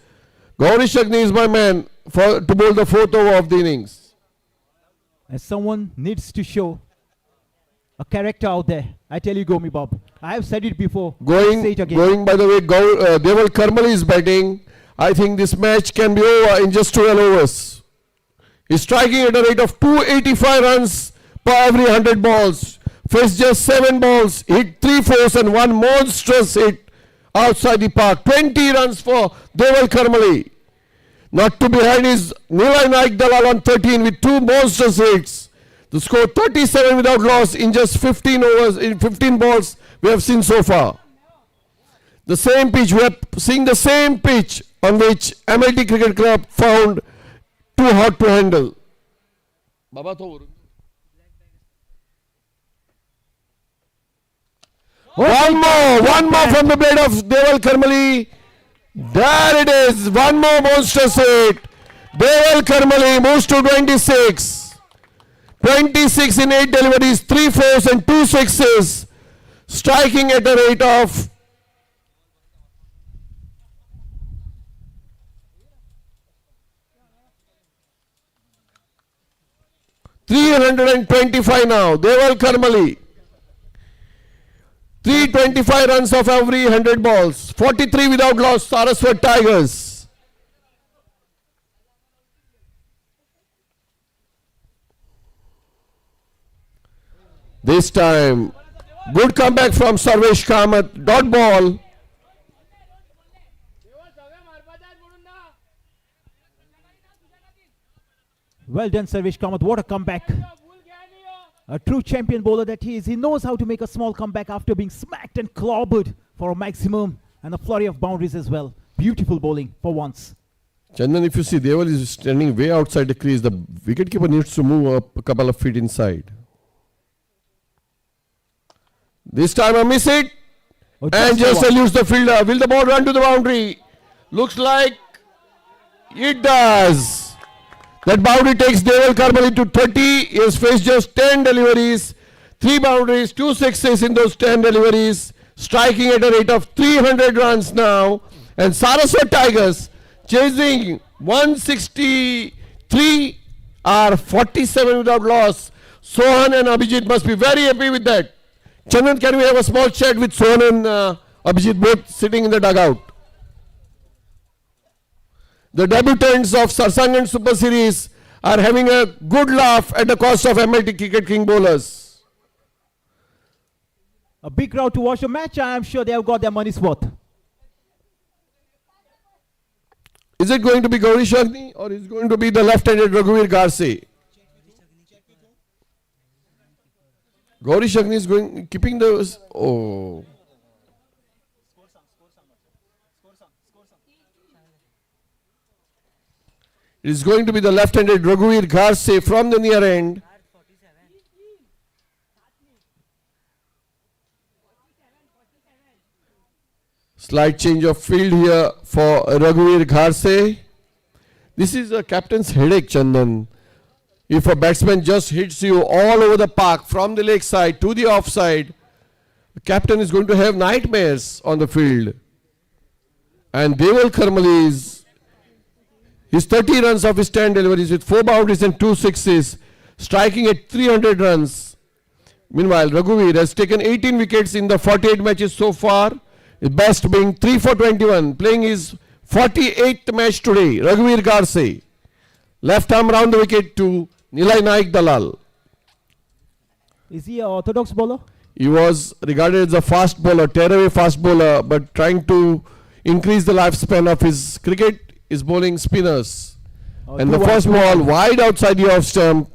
Gaurish Agni is my man to bowl the 4th over of the innings. As someone needs to show a character out there, I tell you, Gomi Bob. I have said it before. I'll say it again. Going by the way, Deval Kamali is batting. I think this match can be over in just 12 overs. He's striking at a rate of 285 runs per every 100 balls. Faced just 7 balls, hit 3 fours and 1 monstrous hit outside the park. 20 runs for Deval Kamali. Not to behind is Nilay Naik Dalal on 13 with 2 monstrous hits. The score 37 without loss in just 15 overs, in 15 balls we have seen so far. The same pitch, we are seeing the same pitch on which MLT Cricket Club found too hot to handle. One more from the blade of Deval Kamali. There it is, one more monstrous hit. Deval Kamali moves to 26. 26 in 8 deliveries, 3 fours and 2 sixes. Striking at a rate of 325 now. Deval Kamali. 325 runs of every 100 balls. 43 without loss. Saraswat Tigers. This time, good comeback from Sarvesh Kamath. Dot ball. Well done, Sarvesh Kamath. What a comeback. A true champion bowler that he is. He knows how to make a small comeback after being smacked and clobbered for a maximum and a flurry of boundaries as well. Beautiful bowling for once. Chandan, if you see, Deval is standing way outside the crease. The wicketkeeper needs to move up a couple of feet inside. This time I miss it. Oh, And just salutes the fielder. Will the ball run to the boundary? Looks like it does. That boundary takes Deval Karmali to 30. He has faced just 10 deliveries, 3 boundaries, 2 sixes in those 10 deliveries, striking at a rate of 300 runs now. And Saraswat Tigers chasing 163 are 47 without loss. Sohan and Abhijit must be very happy with that. Chandan, can we have a small chat with Sohan and Abhijit both sitting in the dugout? The debutants of Sarsangan Super Series are having a good laugh at the cost of MLT Cricket King bowlers. A big crowd to watch the match. I am sure they have got their money's worth. Is it going to be Gauri Shagni or is it going to be the left-handed Raghuveer Garse? Gauri Shagni is keeping the... Oh. It is going to be the left-handed Raghuveer Garse from the near end. Slight change of field here for Raghuveer Garse. This is a captain's headache, Chandan. If a batsman just hits you all over the park from the leg side to the offside, the captain is going to have nightmares on the field. And Deval Karmali's his 30 runs of his 10 deliveries with 4 boundaries and 2 sixes, striking at 300 runs. Meanwhile, Raghuveer has taken 18 wickets in the 48 matches so far, his best being 3 for 21, playing his 48th match today. Raghuveer Garse, left arm round the wicket to Nilay Naik Dalal. Is he an orthodox bowler? He was regarded as a fast bowler, tearaway fast bowler, but trying to increase the lifespan of his cricket is bowling spinners. And the first ball wide outside the off stump.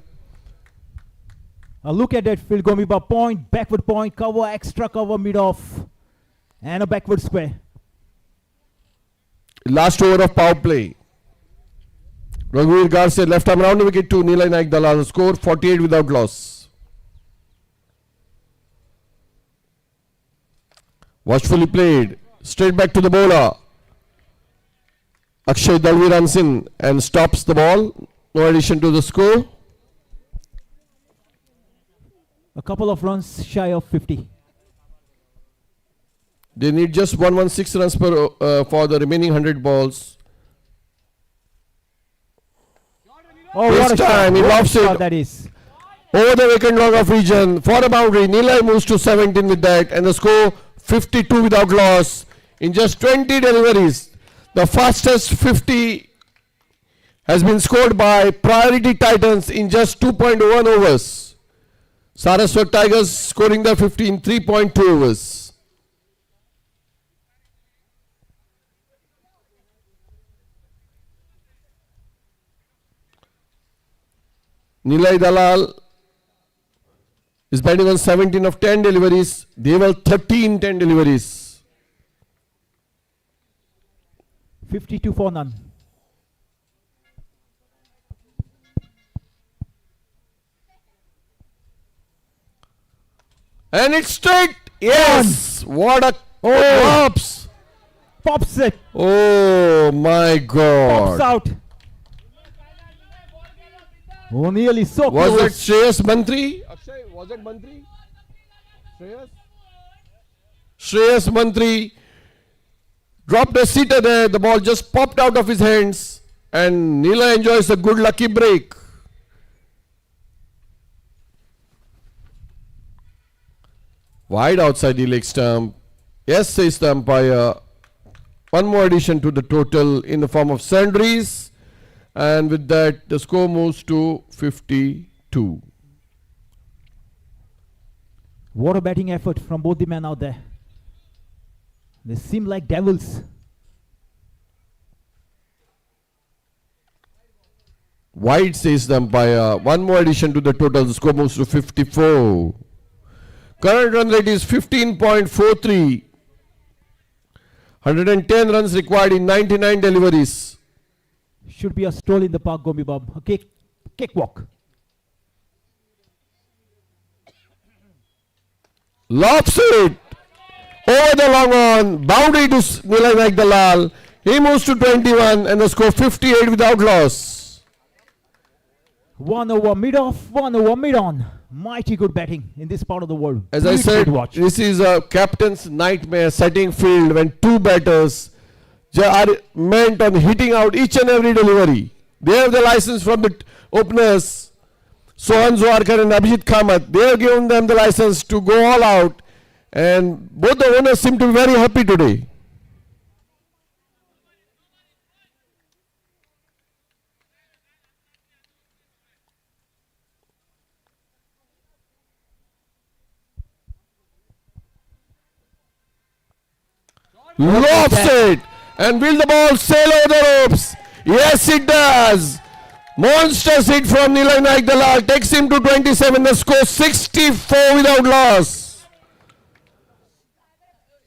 Look at that field, Gomiba point, backward point, cover, extra cover, mid-off, and a backward square. Last over of power play. Raghuveer Garse left arm round the wicket to Nilay Naik Dalal. Score 48 without loss. Watchfully played. Straight back to the bowler. Akshay Dalvi runs in and stops the ball. No addition to the score. A couple of runs shy of 50. They need just 116 runs per for the remaining 100 balls. Oh, This what a time shot. he What a lofts shot it that is. over the vacant log of region for a boundary. Nilay moves to 17 with that, and the score 52 without loss in just 20 deliveries. The fastest 50 has been scored by Priority Titans in just 2.1 overs. Saraswat Tigers scoring the 50 in 3.2 overs. Nilay Dalal is batting on 17 of 10 deliveries. Deval 13 10 deliveries. 52 for none. And it's straight. Yes. What a pops. Pops it. Oh my Pops God. out. Oh, nearly so Was that close. Shreyas Mantri? Akshay, was that Mantri? Shreyas? Shreyas Mantri dropped a sitter there. The ball just popped out of his hands. And Nila enjoys a good lucky break. Wide outside the leg stump. Yes, says the umpire. One more addition to the total in the form of sundries. And with that, the score moves to 52. What a batting effort from both the men out there. They seem like devils. Wide, says the umpire. One more addition to the total. The score moves to 54. Current run rate is 15.43. 110 runs required in 99 deliveries. Should be a stroll in the park, Gomi Bob. A cakewalk. Lofts it over the long on. Boundary to Nilay Naik Dalal. He moves to 21 and the score 58 without loss. 1 over mid-off, 1 over mid-on. Mighty good batting in this part of the world. As I Beautiful said, to watch. this is a captain's nightmare setting field when two batters are meant on hitting out each and every delivery. They have the license from the openers, Sohan Zwarkar and Abhijit Kamath. They have given them the license to go all out, and both the owners seem to be very happy today. Lofts it, and will the ball sail over the ropes? Yes, it does. Monstrous hit from Nilay Naik Dalal takes him to 27. The score 64 without loss.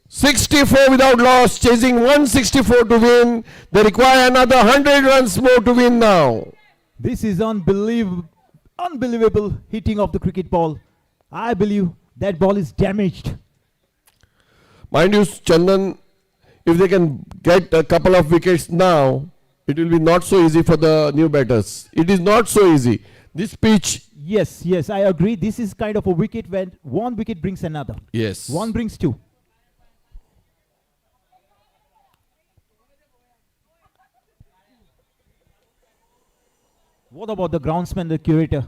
64 without loss, chasing 164 to win. They require another 100 runs more to win now. This is unbelievable hitting of the cricket ball. I believe that ball is damaged. Mind you, Chandan, if they can get a couple of wickets now, it will be not so easy for the new batters. It is not so easy. This pitch. Yes, I agree. This is kind of a wicket when one wicket brings another. Yes. One brings two. What about the groundsman, the curator?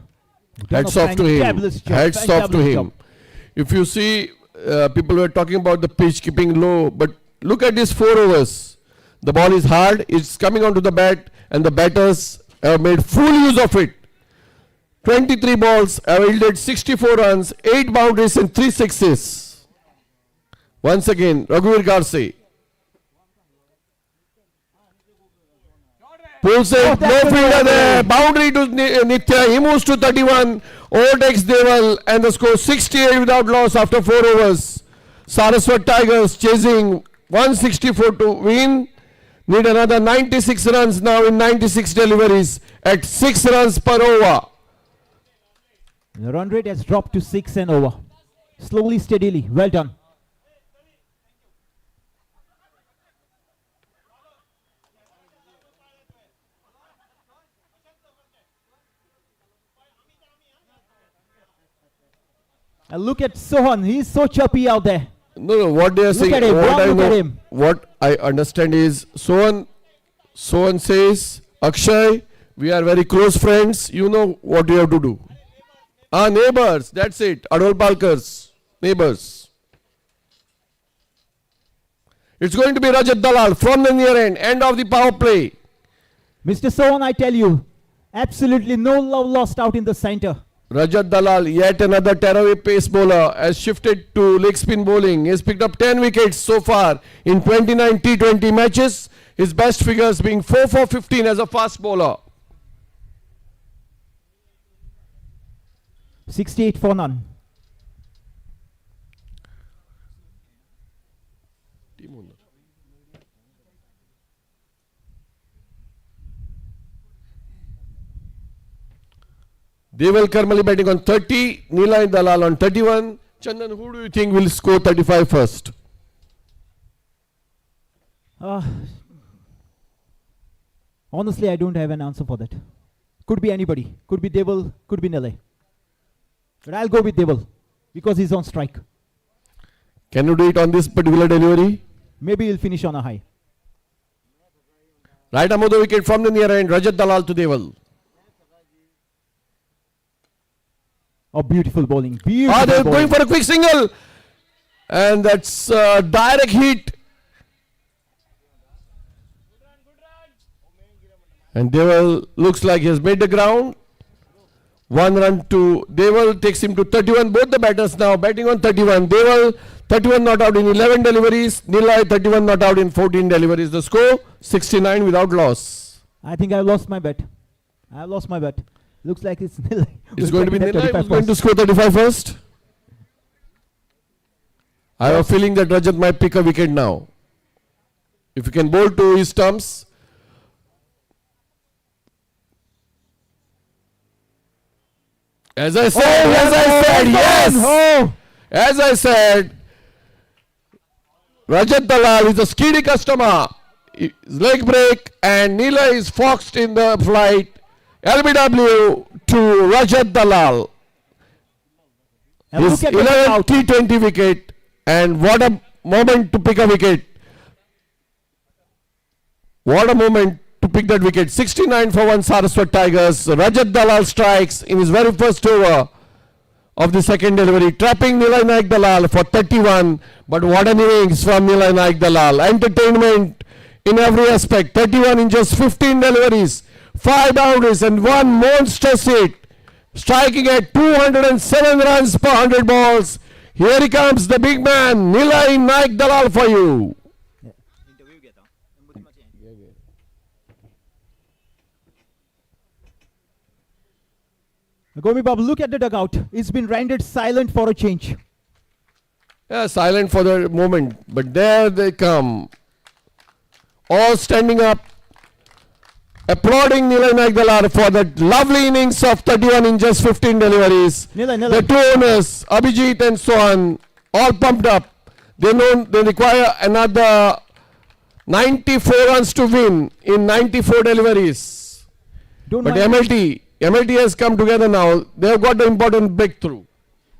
Hats off to him. Hats off to him. If you see, people were talking about the pitch keeping low, but look at these 4 overs. The ball is hard, it's coming onto the bat, and the batters have made full use of it. 23 balls have yielded 64 runs, 8 boundaries and 3 sixes. Once again, Raghuveer Garse. Pulls it, no fielder there, boundary to Nithya, he moves to 31, overtakes Deval, and the score 68 without loss after 4 overs. Saraswat Tigers chasing 164 to win. Need another 96 runs now in 96 deliveries at 6 runs per over. The run rate has dropped to 6 and over. Slowly, steadily. Well done. And look at Sohan. He's so chirpy out there. No, what they are saying, at him, look at him. What I understand is, Sohan says, Akshay, we are very close friends, you know what you have to do. Neighbors, that's it, Adol Palkars, neighbors. It's going to be Rajat Dalal from the near end of the power play. Mr. Sohan, I tell you, absolutely no love lost out in the center. Rajat Dalal, yet another tearaway pace bowler, has shifted to leg spin bowling. He has picked up 10 wickets so far in 29 T20 matches. His best figures being 4 for 15 as a fast bowler. 68 for none. Deval Karmali batting on 30, Nilay Dalal on 31. Chandan, who do you think will score 35 first? Honestly, I don't have an answer for that. Could be anybody. Could be Deval, could be Nilay. But I'll go with Deval because he's on strike. Can you do it on this particular delivery? Maybe he'll finish on a high. Right arm of the wicket from the near end, Rajat Dalal to Deval. Oh, beautiful bowling. Beautiful They're bowling. going for a quick single. And that's a direct hit. And Deval looks like he has made the ground. 1 run to Deval takes him to 31. Both the batters now batting on 31. Deval 31 not out in 11 deliveries. Nilay 31 not out in 14 deliveries. The score 69 without loss. I think I lost my bet. I lost my bet. Looks like it's Nilay. It's going to be Nilay who's going to score 35 first. I have a feeling that Rajat might pick a wicket now. If you can bowl to his stumps. As I said, yes! Oh! As I said, Rajat Dalal is a speedy customer. His leg break and Nila is foxed in the flight. LBW to Rajat Dalal. And His look at the 11th T20 wicket, and what a moment to pick a wicket. What a moment to pick that wicket. 69 for 1 Saraswat Tigers. Rajat Dalal strikes in his very first over of the second delivery, trapping Nilay Naik Dalal for 31. But what an innings from Nilay Naik Dalal. Entertainment in every aspect. 31 in just 15 deliveries, 5 boundaries and 1 monstrous hit. Striking at 207 runs per 100 balls. Here he comes, the big man, Nilay Naik Dalal for you. Gomi Babu, look at the dugout. It's been rendered silent for a change. Yeah, silent for the moment, but there they come. All standing up, applauding Nilay Naik Dalal for that lovely innings of 31 in just 15 deliveries. Nilay. The two owners, Abhijit and so on, all pumped up. They know they require another 94 runs to win in 94 deliveries. Don't But mind MLT has come together now. They have got the important breakthrough.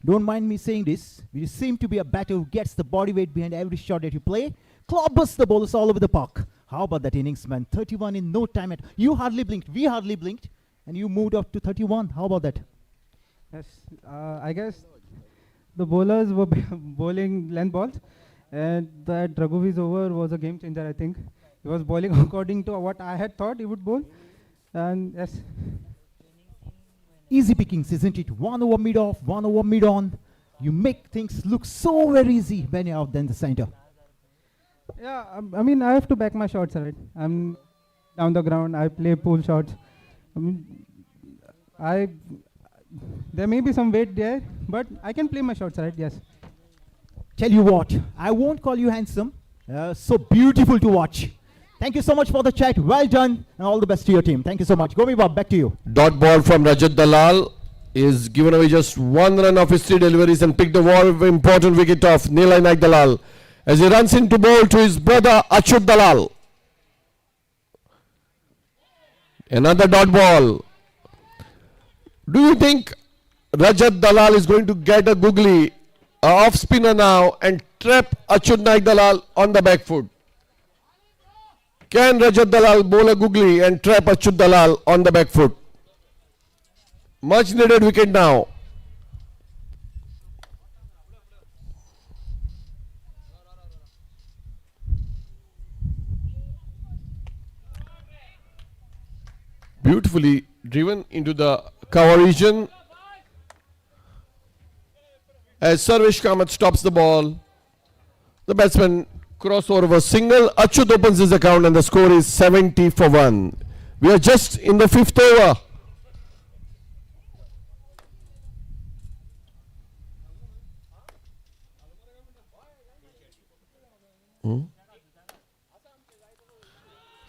Don't mind me saying this. You seem to be a batter who gets the body weight behind every shot that you play. Clobbers the bowlers all over the park. How about that innings, man? 31 in no time. You hardly blinked. We hardly blinked. And you moved up to 31. How about that? Yes, I guess the bowlers were bowling length balls, and that Raghuvi's over was a game changer, I think. He was bowling according to what I had thought he would bowl. And yes. Easy pickings, isn't it? 1 over mid off, 1 over mid on. You make things look so very easy when you're out there in the center. Yeah, I mean, I have to back my shots, right? I'm down the ground, I play pool shots. I mean, there may be some weight there, but I can play my shots, right? Yes. Tell you what, I won't call you handsome. So beautiful to watch. Thank you so much for the chat. Well done, and all the best to your team. Thank you so much. Gomi Bob, back to you. Dot ball from Rajat Dalal is given away just 1 run of his 3 deliveries and picked the very important wicket of Nilay Naik Dalal as he runs into bowl to his brother Achut Dalal. Another dot ball. Do you think Rajat Dalal is going to get a googly off spinner now and trap Achut Naik Dalal on the back foot? Can Rajat Dalal bowl a googly and trap Achut Dalal on the back foot? Much needed wicket now. Beautifully driven into the cover region as Sarvesh Kamath stops the ball. The batsman cross over a single. Achut opens his account and the score is 70 for 1. We are just in the 5th over.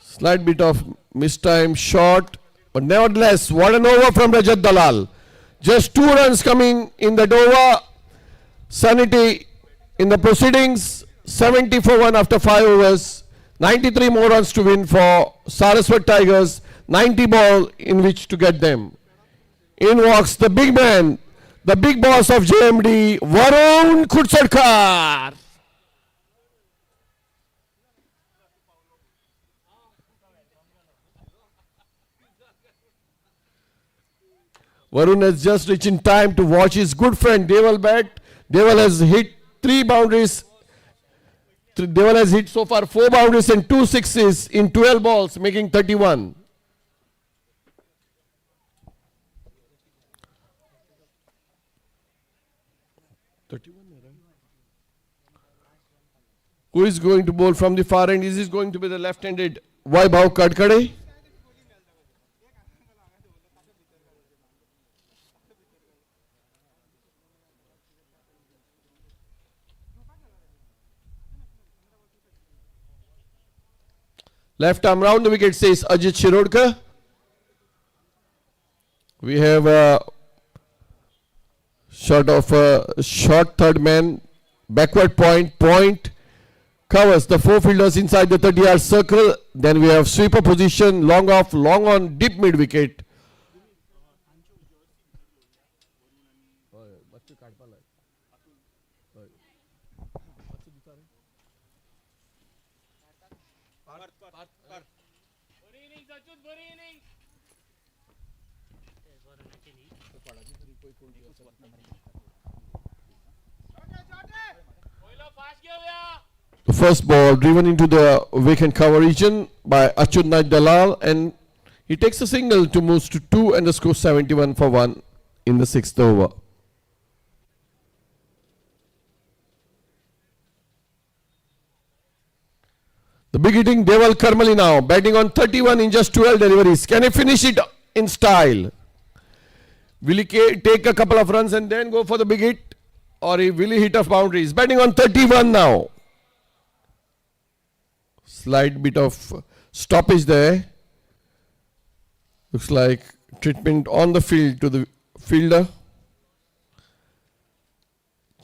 Slight bit of mistimed shot, but nevertheless, what an over from Rajat Dalal. Just 2 runs coming in that over. Sanity in the proceedings. 70 for 1 after 5 overs. 93 more runs to win for Saraswat Tigers. 90 ball in which to get them. In walks the big man, the big boss of JMD, Varun Khudsadkar. Varun has just reached in time to watch his good friend Deval bat. Deval has hit 3 boundaries. Deval has hit so far 4 boundaries and 2 sixes in 12 balls, making 31. Who is going to bowl from the far end? Is this going to be the left-handed Vaibhav Kadkade? Left arm round the wicket says Ajit Shirodkar. We have a shot of a short third man, backward point covers the four fielders inside the 30-yard circle. Then we have sweeper position, long off, long on, deep mid wicket. The first ball driven into the vacant cover region by Achut Naik Dalal, and he takes a single to move to 2 and the score 71 for 1 in the 6th over. The big hitting Deval Karmali now, batting on 31 in just 12 deliveries. Can he finish it in style? Will he take a couple of runs and then go for the big hit? Or will he hit off boundaries? Batting on 31 now. Slight bit of stoppage there. Looks like treatment on the field to the fielder.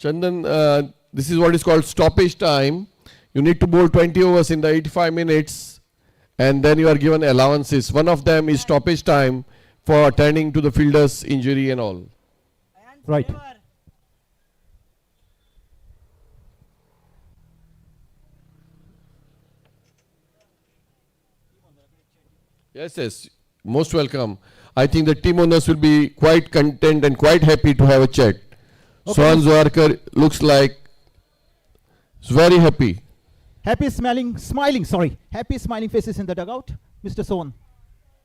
Chandan, this is what is called stoppage time. You need to bowl 20 overs in the 85 minutes and then you are given allowances. One of them is stoppage time for attending to the fielder's injury and all. Right. Yes, most welcome. I think the team owners will be quite content and quite happy to have a chat. Okay. Sohan Zoharkar looks like he's very happy. Happy smiling faces in the dugout. Mr. Sohan,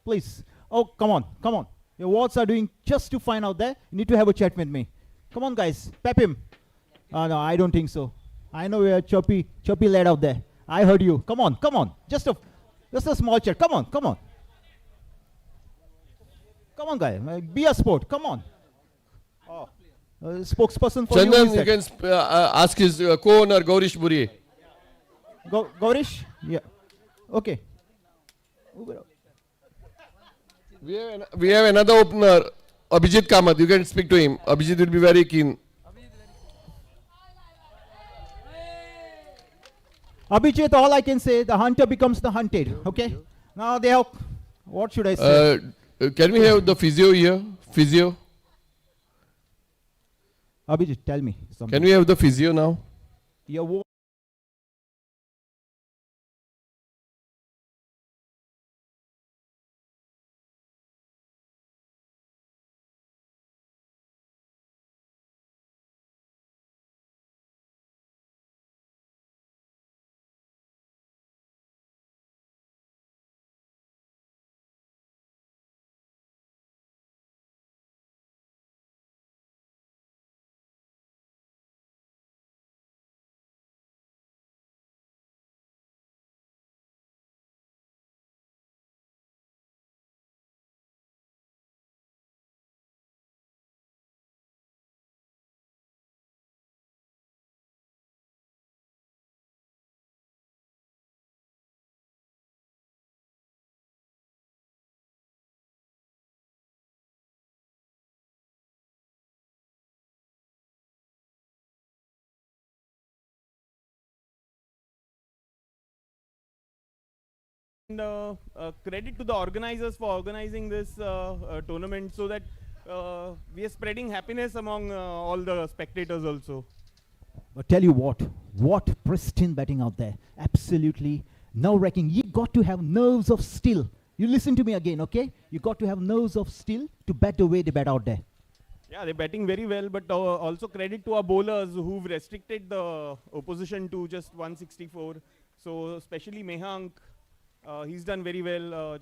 please. Oh, come on. Your words are doing just to find out there. You need to have a chat with me. Come on, guys, pep him. No, I don't think so. I know you're a chirpy lad out there. I heard you. Come on. Just a small chat. Come on. Come on, guy. Be a sport. Come on. Spokesperson for Chandan, you. you can ask his co-owner Gaurish Buri. Gaurish? Yeah. Okay. We have another opener, Abhijit Kamath. You can speak to him. Abhijit will be very keen. Abhijit, all I can say, the hunter becomes the hunted. Okay? Now they have, what should I say? Can we have the physio here? Physio? Abhijit, tell me something. Can we have the physio now? Your And credit to the organizers for organizing this tournament so that we are spreading happiness among all the spectators also. But tell you what pristine batting out there. Absolutely nerve-wracking. You got to have nerves of steel. You listen to me again, okay? You got to have nerves of steel to bat the way they bat out there. Yeah, they're batting very well, but also credit to our bowlers who've restricted the opposition to just 164. So especially Mehank, he's done very well.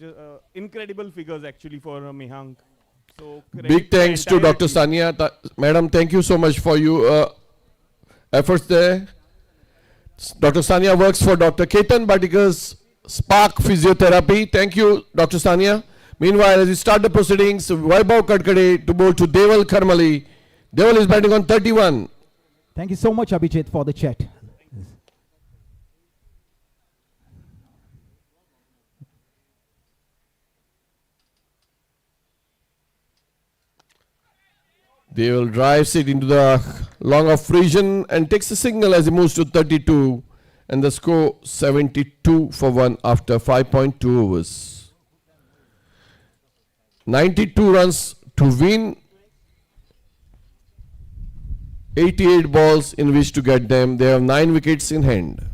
Incredible figures actually for Mehank. So big thanks to Dr. Sania. Madam, thank you so much for you efforts there. Dr. Sania works for Dr. Ketan Bhatika's Spark Physiotherapy. Thank you, Dr. Sania. Meanwhile, as we start the proceedings, Vaibhav Kadkade to bowl to Deval Karmali. Deval is batting on 31. Thank you so much, Abhijit, for the chat. Deval drives it into the long off region and takes a signal as he moves to 32. And the score 72 for 1 after 5.2 overs. 92 runs to win. 88 balls in which to get them. They have 9 wickets in hand.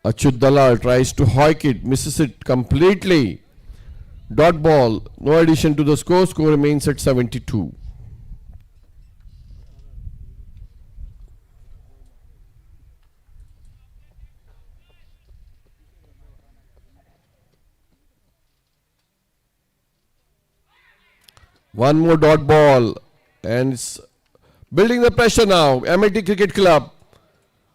Achyut Dalal tries to hoik it, misses it completely. Dot ball, no addition to the score. Score remains at 72. One more dot ball and it's building the pressure now. MLT Cricket Club.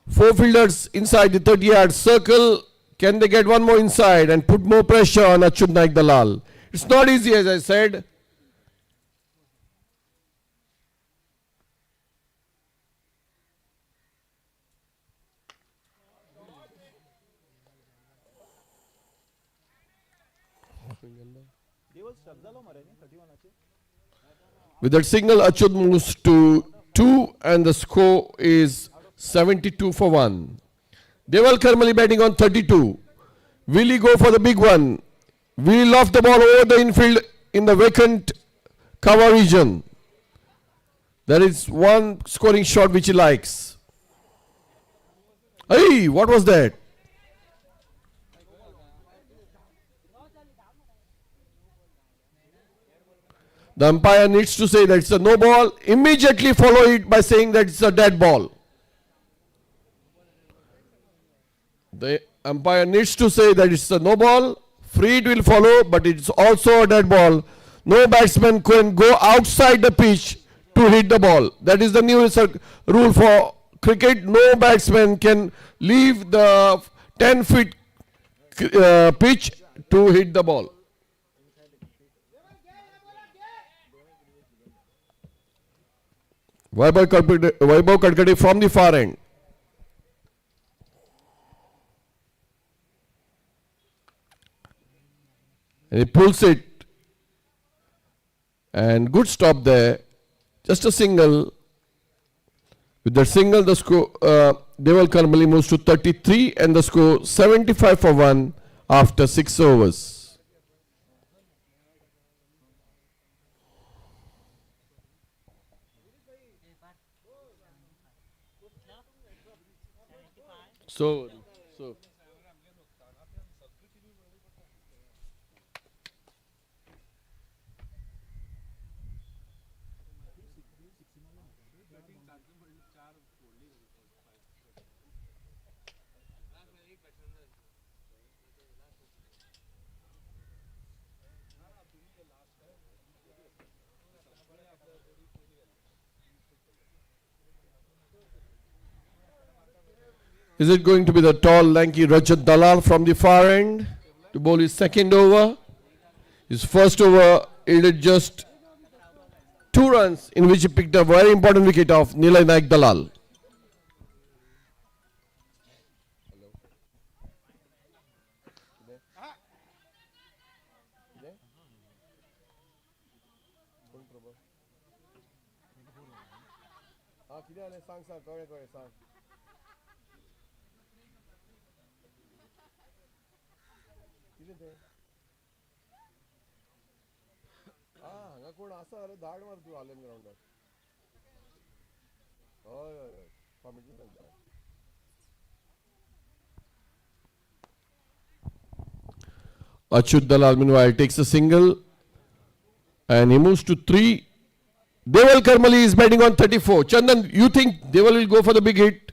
4 fielders inside the 30-yard circle. Can they get one more inside and put more pressure on Achyut Naik Dalal? It's not easy, as I said. With that signal, Achyut moves to 2 and the score is 72 for 1. Deval Karmali batting on 32. Will he go for the big one? Will he loft the ball over the infield in the vacant cover region? There is one scoring shot which he likes. Hey, what was that? The umpire needs to say that it's a no ball. Immediately follow it by saying that it's a dead ball. The umpire needs to say that it's a no ball. Free it will follow, but it's also a dead ball. No batsman can go outside the pitch to hit the ball. That is the new rule for cricket. No batsman can leave the 10-feet pitch to hit the ball. Vaibhav Kadkade from the far end. And he pulls it. And good stop there. Just a single. With that single, the score, Deval Karmali moves to 33 and the score 75 for 1 after 6 overs. So. Is it going to be the tall, lanky Rajat Dalal from the far end to bowl his second over? His first over yielded just 2 runs in which he picked a very important wicket of Nilay Naik Dalal. Achyut Dalal meanwhile takes a single and he moves to 3. Deval Karmali is batting on 34. Chandan, you think Deval will go for the big hit?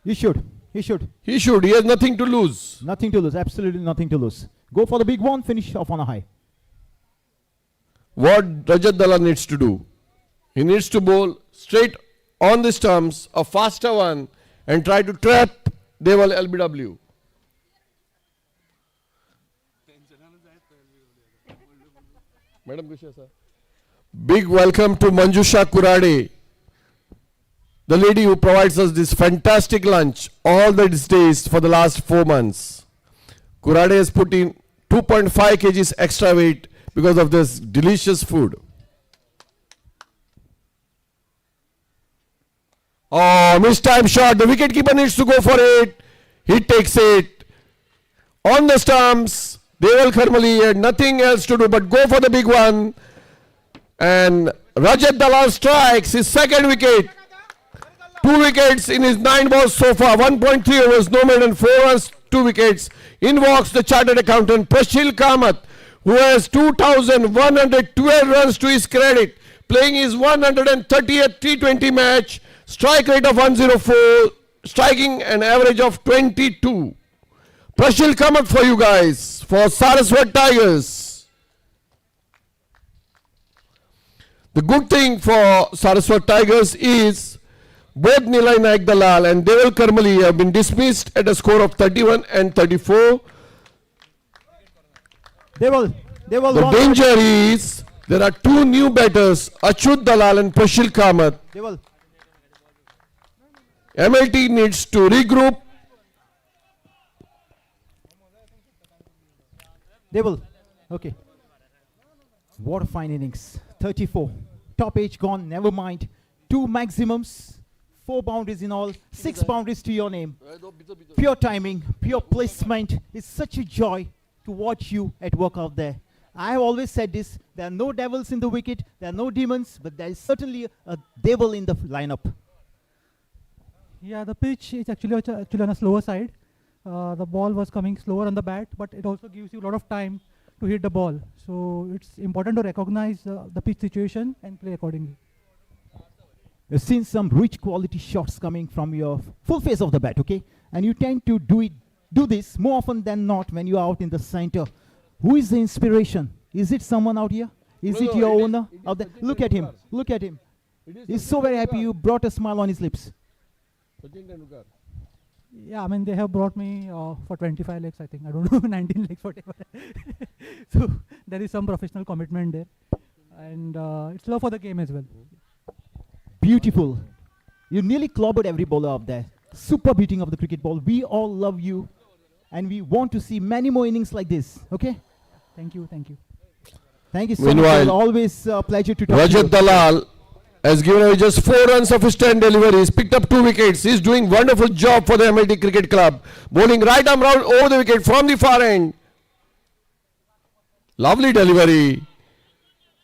He should. He should. He should. He has nothing to lose. Nothing to lose. Absolutely nothing to lose. Go for the big one. Finish off on a high. what Rajat Dalal needs to do. He needs to bowl straight on the stumps, a faster one, and try to trap Deval LBW. Big welcome to Manjusha Kurade, the lady who provides us this fantastic lunch all these days for the last 4 months. Kurade has put in 2.5 kgs extra weight because of this delicious food. Oh, missed time shot. The wicketkeeper needs to go for it. He takes it. On the stumps, Deval Kharmali had nothing else to do but go for the big one. And Rajat Dalal strikes his second wicket. 2 wickets in his 9 balls so far. 1.3 overs, no more than 4 runs, 2 wickets. In walks the chartered accountant Prashil Kamath, who has 2,112 runs to his credit, playing his 130th T20 match. Strike rate of 104, striking an average of 22. Prashil Kamath for you guys, for Saraswat Tigers. The good thing for Saraswat Tigers is both Nilay Naik Dalal and Deval Karmali have been dismissed at a score of 31 and 34. Deval The danger is there are 2 new batters, Achyut Dalal and Prashil Kamath. Deval. MLT needs to regroup. Deval. Okay. What a fine innings. 34. Top age gone, never mind. 2 maximums. 4 boundaries in all. 6 boundaries to your name. Pure timing, pure placement. It's such a joy to watch you at work out there. I have always said this. There are no devils in the wicket. There are no demons. But there is certainly a devil in the lineup. Yeah, the pitch is actually on a slower side. The ball was coming slower on the bat, but it also gives you a lot of time to hit the ball. So it's important to recognize the pitch situation and play accordingly. You've seen some rich quality shots coming from your full face of the bat, okay? And you tend to do this more often than not when you are out in the center. Who is the inspiration? Is it someone out here? Is it your owner out there? Look at him. Look at him. He's so very happy. You brought a smile on his lips. Yeah, I mean, they have brought me for 25 lakhs, I think. I don't know, 19 lakhs, whatever. So there is some professional commitment there. And it's love for the game as well. Beautiful. You nearly clobbered every bowler up there. Super beating of the cricket ball. We all love you. And we want to see many more innings like this. Okay? Thank you, thank you. Thank you so Meanwhile, much. Always a pleasure to talk to you. Rajat Dalal has given away just 4 runs of his 10 deliveries, picked up 2 wickets. He's doing wonderful job for the MLT Cricket Club. Bowling right arm round over the wicket from the far end. Lovely delivery.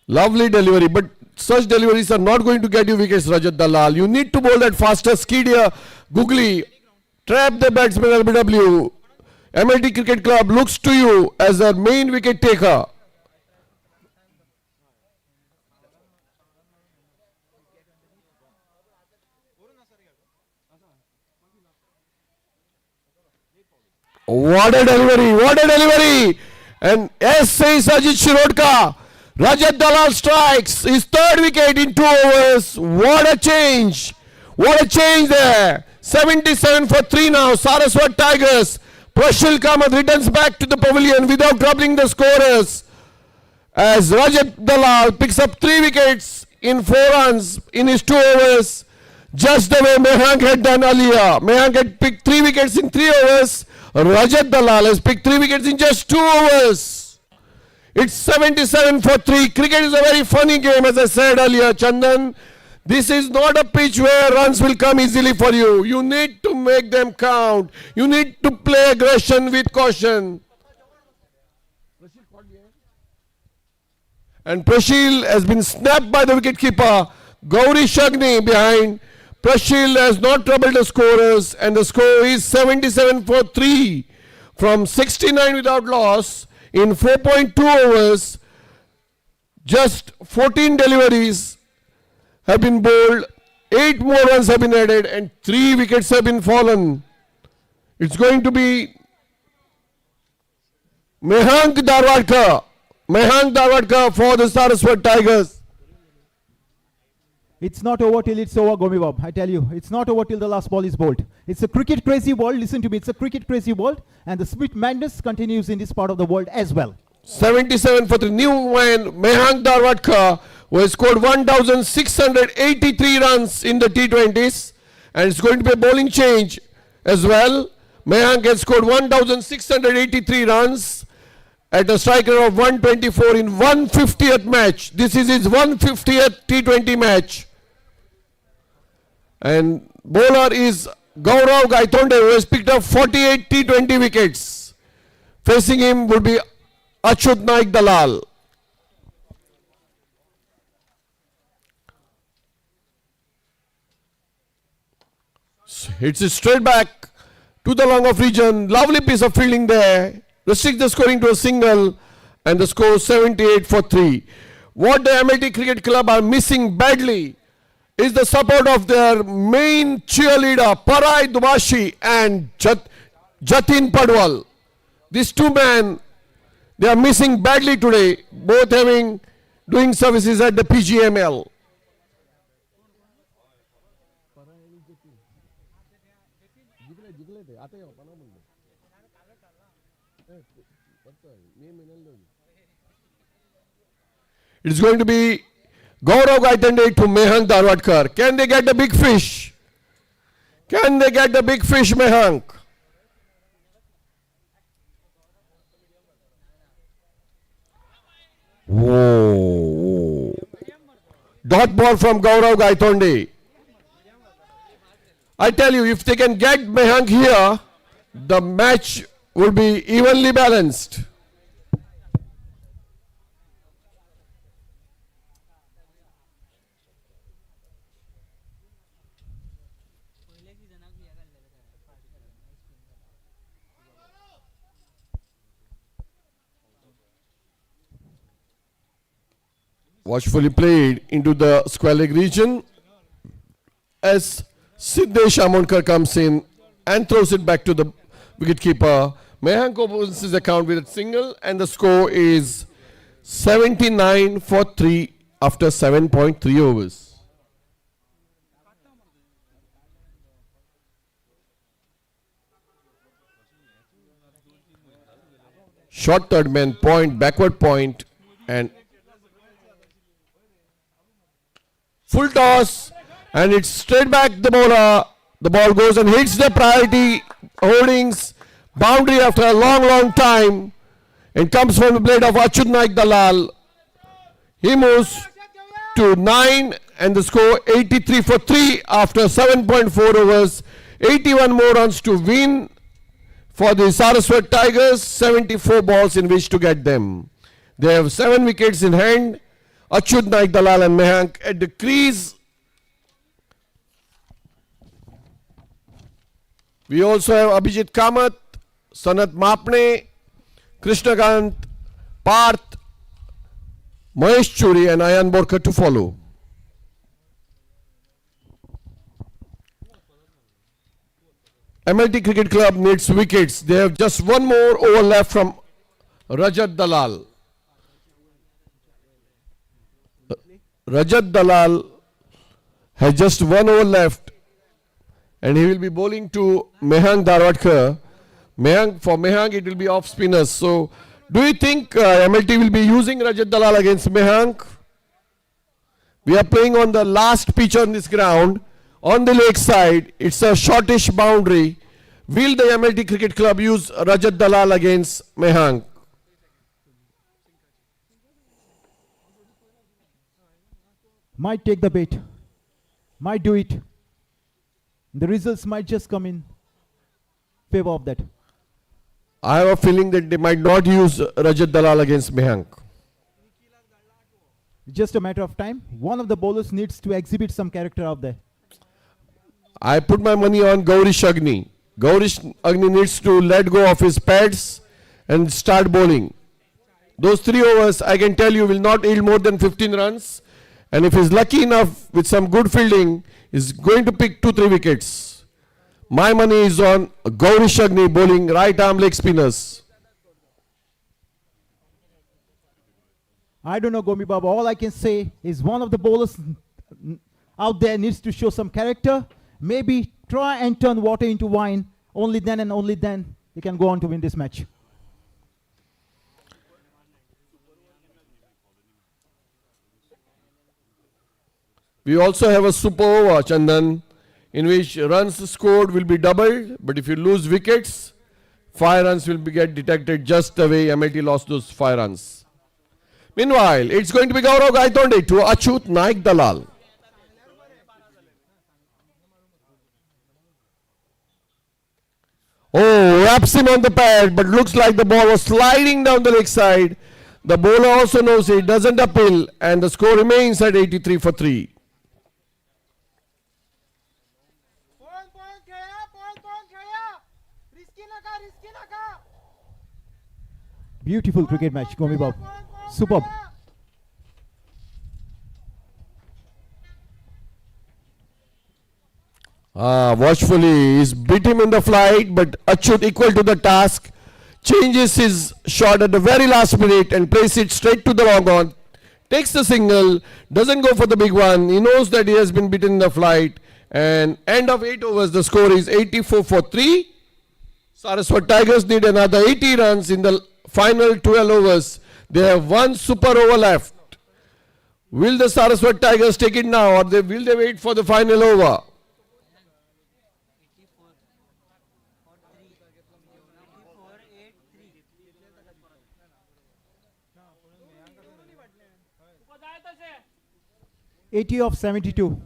Lovely delivery. But such deliveries are not going to get you wickets, Rajat Dalal. You need to bowl that faster, skiddier, googly. Trap the batsman LBW. MLT Cricket Club looks to you as their main wicket taker. What a delivery, what a delivery. And yes, says Ajit Shirodka, Rajat Dalal strikes his 3rd wicket in 2 overs. What a change there. 77 for 3 now, Saraswat Tigers. Prashil Kamath returns back to the pavilion without troubling the scorers, as Rajat Dalal picks up 3 wickets in 4 runs in his 2 overs, just the way Mehank had done earlier. Mehank had picked 3 wickets in 3 overs. Rajat Dalal has picked 3 wickets in just 2 overs. It's 77 for 3. Cricket is a very funny game, as I said earlier, Chandan. This is not a pitch where runs will come easily for you. You need to make them count. You need to play aggression with caution. And Prashil has been snapped by the wicketkeeper. Gauri Shagni behind. Prashil has not troubled the scorers, and the score is 77 for 3 from 69 without loss in 4.2 overs. Just 14 deliveries have been bowled, 8 more runs have been added, and 3 wickets have been fallen. It's going to be Mehank Darwadkar Mehank Darwadkar for the Saraswat Tigers. It's not over till it's over, Gomibab. I tell you, it's not over till the last ball is bowled. It's a cricket crazy world. Listen to me, it's a cricket crazy world, and the split madness continues in this part of the world as well. 77 for the new man, Mehank Darwadkar, who has scored 1,683 runs in the T20s, and it's going to be a bowling change as well. Mehank has scored 1,683 runs at a striker of 124 in 150th match. This is his 150th T20 match. And bowler is Gaurav Gaitonde, who has picked up 48 T20 wickets. Facing him would be Achyut Naik Dalal. Hits it straight back to the long off region. Lovely piece of fielding there. Restrict the scoring to a single, and the score 78 for 3. What the MLT Cricket Club are missing badly is the support of their main cheerleader Parai Dubashi and Jatin Padwal. These two men, they are missing badly today, both doing services at the PGML. It's going to be Gaurav Gaitonde to Mehank Darwadkar. Can they get the big fish? Can they get the big fish, Mehank? Whoa. Dot ball from Gaurav Gaitonde. I tell you, if they can get Mehank here, the match will be evenly balanced. Watchfully played into the square leg region as Siddesh Amonkar comes in and throws it back to the wicketkeeper. Mehank opens his account with a single, and the score is 79 for 3 after 7.3 overs. Short third man point, backward point, and full toss, and it's straight back the bowler. The ball goes and hits the priority holdings boundary after a long time, and comes from the blade of Achyut Naik Dalal. He moves to 9, and the score 83 for 3 after 7.4 overs. 81 more runs to win for the Saraswat Tigers. 74 balls in which to get them. They have 7 wickets in hand. Achyut Naik Dalal and Mehank at the crease. We also have Abhijit Kamath, Sanat Mapne, Krishnakant, Parth, Mahesh Churi and Ayan Borkar to follow. MLT Cricket Club needs wickets. They have just one more over left from Rajat Dalal. Rajat Dalal has just one over left, and he will be bowling to Mehank Darwadkar. For Mehank it will be off spinners. So do you think MLT will be using Rajat Dalal against Mehank? We are playing on the last pitch on this ground. On the leg side, it's a shortish boundary. Will the MLT Cricket Club use Rajat Dalal against Mehank? Might take the bait. Might do it. The results might just come in favor of that. I have a feeling that they might not use Rajat Dalal against Mehank. Just a matter of time. One of the bowlers needs to exhibit some character out there. I put my money on Gaurish Agni. Gaurish Agni needs to let go of his pads and start bowling. Those 3 overs, I can tell you, will not yield more than 15 runs. And if he's lucky enough with some good fielding, he's going to pick 2-3 wickets. My money is on Gaurish Agni bowling right arm leg spinners. I don't know, Gomi Baba. All I can say is one of the bowlers out there needs to show some character. Maybe try and turn water into wine. Only then and only then they can go on to win this match. We also have a super over, Chandan, in which runs scored will be doubled, but if you lose wickets, 5 runs will be get detected just the way MLT lost those 5 runs. Meanwhile, it's going to be Gaurav Gaitonde to Achut Naik Dalal. Oh, wraps him on the pad, but looks like the ball was sliding down the leg side. The bowler also knows it doesn't uphill, and the score remains at 83 for 3. Beautiful cricket match, Gomi Baba. Superb. Watchfully, he's beat him in the flight, but Achut, equal to the task, changes his shot at the very last minute and plays it straight to the long on. Takes the single, doesn't go for the big one. He knows that he has been beaten in the flight. And end of 8 overs, the score is 84 for 3. Saraswat Tigers need another 80 runs in the final 12 overs. They have one super over left. Will the Saraswat Tigers take it now, or will they wait for the final over? '80 of 72.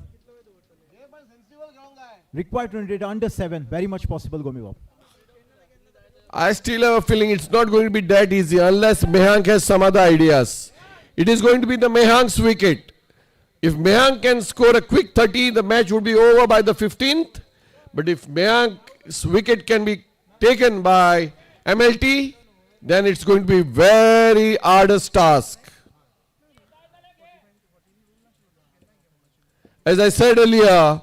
Required run rate under 7. Very much possible, Gomi Baba. I still have a feeling it's not going to be that easy unless Mehank has some other ideas. It is going to be the Mehank's wicket. If Mehank can score a quick 30, the match would be over by the 15th. But if Mehank's wicket can be taken by MLT, then it's going to be very arduous task. As I said earlier,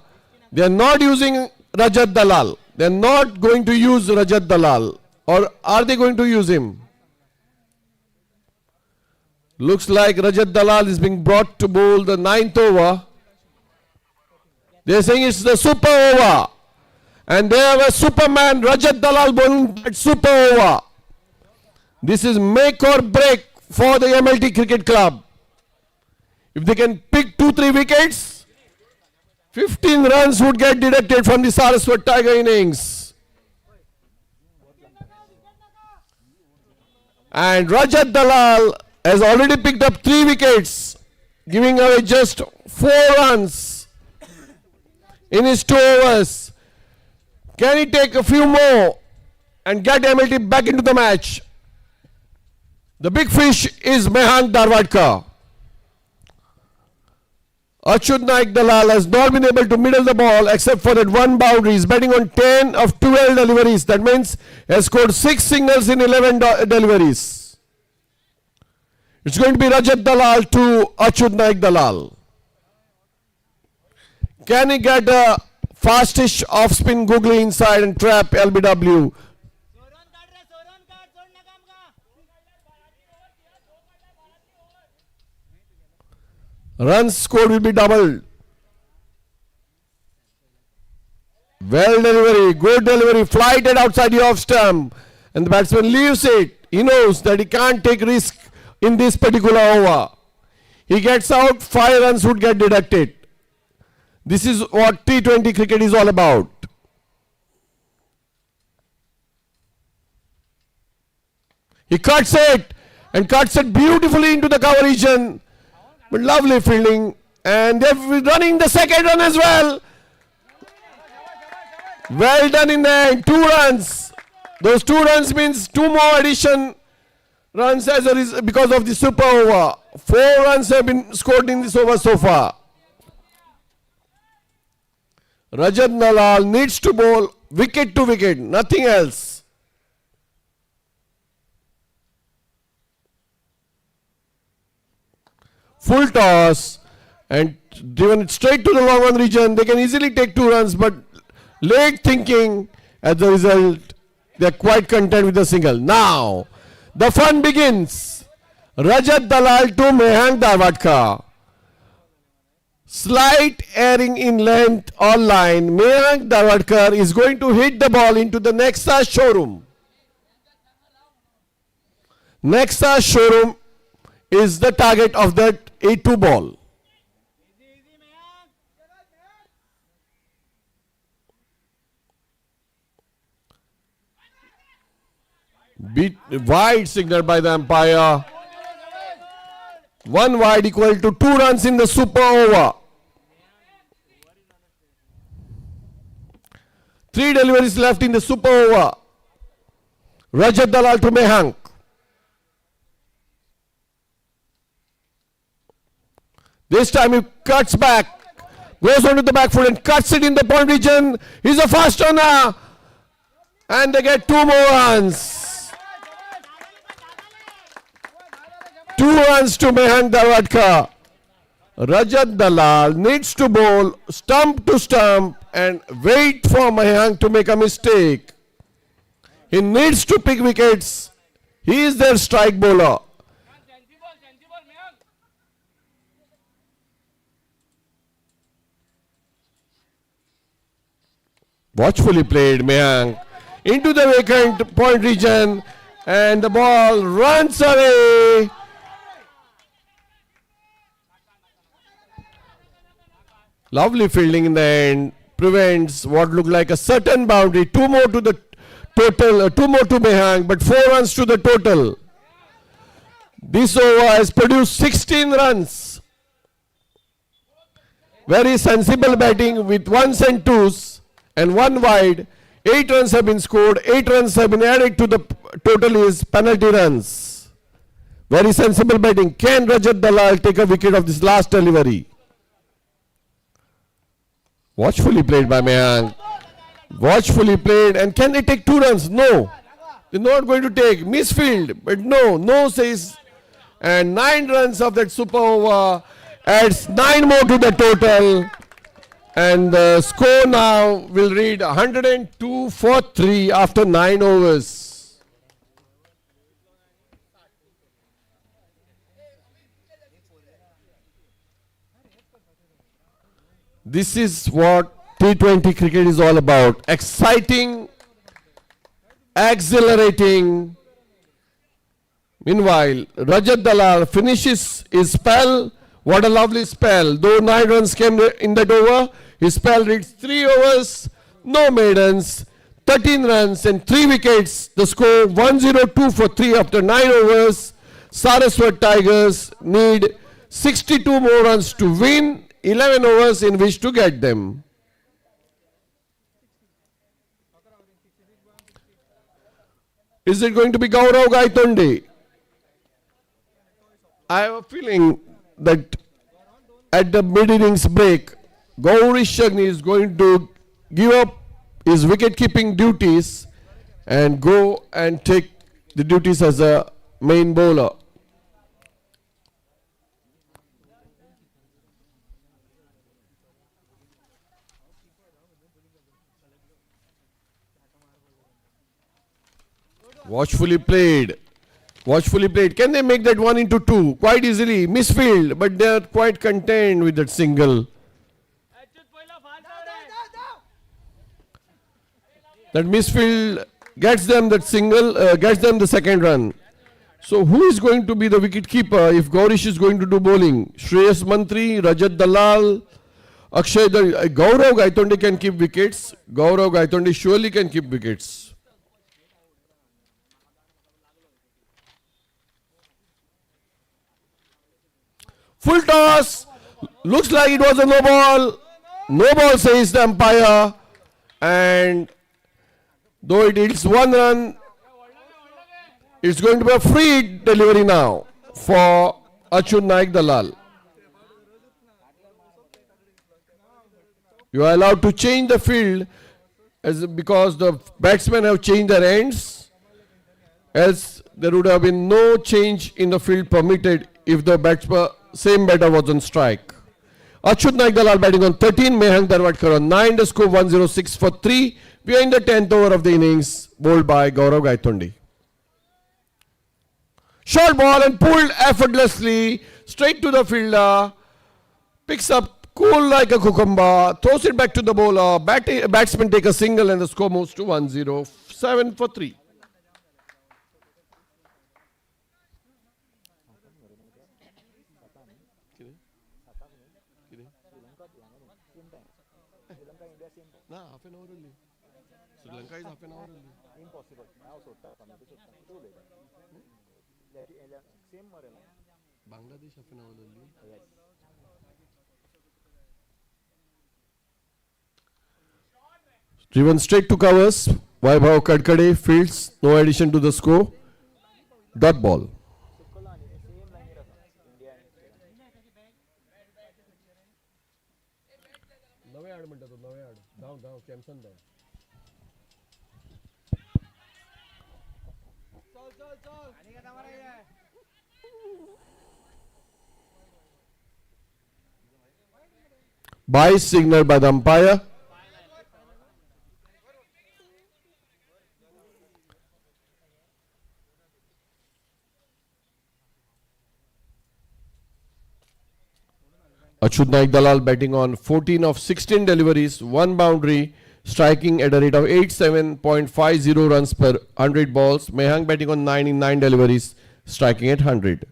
they are not using Rajat Dalal. They are not going to use Rajat Dalal. Or are they going to use him? Looks like Rajat Dalal is being brought to bowl the 9th over. They are saying it's the super over. And they have a Superman, Rajat Dalal bowling that super over. This is make or break for the MLT Cricket Club. If they can pick 2-3 wickets, 15 runs would get deducted from the Saraswat Tiger innings. And Rajat Dalal has already picked up 3 wickets, giving away just 4 runs in his 2 overs. Can he take a few more and get MLT back into the match? The big fish is Mehank Darwadkar. Achut Naik Dalal has not been able to middle the ball except for that one boundary. He's batting on 10 of 12 deliveries. That means he has scored 6 singles in 11 deliveries. It's going to be Rajat Dalal to Achut Naik Dalal. Can he get a fastish off-spin googly inside and trap LBW? Runs scored will be doubled. Well delivery, good delivery, flighted outside the off stump. And the batsman leaves it. He knows that he can't take risk in this particular over. He gets out, 5 runs would get deducted. This is what T20 cricket is all about. He cuts it and cuts it beautifully into the cover region. But lovely fielding, and they're running the second run as well. Well done in there, 2 runs. Those 2 runs means 2 more addition runs as a because of the super over. 4 runs have been scored in this over so far. Rajat Dalal needs to bowl wicket to wicket, nothing else. Full toss and driven it straight to the long on region. They can easily take 2 runs, but late thinking, as a result, they are quite content with the single. Now, the fun begins. Rajat Dalal to Mehang Darwadkar. Slight airing in length or line. Mehang Darwadkar is going to hit the ball into the Nexa showroom. Nexa showroom is the target of that 8-2 ball. Beat wide signal by the umpire. 1 wide equal to 2 runs in the super over. 3 deliveries left in the super over. Rajat Dalal to Mehang. This time he cuts back, goes onto the back foot and cuts it in the point region. He's a fast runner. And they get 2 more runs. 2 runs to Mehang Darwadkar. Rajat Dalal needs to bowl stump to stump and wait for Mehang to make a mistake. He needs to pick wickets. He is their strike bowler. Watchfully played Mehang into the vacant point region and the ball runs away. Lovely fielding in the end prevents what looked like a certain boundary. 2 more to the total, 2 more to Mehang, but 4 runs to the total. This over has produced 16 runs. Very sensible batting with 1s and 2s and 1 wide. 8 runs have been scored, 8 runs have been added to the total is penalty runs. Very sensible batting. Can Rajat Dalal take a wicket of this last delivery? Watchfully played by Mehang. Watchfully played, and can they take 2 runs? No. They're not going to take. Misfield, but no says. And 9 runs of that super over adds 9 more to the total. And the score now will read 102 for 3 after 9 overs. This is what T20 cricket is all about. Exciting, exhilarating. Meanwhile, Rajat Dalal finishes his spell. What a lovely spell. Though 9 runs came in that over, his spell reads 3 overs, no maidens, 13 runs and 3 wickets. The score 102 for 3 after 9 overs. Saraswat Tigers need 62 more runs to win. 11 overs in which to get them. Is it going to be Gaurav Gaitonde? I have a feeling that at the mid-innings break, Gaurish Shagni is going to give up his wicket-keeping duties and go and take the duties as a main bowler. Watchfully played. Watchfully played. Can they make that 1 into 2? Quite easily. Misfield, but they are quite content with that single. That misfield gets them that single, gets them the second run. So who is going to be the wicket keeper if Gaurish is going to do bowling? Shreyas Mantri, Rajat Dalal, Akshay Gaurav Gaitonde can keep wickets. Gaurav Gaitonde surely can keep wickets. Full toss. Looks like it was a no ball. No ball says the umpire. And though it is 1 run, it's going to be a free delivery now for Achut Naik Dalal. You are allowed to change the field because the batsmen have changed their ends. Else there would have been no change in the field permitted if the same batter was on strike. Achut Naik Dalal batting on 13, Mehang Darwadkar on 9, the score 106 for 3. We are in the 10th over of the innings, bowled by Gaurav Gaitonde. Short ball and pulled effortlessly straight to the fielder. Picks up cool like a cucumber. Throws it back to the bowler. Batsman take a single and the score moves to 1-0. 7 for 3. Half an hour only. Sri Lanka is half an hour only. Impossible. Bangladesh half an hour only. Yes. Driven straight to covers. Vaibhav Kadkade fields. No addition to the score. Dot ball. By signal by the umpire. Achyut Naik Dalal batting on 14 of 16 deliveries, 1 boundary, striking at a rate of 87.50 runs per 100 balls. Mehang batting on 9 in 9 deliveries, striking at 100.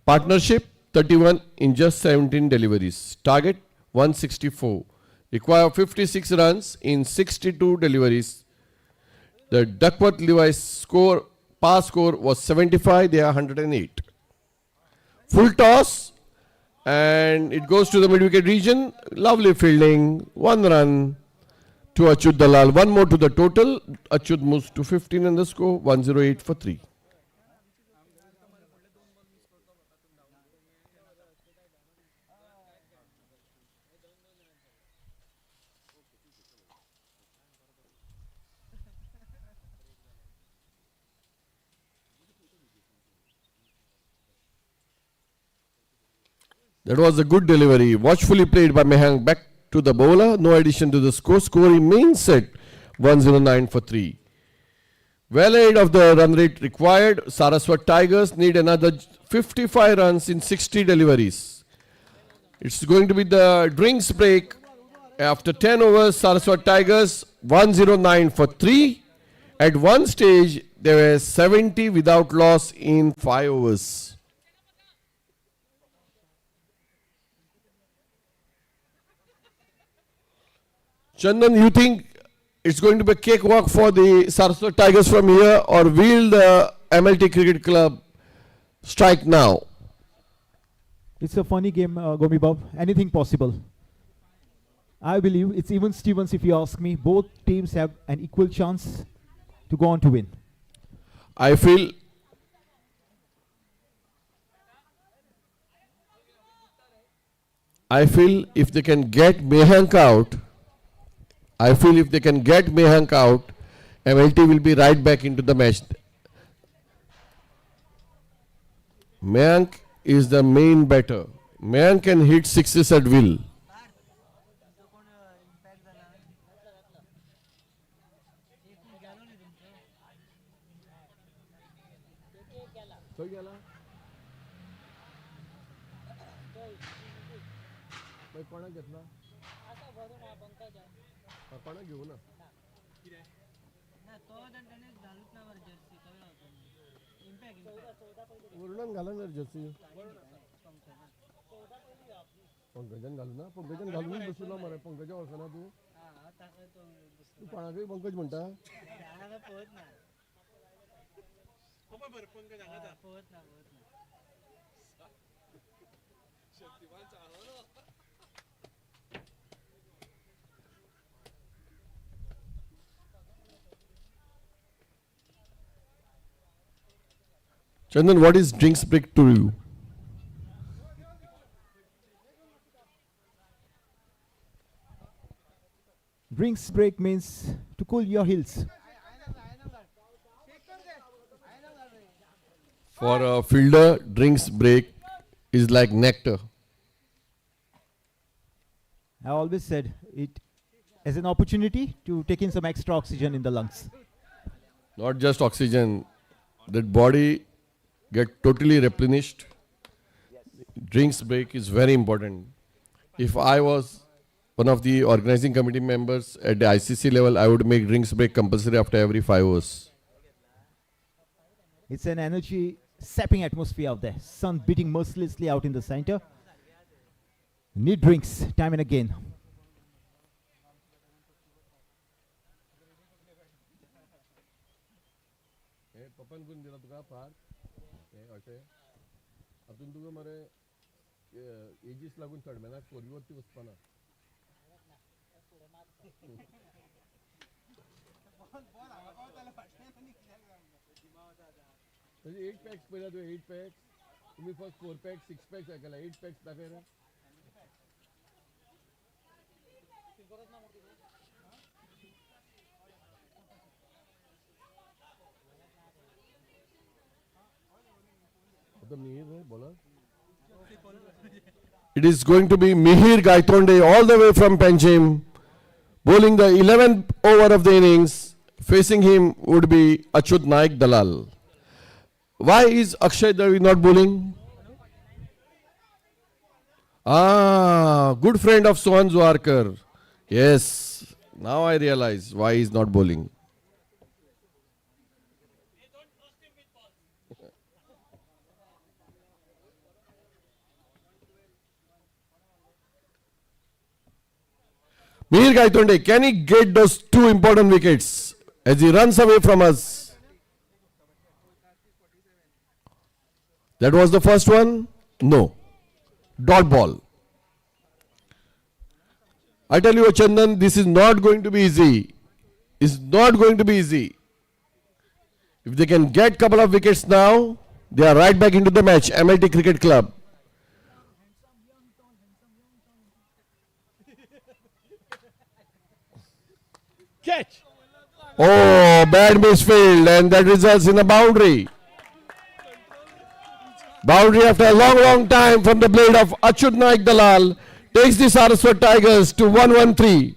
Partnership 31 in just 17 deliveries. Target 164. Require 56 runs in 62 deliveries. The Duckworth Levi's pass score was 75. They are 108. Full toss. And it goes to the mid-wicket region. Lovely fielding. 1 run to Achyut Dalal. 1 more to the total. Achyut moves to 15 in the score. 108 for 3. That was a good delivery. Watchfully played by Mehang. Back to the bowler. No addition to the score. Score remains set 109 for 3. Well ahead of the run rate required. Saraswat Tigers need another 55 runs in 60 deliveries. It's going to be the drinks break. After 10 overs, Saraswat Tigers 109 for 3. At one stage, they were 70 without loss in 5 overs. Chandan, you think it's going to be a cakewalk for the Saraswat Tigers from here, or will the MLT Cricket Club strike now? It's a funny game, Gomi Bob. Anything possible. I believe it's even Stevens if you ask me. Both teams have an equal chance to go on to win. I feel if they can get Mehank out, MLT will be right back into the match. Mehank is the main batter. Mehank can hit sixes at will. पंकजन घालू ना पंकजन घालून बसलो मरे पंकजा वळखना तू तू कोणाकय पंकज म्हणटा Chandan, what is drinks break to you? Drinks break means to cool your heels. For a fielder, drinks break is like nectar. I always said it as an opportunity to take in some extra oxygen in the lungs. Not just oxygen, that body get totally replenished. Drinks break is very important. If I was one of the organizing committee members at the ICC level, I would make drinks break compulsory after every 5 hours. It's an energy sapping atmosphere out there. Sun beating mercilessly out in the center. Need drinks time and again. म्हणजे 8 packs पहिला तो 8 packs तुम्ही फक्त 4 packs 6 packs ऐकला 8 packs दाखवा It is going to be Mihir Gaitonde all the way from Panjim, bowling the 11th over of the innings. Facing him would be Achut Naik Dalal. Why is Akshay Dravid not bowling? Good friend of Sohan Zwarkar. Yes, now I realize why he is not bowling. Mihir Gaitonde, can he get those 2 important wickets as he runs away from us? That was the first one? No. Dot ball. I tell you, Chandan, this is not going to be easy. It's not going to be easy. If they can get couple of wickets now, they are right back into the match. MLT Cricket Club. Catch! Oh, bad misfield, and that results in a boundary. Boundary after a long time from the blade of Achut Naik Dalal takes the Saraswat Tigers to 113.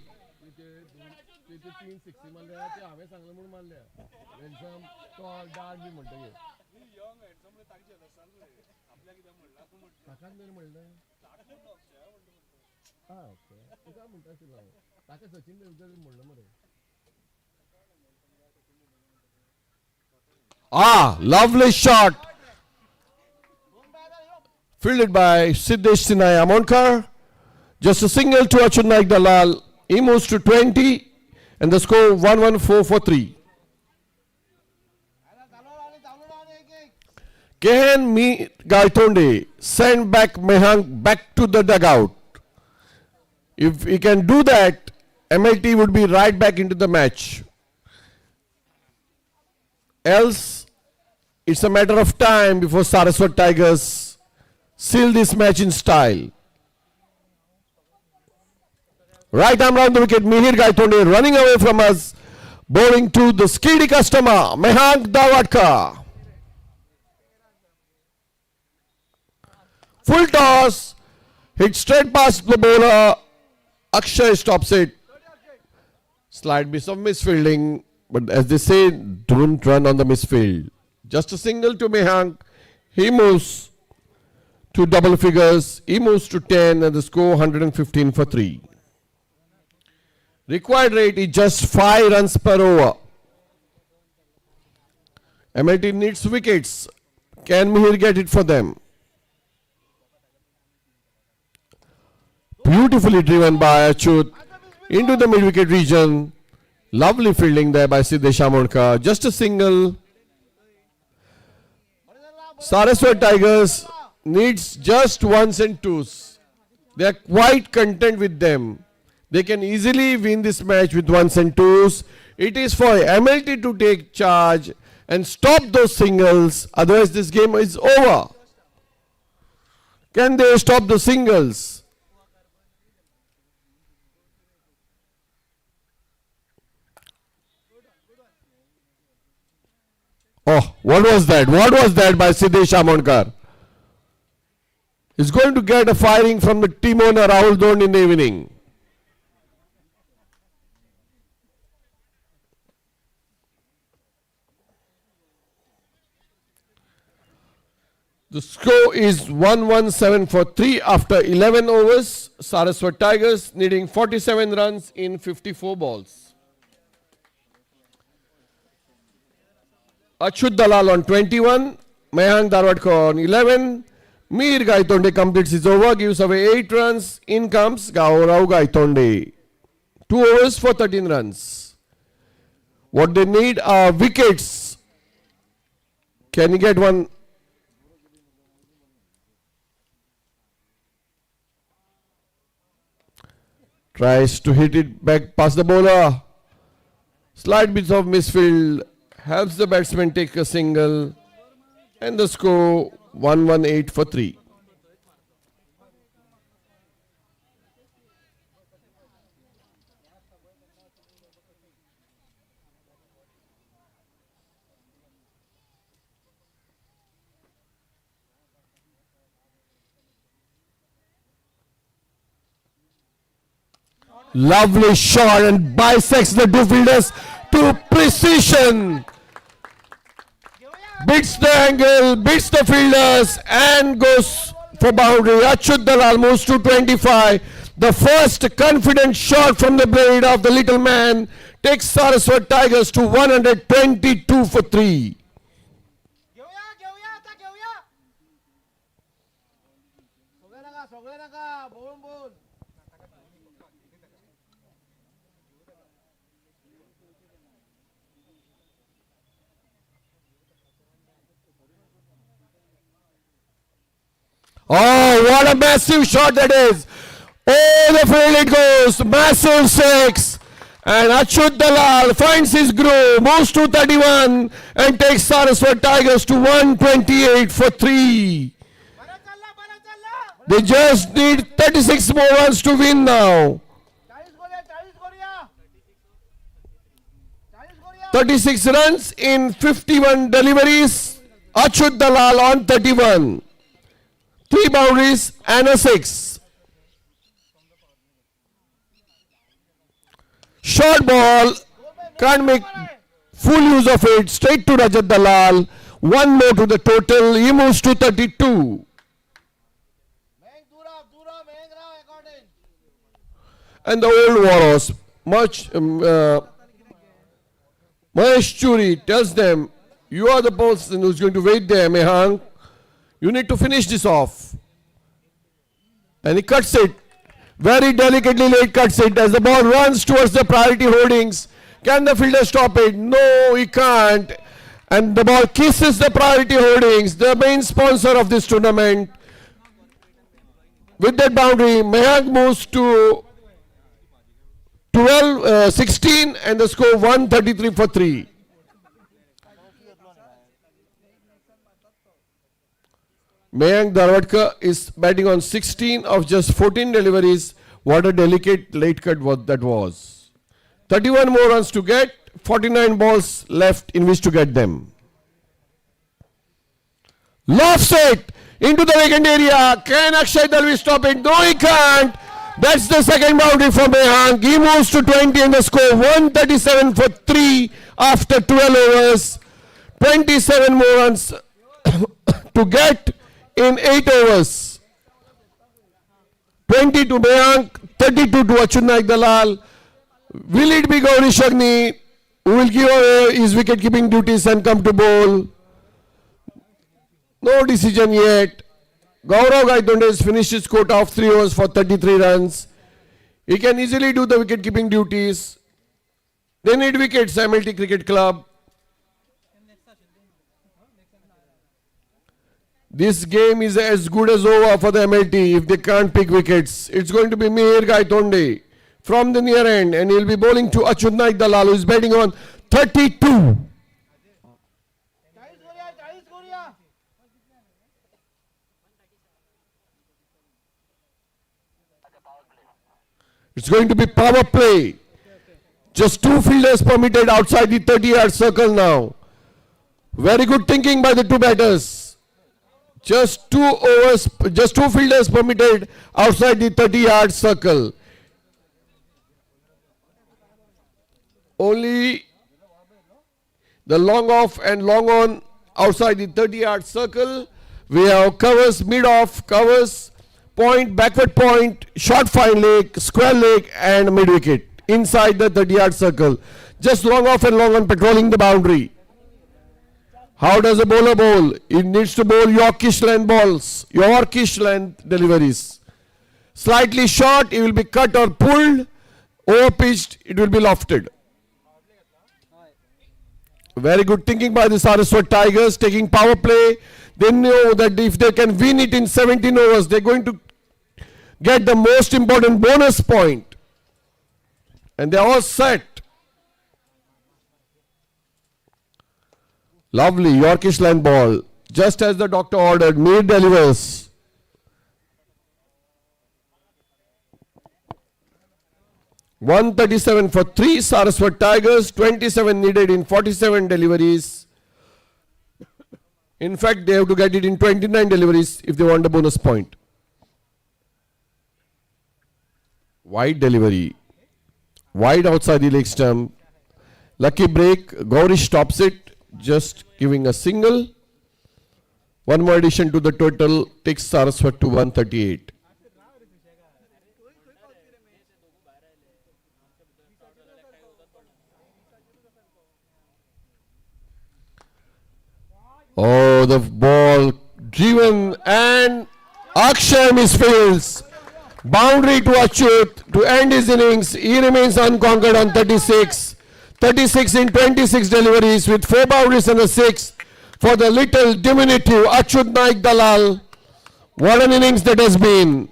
Lovely shot. Fielded by Siddesh Sinai Amonkar. Just a single to Achut Naik Dalal. He moves to 20 and the score 114 for 3. Can Gaitonde send back Mehang back to the dugout? If he can do that, MLT would be right back into the match. Else, it's a matter of time before Saraswat Tigers seal this match in style. Right arm round the wicket, Mihir Gaitonde running away from us, bowling to the skilled customer, Mehang Dawadkar. Full toss, hit straight past the bowler, Akshay stops it. Slight bit of misfielding, but as they say, don't run on the misfield. Just a single to Mehang, he moves to double figures, he moves to 10 and the score 115 for 3. Required rate is just 5 runs per over. MLT needs wickets. Can Mihir get it for them? Beautifully driven by Achut into the mid-wicket region. Lovely fielding there by Siddesh Amonkar. Just a single. Saraswat Tigers needs just 1s and 2s. They are quite content with them. They can easily win this match with 1s and 2s. It is for MLT to take charge and stop those singles. Otherwise this game is over. Can they stop the singles? Oh, what was that? What was that by Siddesh Amonkar? He's going to get a firing from the team owner Rahul Dhoni in the evening. The score is 117 for 3 after 11 overs. Saraswat Tigers needing 47 runs in 54 balls. Achyut Dalal on 21, Mayank Darwadkar on 11. Mir Gaitonde completes his over, gives away 8 runs. In comes Gaurav Gaitonde. 2 overs for 13 runs. What they need are wickets. Can he get one? Tries to hit it back past the bowler. Slight bits of misfield. Helps the batsman take a single. And the score 118 for 3. Lovely shot and bisects the two fielders to precision. Beats the angle, beats the fielders and goes for boundary. Achyut Dalal moves to 25. The first confident shot from the blade of the little man takes Saraswat Tigers to 122 for 3. Oh, what a massive shot that is. Oh, the field it goes. Massive 6. And Achyut Dalal finds his groove, moves to 31 and takes Saraswat Tigers to 128 for 3. They just need 36 more runs to win now. 36 runs in 51 deliveries. Achyut Dalal on 31. 3 boundaries and a 6. Short ball, can't make full use of it. Straight to Rajat Dalal. 1 more to the total. He moves to 32. And the old Warhorse, Mahesh Churi tells them, you are the person who's going to wait there, Mehank. You need to finish this off. And he cuts it. Very delicately late cuts it as the ball runs towards the priority holdings. Can the fielder stop it? No, he can't. And the ball kisses the priority holdings, the main sponsor of this tournament. With that boundary, Mehank moves to 16 and the score 133 for 3. Mayank Darwadkar is batting on 16 of just 14 deliveries. What a delicate late cut that was. 31 more runs to get, 49 balls left in which to get them. Lofts it into the vacant area. Can Akshay Dalvi stop it? No, he can't. That's the second boundary for Mehank. He moves to 20 and the score 137 for 3 after 12 overs. 27 more runs to get in 8 overs. 20 to Mehank, 32 to Achyut Dalal. Will it be Gauri Shagni who will give away his wicket keeping duties and come to bowl? No decision yet. Gaurav Gaitonde has finished his quota of 3 overs for 33 runs. He can easily do the wicket keeping duties. They need wickets, MLT Cricket Club. This game is as good as over for the MLT if they can't pick wickets. It's going to be Mihir Gaitonde from the near end and he'll be bowling to Achyut Dalal who is batting on 32. It's going to be power play. Just 2 fielders permitted outside the 30-yard circle now. Very good thinking by the 2 batters. Just 2 fielders permitted outside the 30-yard circle. Only the long off and long on outside the 30-yard circle We have covers, mid-off, covers, point, backward point, short fine leg, square leg and mid-wicket inside the 30-yard circle. Just long off and long on patrolling the boundary. How does a bowler bowl? He needs to bowl Yorkish length balls, Yorkish length deliveries. Slightly short, it will be cut or pulled. Over pitched, it will be lofted. Very good thinking by the Saraswat Tigers, taking power play. They know that if they can win it in 17 overs, they're going to get the most important bonus point. And they're all set. Lovely Yorkish line ball. Just as the doctor ordered, Mir delivers. (137 for 3 Saraswat Tigers, 27 needed in 47 deliveries. In fact, they have to get it in 29 deliveries if they want a bonus point. Wide delivery. Wide outside the leg stump. Lucky break. Gaurish stops it, just giving a single. One more addition to the total takes Saraswat to 138. Oh, the ball driven and Akshay misfields. Boundary to Achyut to end his innings. He remains unconquered on 36. 36 in 26 deliveries with 4 boundaries and a 6 for the little diminutive Achyut Naik Dalal. What an innings that has been.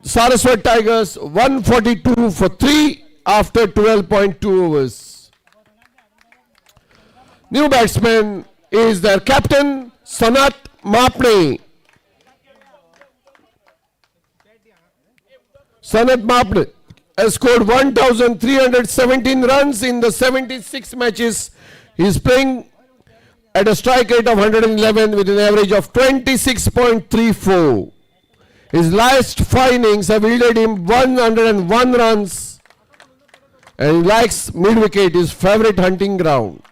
Saraswat Tigers 142 for 3 after 12.2 overs. New batsman is their captain, Sanat Mapne. Sanat Mapne has scored 1,317 runs in the 76 matches. He is playing at a strike rate of 111 with an average of 26.34. His last 5 innings have yielded him 101 runs and he likes mid-wicket, his favourite hunting ground.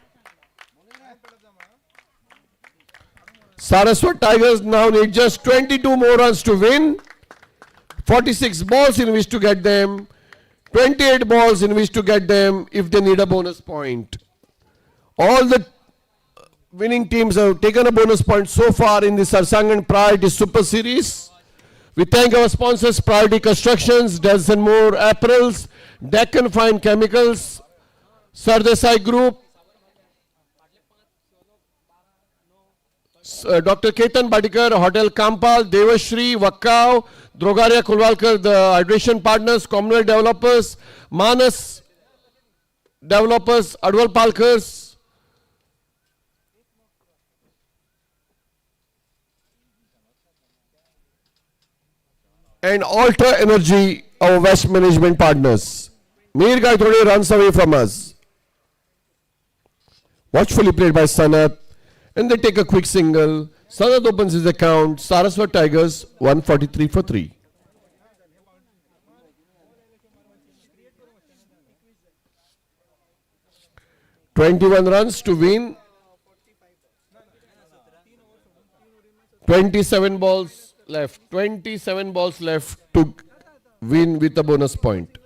Saraswat Tigers now need just 22 more runs to win. 46 balls in which to get them. 28 balls in which to get them if they need a bonus point. All the winning teams have taken a bonus point so far in the Sarsangan Priority Super Series. We thank our sponsors, Priority Constructions, Delson Moore Apparels, Deccan Fine Chemicals, Sardesai Group, Dr. Ketan Badikar, Hotel Kampal, Devashri, Vakkao, Drogaria Kulwalkar, the hydration partners, Communal Developers, Manas Developers, Adwal Palkars, and Alter Energy, our West Management partners. Mir Guy Thode runs away from us. Watchfully played by Sanat. And they take a quick single. Sanat opens his account. Saraswat Tigers 143 for 3. (21 runs to win. 27 balls left. 27 balls left to win with a bonus point.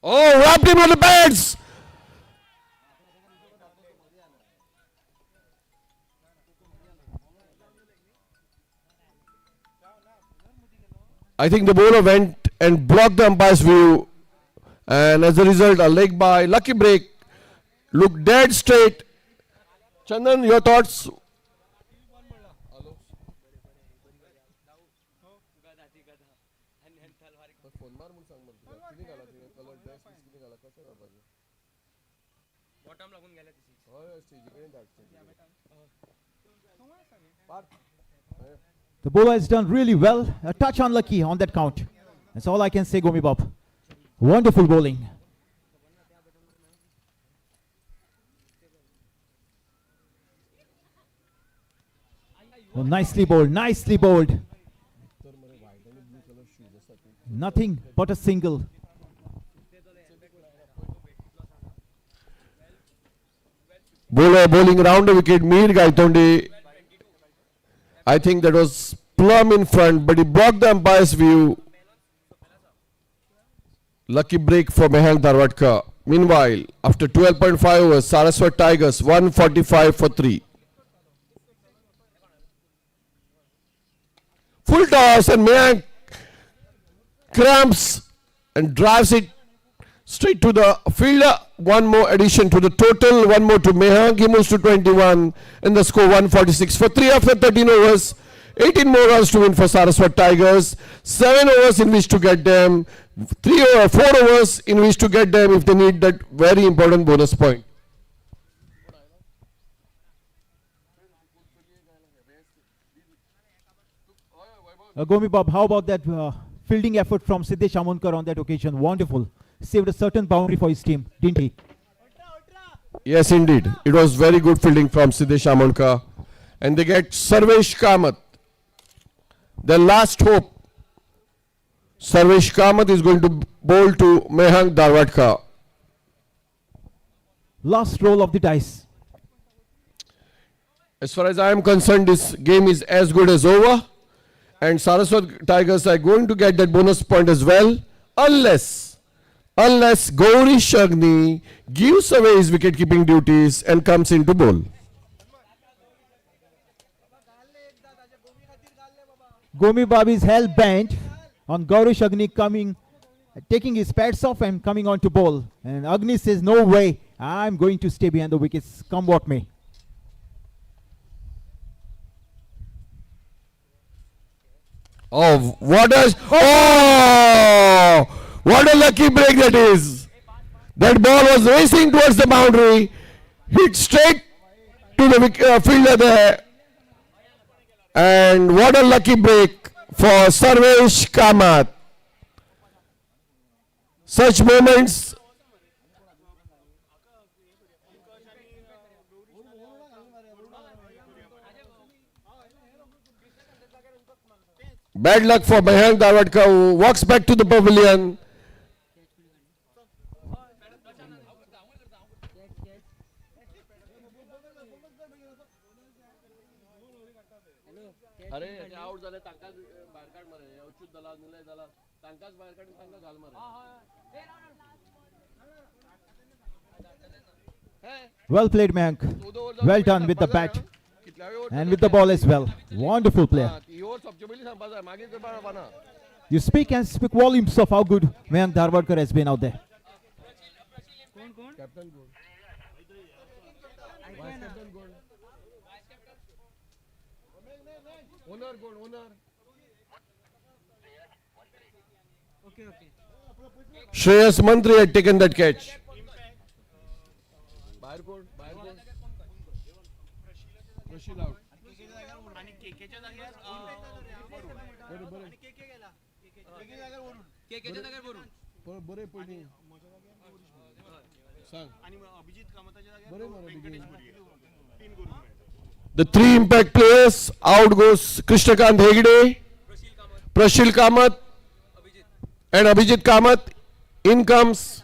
Oh, wrapped him on the pads. I think the bowler went and blocked the umpire's view, and as a result, a leg by. Lucky break. Looked dead straight. Chandan, your thoughts? The bowler has done really well. A touch unlucky on that count. That's all I can say, Gomi Bob. Wonderful bowling. Oh, nicely bowled, nicely bowled. Nothing but a single. Bowler bowling around the wicket, Mir Gaitonde. I think that was plumb in front, but he blocked the umpire's view. Lucky break for Mehank Darwadka. Meanwhile, after 12.5 overs, Saraswat Tigers 145 for 3. Full toss and Mehank cramps and drives it straight to the fielder. One more addition to the total, one more to Mehank. He moves to 21 and the score 146 for 3 after 13 overs. 18 more runs to win for Saraswat Tigers. 7 overs in which to get them. 4 overs in which to get them if they need that very important bonus point. Gomi Bob, how about that fielding effort from Siddesh Amonkar on that occasion? Wonderful. Saved a certain boundary for his team, didn't he? Yes, indeed. It was very good fielding from Siddesh Amonkar. And they get Sarvesh Kamath. Their last hope. Sarvesh Kamath is going to bowl to Mehank Darwadka. Last roll of the dice. As far as I am concerned, this game is as good as over. And Saraswat Tigers are going to get that bonus point as well. Unless Gauri Shagni gives away his wicket-keeping duties and comes into bowl. Gomi Bob is hell bent on Gaurish Agni taking his pads off and coming on to bowl. And Agni says, no way, I'm going to stay behind the wickets, come what may. Oh, what a lucky break that is. That ball was racing towards the boundary, hit straight to the fielder there. And what a lucky break for Sarvesh Kamath. Such moments bad luck for Mehank Darwadka, who walks back to the pavilion. Well played, Mehank. Well done with the bat and with the ball as well. Wonderful player. You speak volumes of how good Mehank Darwadkar has been out there. Shreyas Mantri had taken that catch. The 3 impact players, out goes Krishnakant Hegde, Prashil Kamath and Abhijit Kamath. In comes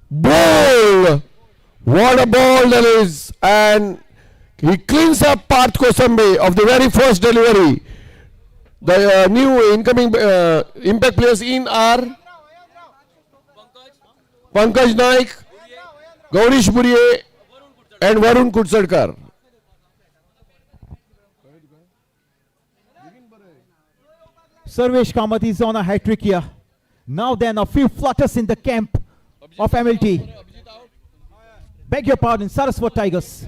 ball. What a ball that is. And he cleans up Parth Kosambe of the very first delivery. The new incoming impact players in are Pankaj Naik, Gaurish Buriye and Varun Kutsadkar. Sarvesh Kamath is on a hat-trick here. Now then, a few flutters in the camp of MLT. Beg your pardon, Saraswat Tigers.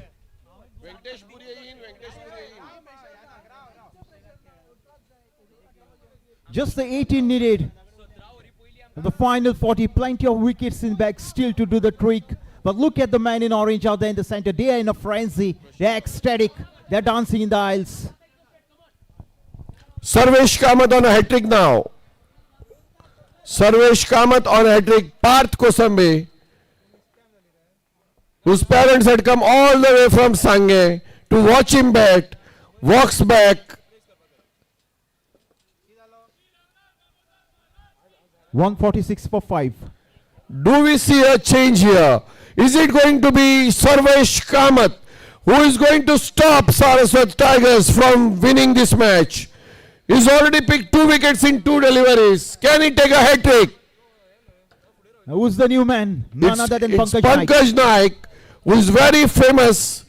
Just the 18 needed. The final 40, plenty of wickets in back still to do the trick. But look at the man in orange out there in the center. They are in a frenzy. They're ecstatic. They're dancing in the aisles. Sarvesh Kamath on a hat-trick now. Sarvesh Kamath on hat-trick. Parth Kosambe, whose parents had come all the way from Sange to watch him bat, walks back. 146 for 5. Do we see a change here? Is it going to be Sarvesh Kamath who is going to stop Saraswat Tigers from winning this match? He's already picked 2 wickets in 2 deliveries. Can he take a hat-trick? Who's the new man? None other than It's Pankaj Naik. Pankaj Naik, who is very famous.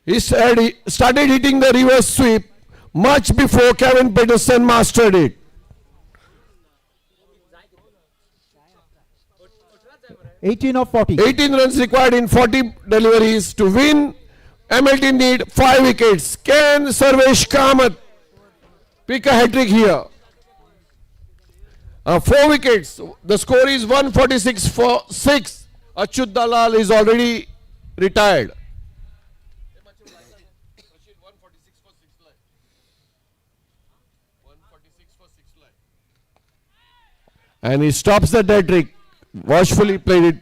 He started hitting the reverse sweep much before Kevin Peterson mastered it. 18 of 40. 18 runs required in 40 deliveries to win. MLT need 5 wickets. Can Sarvesh Kamath pick a hat-trick here? 4 wickets. The score is 146 for 6. Achyut Dalal is already retired. And he stops the hat-trick. Watchfully played it.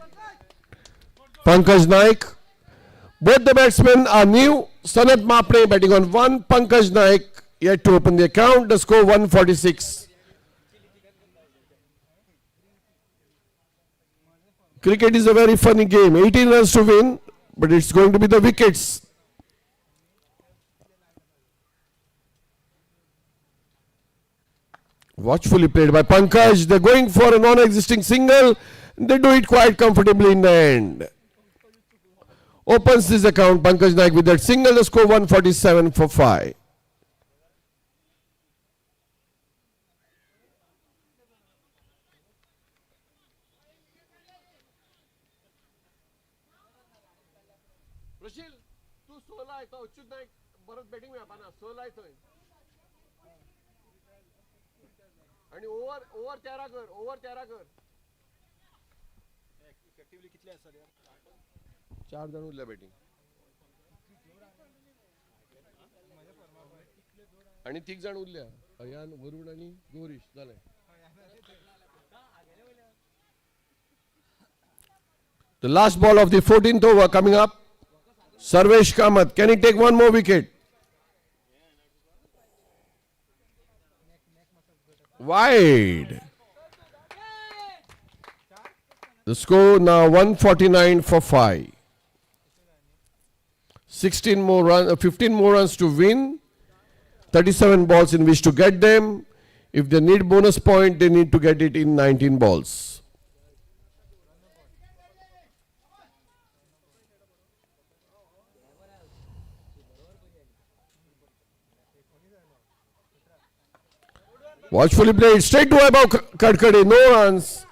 Pankaj Naik. Both the batsmen are new. Sanat Mapne batting on 1. Pankaj Naik yet to open the account. The score 146. Cricket is a very funny game. 18 runs to win, but it's going to be the wickets. Watchfully played by Pankaj. They're going for a non-existing single. They do it quite comfortably in the end. Opens this account, Pankaj Naik with that single. The score 147 for 5. आणि over त्यारा कर effectively कितले असतात यार 4 जण उरल्या batting आणि 3 जण उरल्या अयान वरुण आणि गौरीश झाले The last ball of the 14th over coming up. Sarvesh Kamath, can he take one more wicket? Wide. The score now 149 for 5. 15 more runs to win. 37 balls in which to get them. If they need bonus point, they need to get it in 19 balls. Watchfully played, straight to above Kadkade, no runs.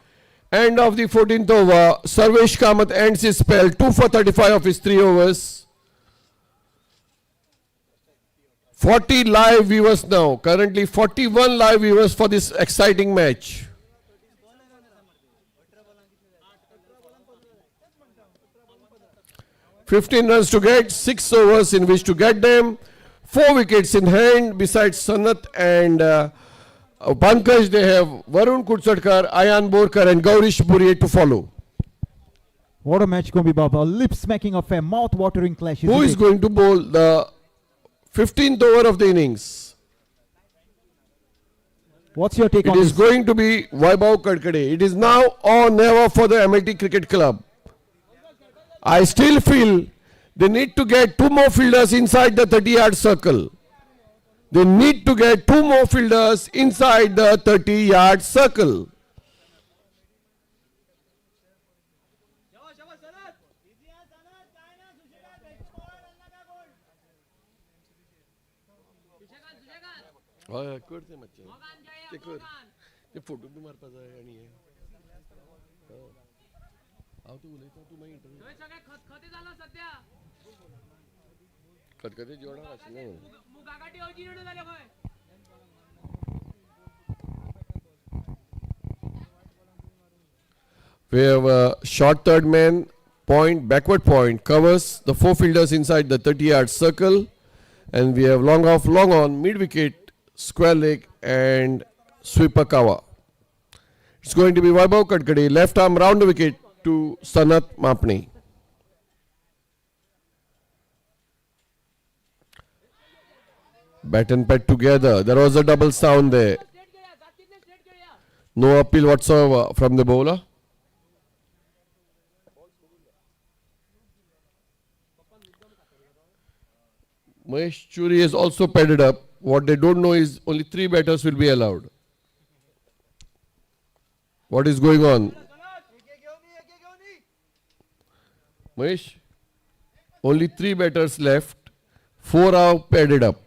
End of the 14th over. Sarvesh Kamath ends his spell, 2 for 35 of his 3 overs. 40 live viewers now. Currently 41 live viewers for this exciting match. $15 runs to get, 6 overs in which to get them. 4 wickets in hand. Besides Sanat and Pankaj, they have Varun Kutsadkar, Ayan Borkar and Gaurish Buriye to follow. What a match going to be, Baba. A lip-smacking affair, mouth-watering clash. Who is going to bowl the 15th over of the innings? What's your take on It this? is going to be Vaibhav Kadkade. It is now or never for the MLT Cricket Club. I still feel they need to get 2 more fielders inside the 30-yard circle. They need to get 2 more fielders inside the 30-yard circle. करते मच्छे ते कर ते photo तू मारपाचा आहे आणि हे आव तू उलयता तू मागीर इंटरव्यू हे सगळे खतखते झाला सध्या खतखते जोडा आसले मुगागाटी ओजी नडू झाले होय We have a short third man, point, backward point, covers the 4 fielders inside the 30-yard circle. And we have long off, long on, mid-wicket, square leg and sweeper cover. It's going to be Vaibhav Kadkade, left arm round the wicket to Sanat Mapne. Bat and pad together. There was a double sound there. No appeal whatsoever from the bowler. Mahesh Churi is also padded up. What they don't know is only 3 batters will be allowed. What is going on? Mahesh, only 3 batters left. 4 are padded up.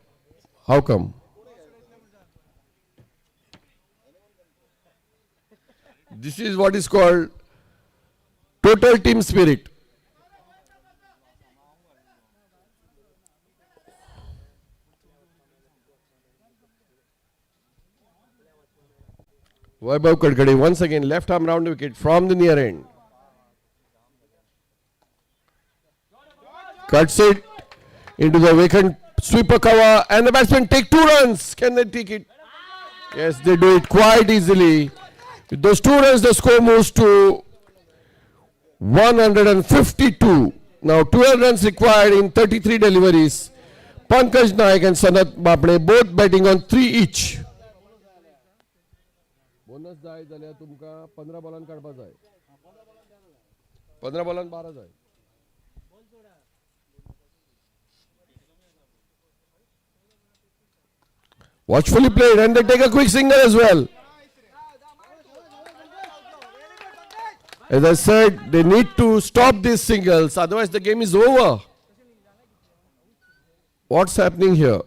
How come? This is what is called total team spirit. Vaibhav Kadkade once again left arm round the wicket from the near end. Cuts it into the vacant sweeper cover and the batsmen take 2 runs. Can they take it? Yes, they do it quite easily. With those 2 runs, the score moves to 152. Now 12 runs required in 33 deliveries. Pankaj Naik and Sanat Mapne both batting on 3 each. Bonus जाय जाल्यार तुमका 15 बॉलान काडपा जाय 15 बॉलान 12 जाय watchfully played and they take a quick single as well. As I said, they need to stop these singles, otherwise the game is over. What's happening here?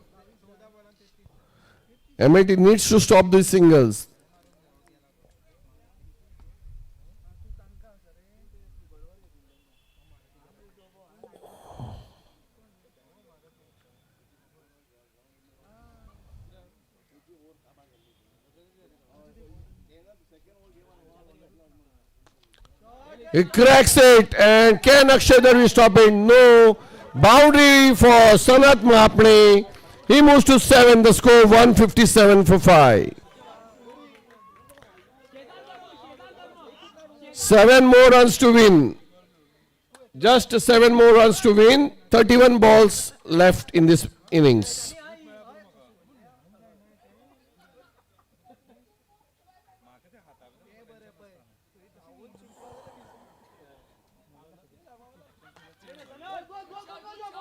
MIT needs to stop these singles. He cracks it, and can Akshay Darvi stop it? No. Boundary for Sanat Mapne. He moves to 7, the score 157 for 5. 7 more runs to win. Just 7 more runs to win. 31 balls left in this innings.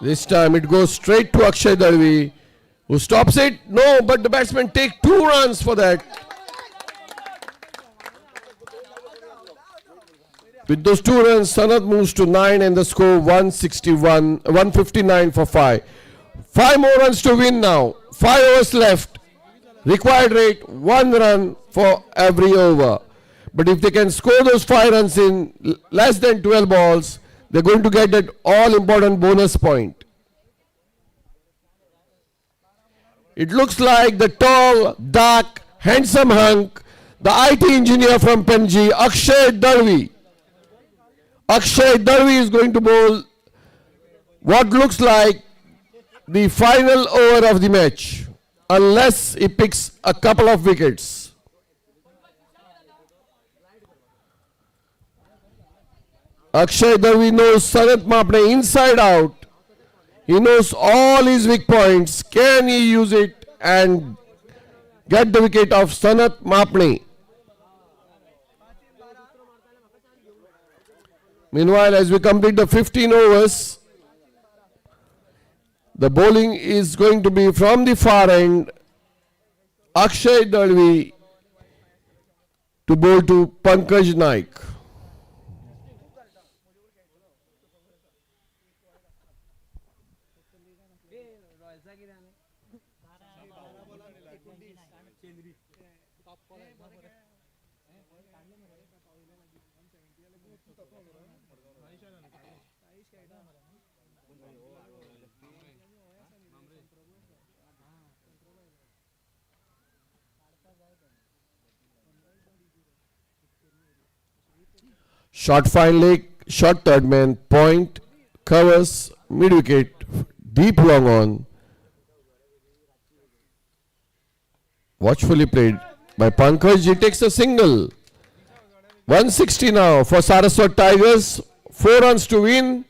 This time it goes straight to Akshay Darvi, who stops it. No, but the batsmen take 2 runs for that. With those 2 runs, Sanat moves to 9 and the score 159 for 5. 5 more runs to win now. 5 overs left. Required rate 1 run for every over. But if they can score those 5 runs in less than 12 balls, they're going to get that all-important bonus point. It looks like the tall, dark, handsome hunk, the IT engineer from Penji, Akshay Darvi. Akshay Darvi is going to bowl what looks like the final over of the match, unless he picks a couple of wickets. Akshay Darvi knows Sanat Mapne inside out. He knows all his weak points. Can he use it and get the wicket of Sanat Mapne? Meanwhile, as we complete the 15 overs, the bowling is going to be from the far end. Akshay Darvi to bowl to Pankaj Naik. Short fine leg, short third man, point, covers, mid wicket, deep long on. Watchfully played by Pankaj. He takes a single. 160 now for Saraswat Tigers. 4 runs to win.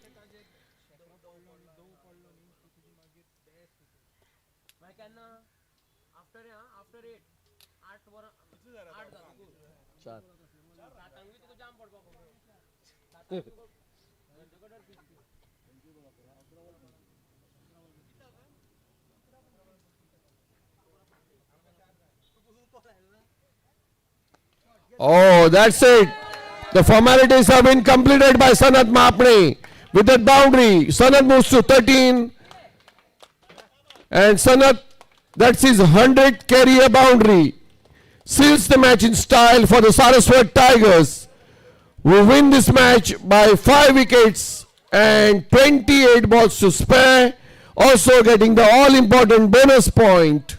Oh, that's it. The formalities have been completed by Sanat Mapne. With that boundary, Sanat moves to 13. And Sanat, that's his 100th career boundary. Seals the match in style for the Saraswat Tigers, who win this match by 5 wickets and 28 balls to spare, also getting the all-important bonus point.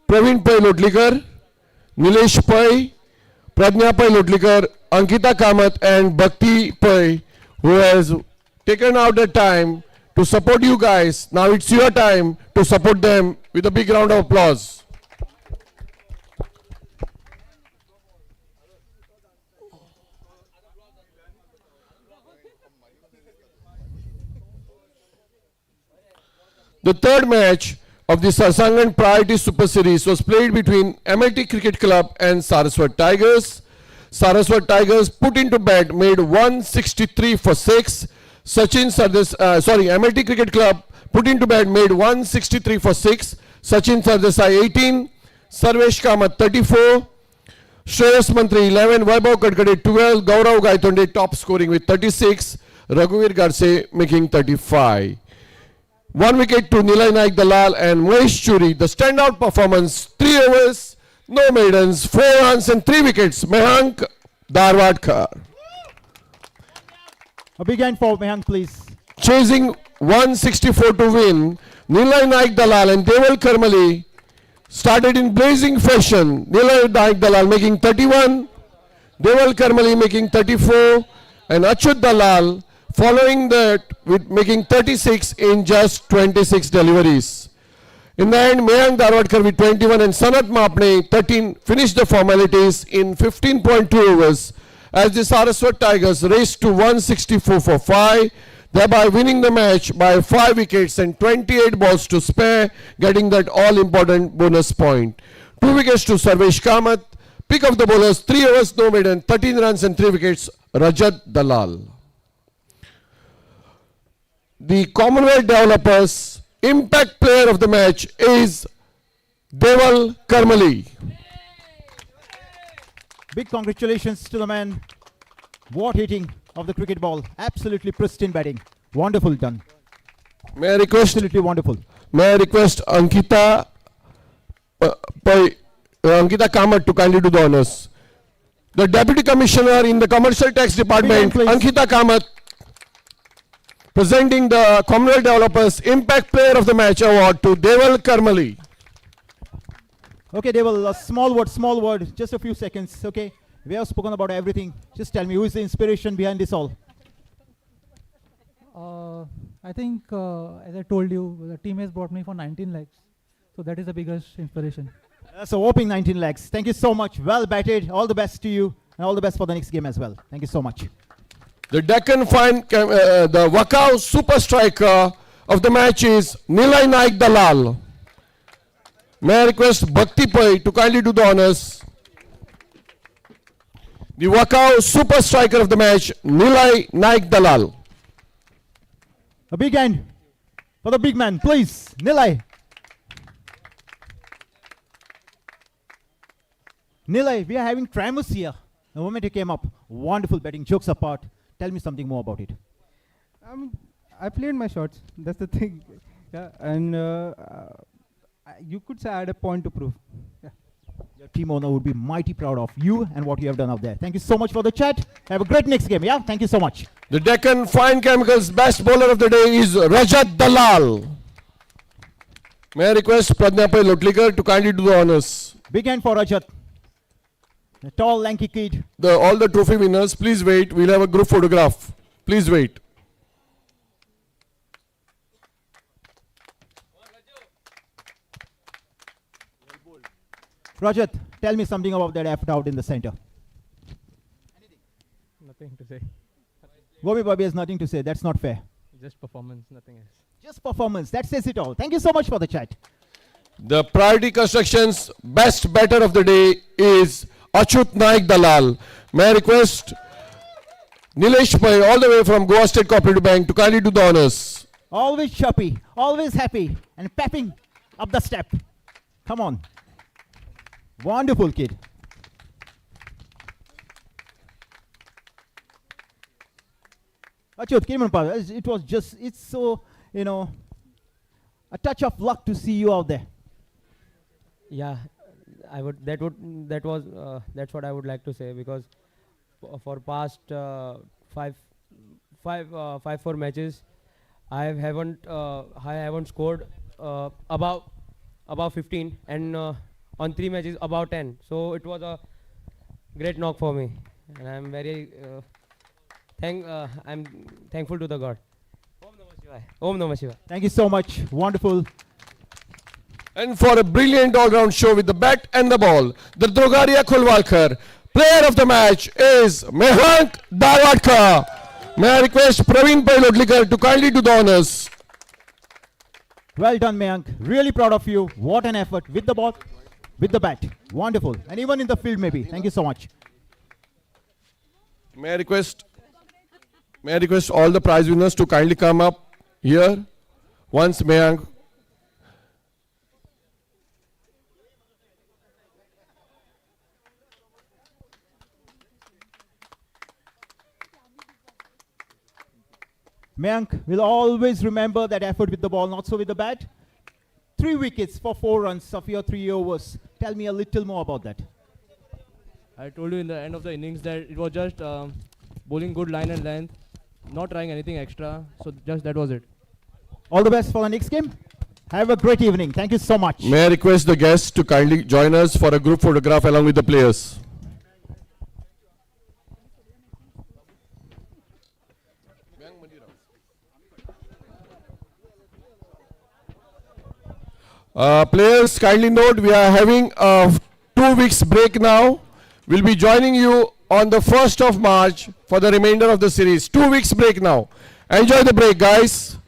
Praveen Pai Lotlikar, Nilesh Pai, Pradnya Pai Lotlikar, Ankita Kamath and Bhakti Pai, who has taken out the time to support you guys. Now it's your time to support them with a big round of applause. The third match of the Sarsangan Priority Super Series was played between MLT Cricket Club and Saraswat Tigers. Saraswat Tigers put into bat made 163 for 6. MLT Cricket Club put into bat made 163 for 6. Sachin Sardesai 18, Sarvesh Kamath 34, Shreyas Mantri 11, Vaibhav Kadkade 12, Gaurav Gaitonde top scoring with 36, Raghuveer Garse making 35. 1 wicket to Nilay Naik Dalal and Mahesh Churi. The standout performance, 3 overs, no maidens, 4 runs and 3 wickets. Mehank Darwadkar. A big hand for Mehank, please. Chasing 164 to win, Nilay Naik Dalal and Deval Karmali started in blazing fashion. Nilay Naik Dalal making 31, Deval Karmali making 34 and Achyut Dalal following that with making 36 in just 26 deliveries. In the end, Mehank Darwadkar with 21 and Sanat Mapne 13 finished the formalities in 15.2 overs as the Saraswat Tigers raced to 164 for 5, thereby winning the match by 5 wickets and 28 balls to spare, getting that all-important bonus point. 2 wickets to Sarvesh Kamath. Pick of the bowlers, 3 overs, no maiden, 13 runs and 3 wickets, Rajat Dalal. The Commonwealth Developers Impact Player of the match is Deval Karmali. Big congratulations to the man. What hitting of the cricket ball. Absolutely pristine batting. Wonderful done. May I request Absolutely wonderful. Ankita Kamath to kindly do the honors. The Deputy Commissioner in the Commercial Tax Department, Please. Ankita Kamath, presenting the Commonwealth Developers Impact Player of the Match Award to Deval Karmali. Okay, Deval, a small word, just a few seconds, okay? We have spoken about everything. Just tell me, who is the inspiration behind this all? I think, as I told you, the team has brought me for 19 lakhs. So that is the biggest inspiration. That's a whopping 19 lakhs. Thank you so much. Well batted. All the best to you. And all the best for the next game as well. Thank you so much. The Deccan the Wakao super striker of the match is Nilay Naik Dalal. May I request Bhakti Pai to kindly do the honors. The Wakao super striker of the match, Nilay Naik Dalal. A big hand for the big man, please. Nilay. Nilay, we are having tremors here. The moment you came up, wonderful batting, jokes apart. Tell me something more about it. I played my shots. That's the thing. Yeah, and you could say I had a point to prove. Yeah. Your team owner would be mighty proud of you and what you have done out there. Thank you so much for the chat. Have a great next game. Yeah, thank you so much. The Deccan Fine Chemicals best bowler of the day is Rajat Dalal. May I request Pradnyapai Lotlikar to kindly do the honors. Big hand for Rajat. A tall, lanky kid. All the trophy winners, please wait. We'll have a group photograph. Please wait. Rajat, tell me something about that effort out in the center. Nothing to say. Gobi Babi has nothing to say. That's not fair. Just performance, nothing else. Just performance. That says it all. Thank you so much for the chat. The Priority Construction's best batter of the day is Achyut Naik Dalal. May I request Nilesh Pai, all the way from Goa State Cooperative Bank, to kindly do the honors. Always chirpy, always happy, and pepping up the step. Come on. Wonderful kid. Achyut, it was just, it's so, a touch of luck to see you out there. Yeah, that's what I would like to say, because for past 4 matches, I haven't scored above 15, and on 3 matches about 10. So it was a great knock for me, and I'm very I'm thankful to the God. Om Namah Shivaya. Om Namah Shivaya. Thank you so much. Wonderful. And for a brilliant all-round show with the bat and the ball, the Drogaria Khulwalkar player of the match is Mehank Darwadkar. May I request Praveen Pailodlikar to kindly do the honors. Well done, Mayank. Really proud of you. What an effort with the ball, with the bat. Wonderful. And even in the field, maybe. Thank you so much. May I request all the prize winners to kindly come up here once Mayank. Mayank will always remember that effort with the ball, not so with the bat. 3 wickets for 4 runs of your 3 overs. Tell me a little more about that. I told you in the end of the innings that it was just bowling good line and length, not trying anything extra. So just that was it. All the best for the next game. Have a great evening. Thank you so much. May I request the guests to kindly join us for a group photograph along with the players. Players, kindly note we are having a 2 weeks break now. We'll be joining you on the 1st of March for the remainder of the series. 2 weeks break now. Enjoy the break, guys.